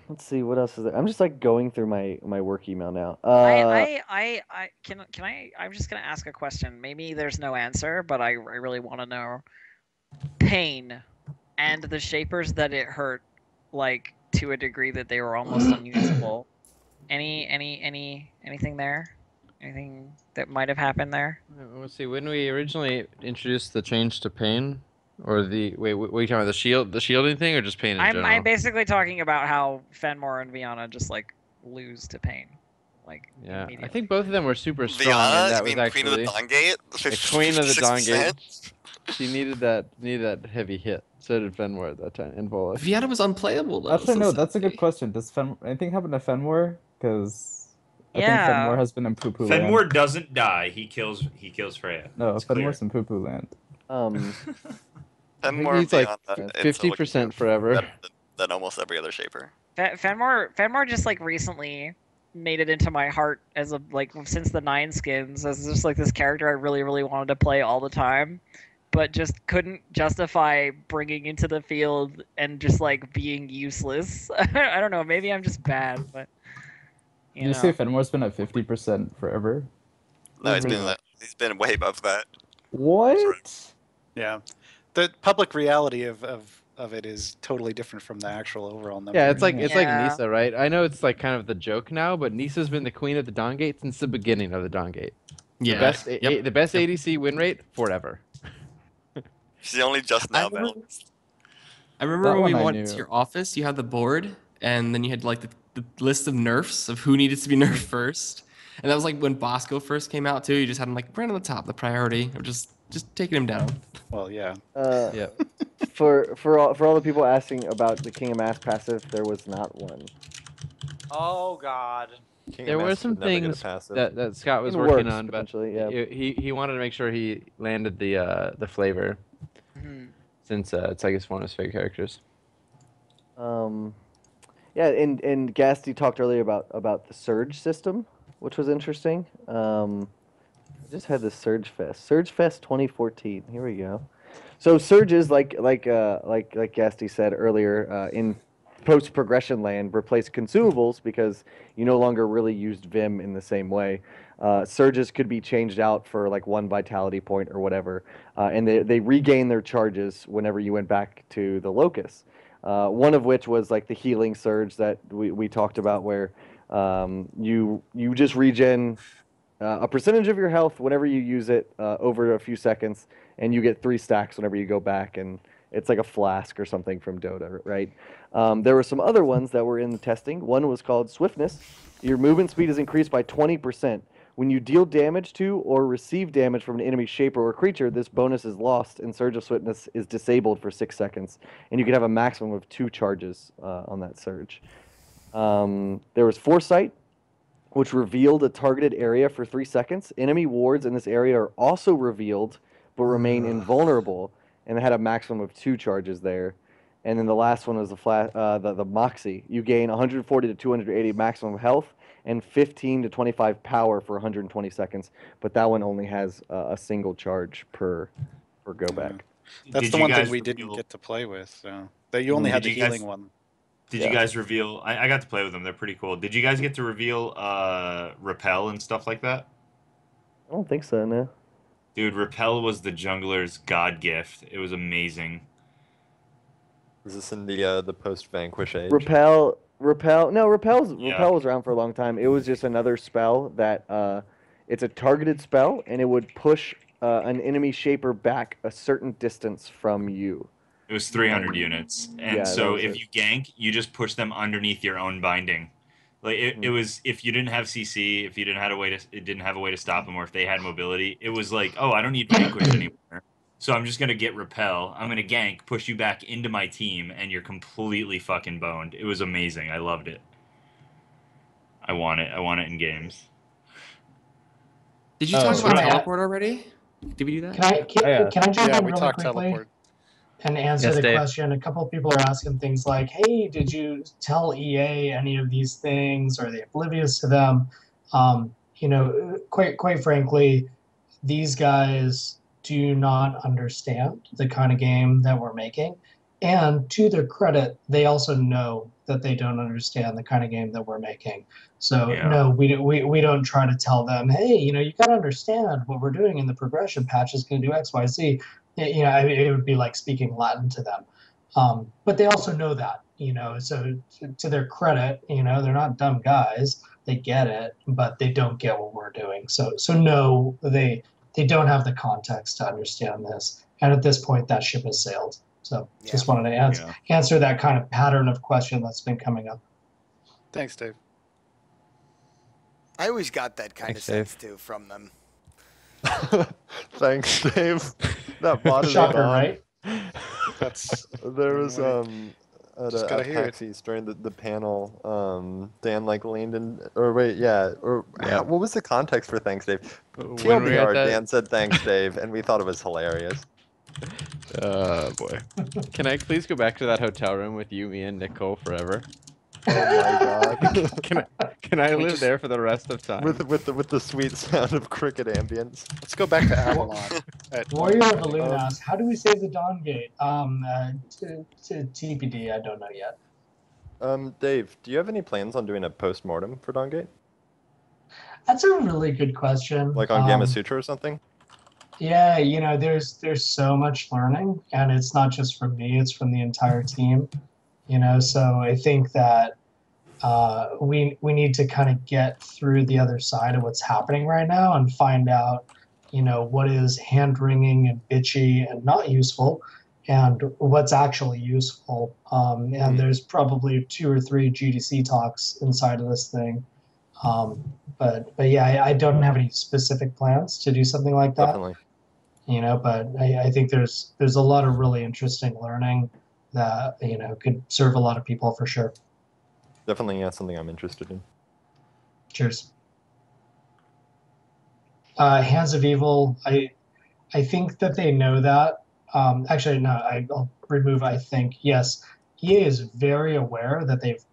Let's see what else is there. I'm just like going through my work email now. I'm just gonna ask a question. Maybe there's no answer, but I really want to know. Pain and the shapers that it hurt, like to a degree that they were almost unusable. Anything there? Anything that might have happened there? Let's see. When we originally introduced the change to pain, or the wait, what are you talking about? The shielding thing, or just pain in general? I'm basically talking about how Fenmore and Viana just like lose to pain, like yeah. I think both of them were super strong. Viana, and that you mean was Queen of the Dawngate? The Queen of the Dawngate. She needed that heavy hit. So did Fenmore at that time, and Volus. Viana was unplayable though. Actually, no, that's a good question. Does anything happen to Fenmore? Because I think Fenmore has been in poo poo land. Fenmore doesn't die. He kills Freya. No, Fenmore's in poo poo land. Fenmore he's like 50% forever. Than almost every other shaper. Fenmore just like recently made it into my heart as a like since the 9 skins as just like this character I really wanted to play all the time, but just couldn't justify bringing into the field and just like being useless. I don't know. Maybe I'm just bad, but you say Fenmore's been at 50% forever? No, he's been way above that. What? Yeah, the public reality of it is totally different from the actual overall number. Yeah, it's like Nisa, right? I know it's like kind of the joke now, but Nisa's been the queen of the Dawngate since the beginning of the Dawngate. Yeah, the best ADC win rate forever. She's only just now balanced. I remember when we went to your office, you had the board, and then you had like the list of nerfs of who needed to be nerfed first. And that was like when Bosco first came out too. You just had him like right on the top, the priority of just taking him down. Well, yeah. Yeah. For all the people asking about the King of Mass passive, there was not one. Oh God. There were some things that Scott was working on, but he wanted to make sure he landed the flavor, since it's I guess one of his favorite characters. Yeah, and Gasty talked earlier about the Surge system, which was interesting. I just had this Surge Fest 2014. Here we go. So surges, like Gasty said earlier, in post-progression land, replace consumables because you no longer really used Vim in the same way. Surges could be changed out for like 1 vitality point or whatever, and they regain their charges whenever you went back to the Locus. One of which was like the healing surge that we talked about, where you just regen a percentage of your health whenever you use it over a few seconds, and you get 3 stacks whenever you go back, and it's like a flask or something from Dota, right? There were some other ones that were in the testing. One was called Swiftness. Your movement speed is increased by 20%. When you deal damage to or receive damage from an enemy shaper or creature, this bonus is lost, and Surge of Swiftness is disabled for 6 seconds. And you can have a maximum of 2 charges on that Surge. There was Foresight, which revealed a targeted area for 3 seconds. Enemy wards in this area are also revealed, but remain invulnerable, and it had a maximum of 2 charges there. And then the last one was the Moxie. You gain 140 to 280 maximum health and 15 to 25 power for 120 seconds, but that one only has a single charge per go back. That's the one thing we didn't get to play with. So that you only had the healing one. Did you guys reveal? I got to play with them. They're pretty cool. Did you guys get to reveal Repel and stuff like that? I don't think so, no. Dude, Repel was the jungler's god gift. It was amazing. Is this in the post-Vanquish age? Repel was around for a long time. It was just another spell that it's a targeted spell, and it would push an enemy shaper back a certain distance from you. It was 300 units, and so if you gank, you just push them underneath your own binding. Like it was if you didn't have CC, if you didn't have a way to stop them, or if they had mobility, it was like, oh, I don't need Vanquish anymore. So I'm just gonna get Repel. I'm gonna gank, push you back into my team, and you're completely fucking boned. It was amazing. I loved it. I want it. I want it in games. Did you talk about teleport already? Did we do that? Can I jump in we really talked quickly teleport. and answer Yes, the Dave. question? A couple of people are asking things like, "Hey, did you tell EA any of these things? Are they oblivious to them?" Quite frankly, these guys do not understand the kind of game that we're making. And to their credit, they also know that they don't understand the kind of game that we're making. So no, we don't try to tell them, hey, you got to understand what we're doing in the progression patch is going to do X, Y, Z. It would be like speaking Latin to them. But they also know that, so to their credit, they're not dumb guys. They get it, but they don't get what we're doing. So no, they don't have the context to understand this. And at this point, that ship has sailed. So just wanted to answer that kind of pattern of question that's been coming up. Thanks, Dave. I always got that kind of sense, too, from them. Thanks, Dave. That bot is Shocker, gone. right? There was at PAX East during the panel, Dan leaned in, what was the context for thanks, Dave? TLDR, Dan said thanks, Dave, and we thought it was hilarious. Boy. Can I please go back to that hotel room with you, me, and Nicole forever? Oh my god. Can I live there for the rest of time? With the sweet sound of cricket ambience. Let's go back to Avalon. Warrior of the Loon asks, how do we save the Dawngate? To TPD, I don't know yet. Dave, do you have any plans on doing a post-mortem for Dawngate? That's a really good question. Like on Gamma Sutra or something? Yeah, there's so much learning, and it's not just from me, it's from the entire team. So I think that we need to kind of get through the other side of what's happening right now and find out, what is hand-wringing and bitchy and not useful, and what's actually useful. And there's probably 2 or 3 GDC talks inside of this thing. But yeah, I don't have any specific plans to do something like that. Definitely. But I think there's a lot of really interesting learning that could serve a lot of people for sure. Definitely, yeah, something I'm interested in. Cheers. Hands of Evil, I think that they know that. Actually, no, I'll remove I think. Yes, EA is very aware that they've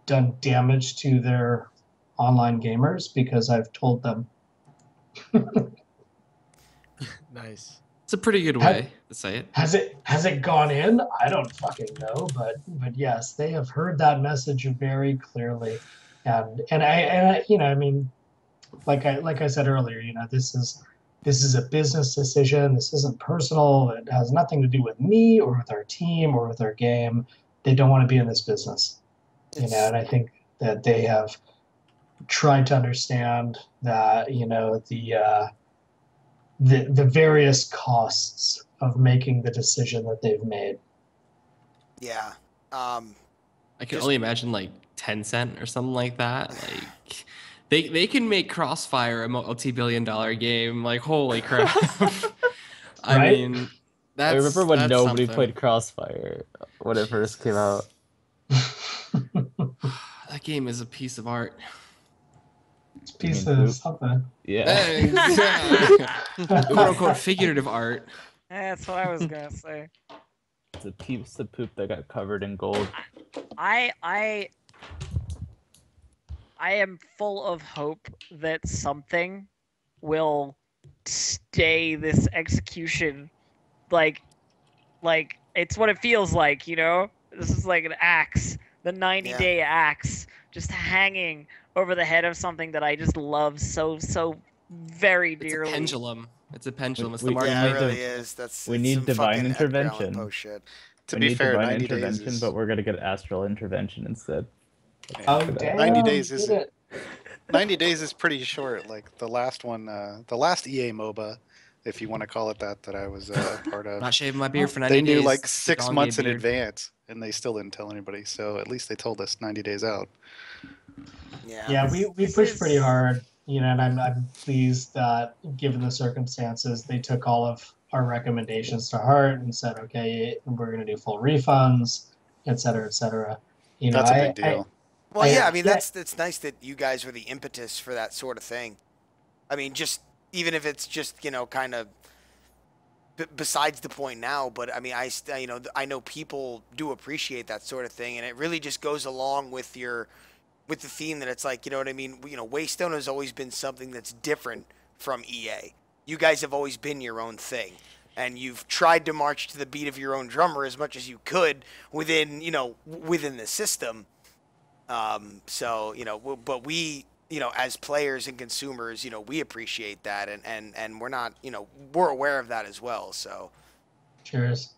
done damage to their online gamers because I've told them. Nice. It's a pretty good way to say it. Has it gone in? I don't fucking know, but yes, they have heard that message very clearly, and I I mean, like I said earlier, this is a business decision. This isn't personal. It has nothing to do with me or with our team or with our game. They don't want to be in this business, and I think that they have tried to understand that the various costs of making the decision that they've made. Yeah. I can only imagine like Tencent or something like that. Like they can make Crossfire a multi-billion-dollar game. Like holy crap! I Right? mean, I remember when that's nobody something. played Crossfire when it first came out. That game is a piece of art. It's a piece of something. Yeah. Quote unquote figurative art. That's what I was gonna say. It's a piece of poop that got covered in gold. I am full of hope that something will stay this execution. Like it's what it feels like, you know? This is like an axe, the 90-day axe, just hanging over the head of something that I just love so very dearly. It's a pendulum. It's a pendulum. It's the We- Mark Yeah, it Twain really pendulum. is. We need divine intervention. Poe shit. To be fair, 90 days intervention, is... but we're gonna get astral intervention instead. Oh, damn. 90 days did is it. 90 days is pretty short. Like the last one, the last EA MOBA, if you want to call it that I was a part of. Not shaving my beard for 90 They knew days. like It's 6 Dawngate months in beard. advance, and they still didn't tell anybody. So at least they told us 90 days out. Yeah, we pushed pretty hard, you know, and I'm pleased that given the circumstances, they took all of our recommendations to heart and said, okay, we're going to do full refunds, et cetera, et cetera. You know, That's a big deal. Well, yeah, I mean, that's nice that you guys were the impetus for that sort of thing. I mean, just even if it's just, you know, kind of besides the point now, but I mean, I know people do appreciate that sort of thing, and it really just goes along with the theme that it's like, you know what I mean? You know, Waystone has always been something that's different from EA. You guys have always been your own thing, and you've tried to march to the beat of your own drummer as much as you could within the system. So, you know, but we, you know, as players and consumers, you know, we appreciate that, and we're not, you know, we're aware of that as well. So, Cheers.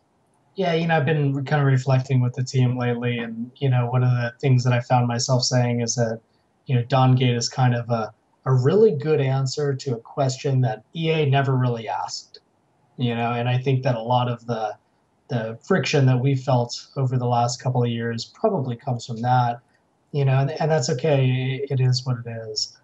Yeah, you know, I've been kind of reflecting with the team lately, and you know, one of the things that I found myself saying is that, you know, Dawngate is kind of a really good answer to a question that EA never really asked. You know, and I think that a lot of the friction that we felt over the last couple of years probably comes from that. You know, and that's okay. It is what it is.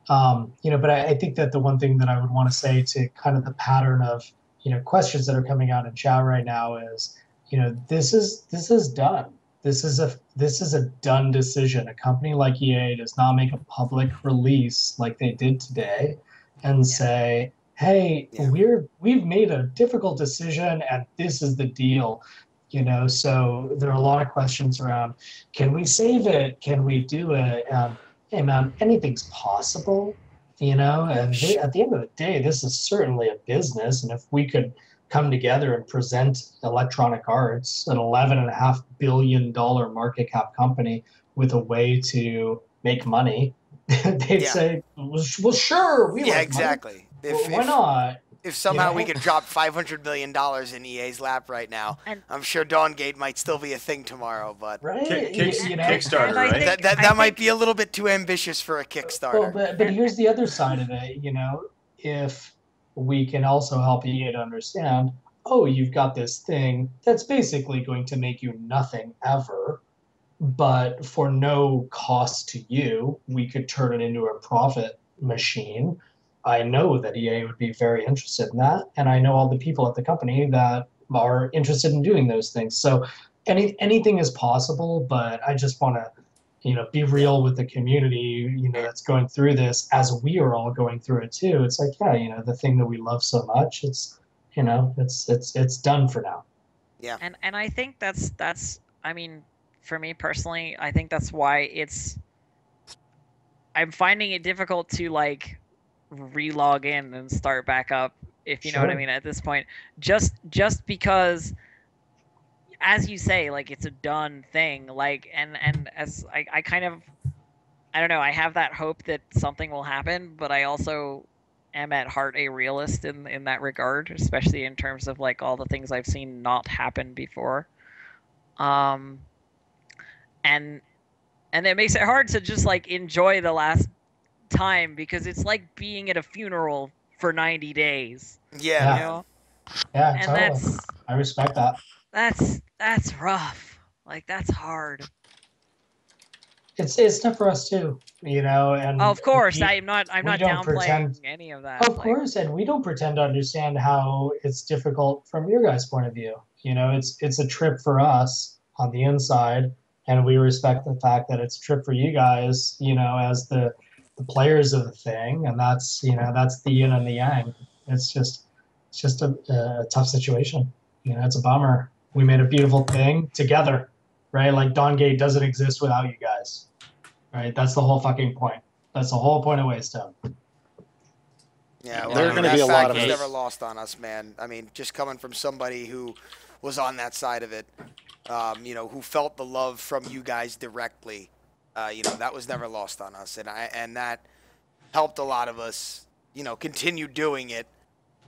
You know, but I think that the one thing that I would want to say to kind of the pattern of, you know, questions that are coming out in chat right now is, you know, this is done. This is a done decision. A company like EA does not make a public release like they did today and say, hey, we've made a difficult decision and this is the deal. You know, so there are a lot of questions around, can we save it? Can we do it? Hey man, anything's possible, you know, and at the end of the day, this is certainly a business. And if we could come together and present Electronic Arts, an $11.5 billion market cap company, with a way to make money, they'd say, well, sure, we like exactly. Money. Why not? If somehow we know? could drop $500 million in EA's lap right now, I'm sure Dawngate might still be a thing tomorrow. But right? Kickstarter, right? That might be a little bit too ambitious for a Kickstarter. Well, but here's the other side of it. You know, if we can also help EA to understand, oh, you've got this thing that's basically going to make you nothing ever, but for no cost to you, we could turn it into a profit machine. I know that EA would be very interested in that, and I know all the people at the company that are interested in doing those things. So anything is possible, but I just want to, you know, be real with the community, you know, that's going through this as we are all going through it too. It's like, yeah, you know, the thing that we love so much, it's, you know, it's done for now. Yeah. And I think that's I mean, for me personally, I think that's why I'm finding it difficult to like re-log in and start back up, if you know what I mean, at this point, just because, as you say, like, it's a done thing, like, and as I kind of, I don't know, I have that hope that something will happen, but I also am at heart a realist in that regard, especially in terms of like all the things I've seen not happen before, and it makes it hard to just like enjoy the last time, because it's like being at a funeral for 90 days. Yeah. You know? Yeah, And totally. I respect that. That's rough. Like that's hard. It's tough for us too, you know, and Oh, of course, we, I'm not we don't downplaying pretend, any of that. of course, and we don't pretend to understand how it's difficult from your guys' point of view. You know, it's a trip for us on the inside, and we respect the fact that it's a trip for you guys, you know, as the players of the thing, and that's, you know, that's the yin and the yang. It's just a tough situation. You know, it's a bummer. We made a beautiful thing together, right? Like Dawngate doesn't exist without you guys, right? That's the whole fucking point. That's the whole point of Waystone. Yeah, well, there are going to be a lot of us. us. Never lost on us, man. I mean, just coming from somebody who was on that side of it, you know, who felt the love from you guys directly, you know, that was never lost on us, and that helped a lot of us, you know, continue doing it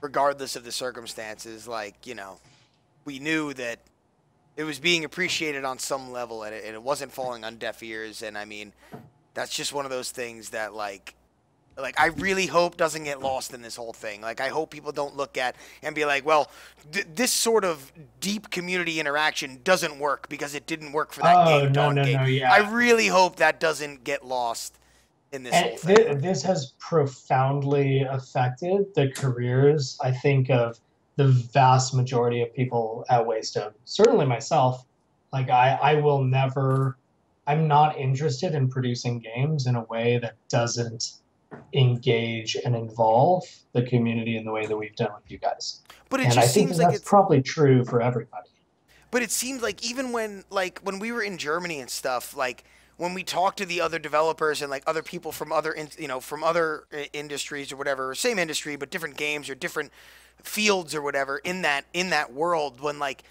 regardless of the circumstances. Like, you know, we knew that it was being appreciated on some level, and it wasn't falling on deaf ears. And I mean, that's just one of those things that like I really hope doesn't get lost in this whole thing. Like, I hope people don't look at and be like, well, this sort of deep community interaction doesn't work because it didn't work for that game. No, yeah. I really hope that doesn't get lost in this whole thing. This has profoundly affected the careers, I think, of the vast majority of people at Waystone. Certainly myself. Like, I will never, I'm not interested in producing games in a way that doesn't engage and involve the community in the way that we've done with you guys. But I think that's probably true for everybody. But it seems like even when we were in Germany and stuff, like when we talked to the other developers and like other people from other from other industries or whatever, same industry but different games or different fields or whatever in that world, when like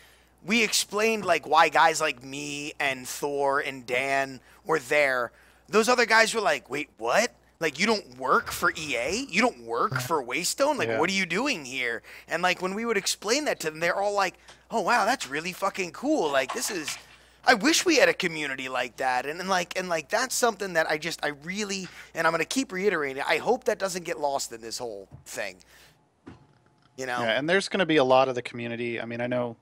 we explained like why guys like me and Thor and Dan were there, those other guys were like, wait, what? Like, you don't work for EA? You don't work for Waystone? Like, what are you doing here? And, like, when we would explain that to them, they're all like, oh, wow, that's really fucking cool. Like, this is... I wish we had a community like that. And that's something that I really... And I'm going to keep reiterating, I hope that doesn't get lost in this whole thing. You know? Yeah, and there's going to be a lot of the community. I mean, I know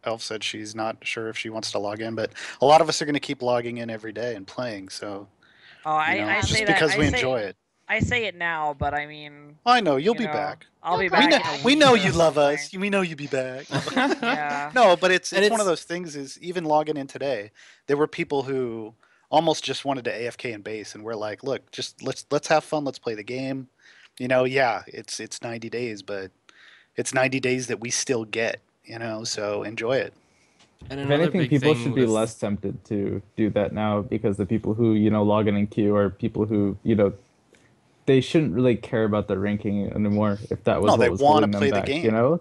Elf said she's not sure if she wants to log in, but a lot of us are going to keep logging in every day and playing, so... Oh, I just say because that, we enjoy it. I say it now, but I mean. I know you'll be back. I'll be back. We know you love us. We know you'll be back. Yeah. No, but it's one of those things. Is even logging in today, there were people who almost just wanted to AFK and base, and we're like, look, just let's have fun. Let's play the game. You know, yeah, it's 90 days, but it's 90 days that we still get. You know, so enjoy it. And if anything, people should be less tempted to do that now, because the people who, log in queue are people who, they shouldn't really care about their ranking anymore if that was what was holding them back,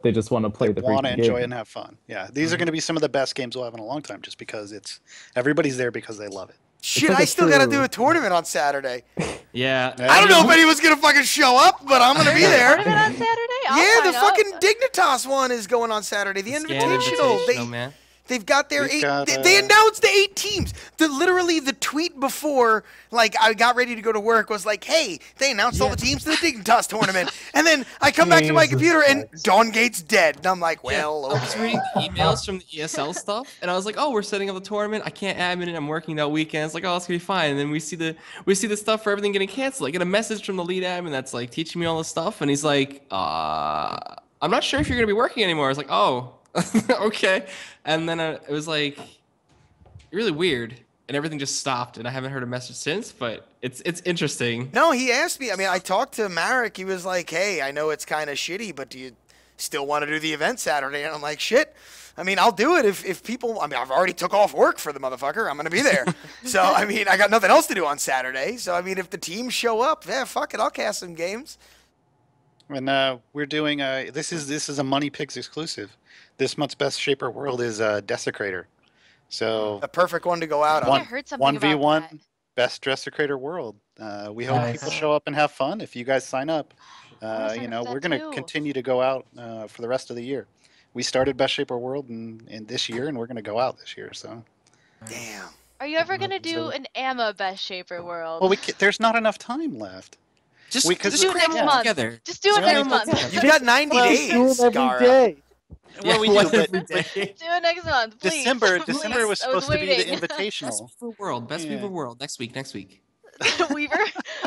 They just want to play the freaking game. Want to enjoy it and have fun. Yeah, these are going to be some of the best games we'll have in a long time, just because everybody's there because they love it. Shit, I still got to do a tournament on Saturday. Yeah. I don't know if anyone's going to fucking show up, but I'm going to be there. Tournament on Saturday? Yeah, the fucking Dignitas one is going on Saturday. The Invitational. Man. They've got their they announced the 8 teams. Literally the tweet before, like, I got ready to go to work was like, hey, they announced all the teams to the Dignitas tournament. And then I come back to my computer and Dawngate's dead. And I'm like, well, I was reading emails from the ESL stuff, and I was like, oh, we're setting up the tournament. I can't admin it. I'm working that weekend. It's like, oh, it's gonna be fine. And then we see the stuff for everything getting canceled. I get a message from the lead admin that's like teaching me all this stuff, and he's like, I'm not sure if you're gonna be working anymore. I was like, oh. Okay, and then it was like really weird, and everything just stopped, and I haven't heard a message since. But it's interesting. No, he asked me. I mean, I talked to Marek. He was like, "Hey, I know it's kind of shitty, but do you still want to do the event Saturday?" And I'm like, "Shit. I mean, I'll do it if people. I mean, I've already took off work for the motherfucker. I'm gonna be there. So I mean, I got nothing else to do on Saturday. So I mean, if the teams show up, yeah, fuck it, I'll cast some games." And we're doing this is a Money Picks exclusive. This month's Best Shaper World is Desecrator. So a perfect one to go out on. I heard something 1v1 Best Desecrator World. We hope people show up and have fun. If you guys sign up, we're going to continue to go out for the rest of the year. We started Best Shaper World in this year, and we're going to go out this year. So, damn. Are you ever going to do an AMA Best Shaper World? Well, there's not enough time left. Just do it next month. Together. Just do it next month. You've got 90 days, Gara. Well, we do, but do it next month, please. December was supposed to be the invitational. Best Weaver World next week. Weaver?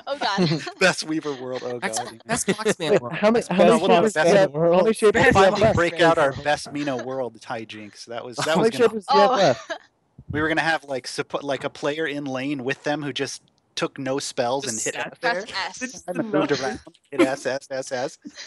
Oh god. Best Weaver World. Oh god. Best Foxman World. How many shapers do you have? How many shapers do you have Finally left? break out our best Mino World hijinks. That was How many shapers do you have left? We were gonna have like a player in lane with them who just took no spells and hit F there, and moved around, hit S,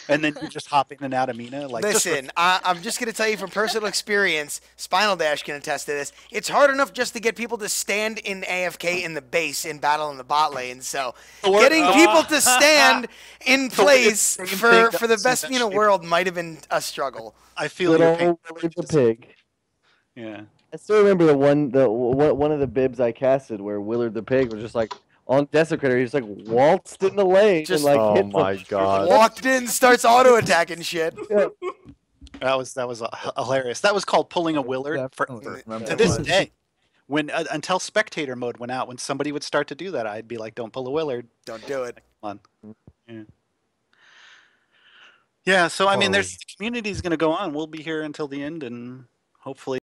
and then you just hop in and out of Mina. Like, listen, I'm just gonna tell you from personal experience. Spinal Dash can attest to this. It's hard enough just to get people to stand in AFK in the base in battle in the bot lane. So getting people to stand in place for the best Mina world might have been a struggle. I feel your pain. The pig. Yeah. I still remember one of the bibs I casted where Willard the pig was just like on Desecrator. He just like waltzed in the lane and like oh hit my god, walked in, starts auto attacking shit. Yeah. That was hilarious. That was called pulling a Willard to this day. When until spectator mode went out, when somebody would start to do that, I'd be like, "Don't pull a Willard. Don't do it." Come on. Yeah. Yeah. So I mean, the community's going to go on. We'll be here until the end, and hopefully.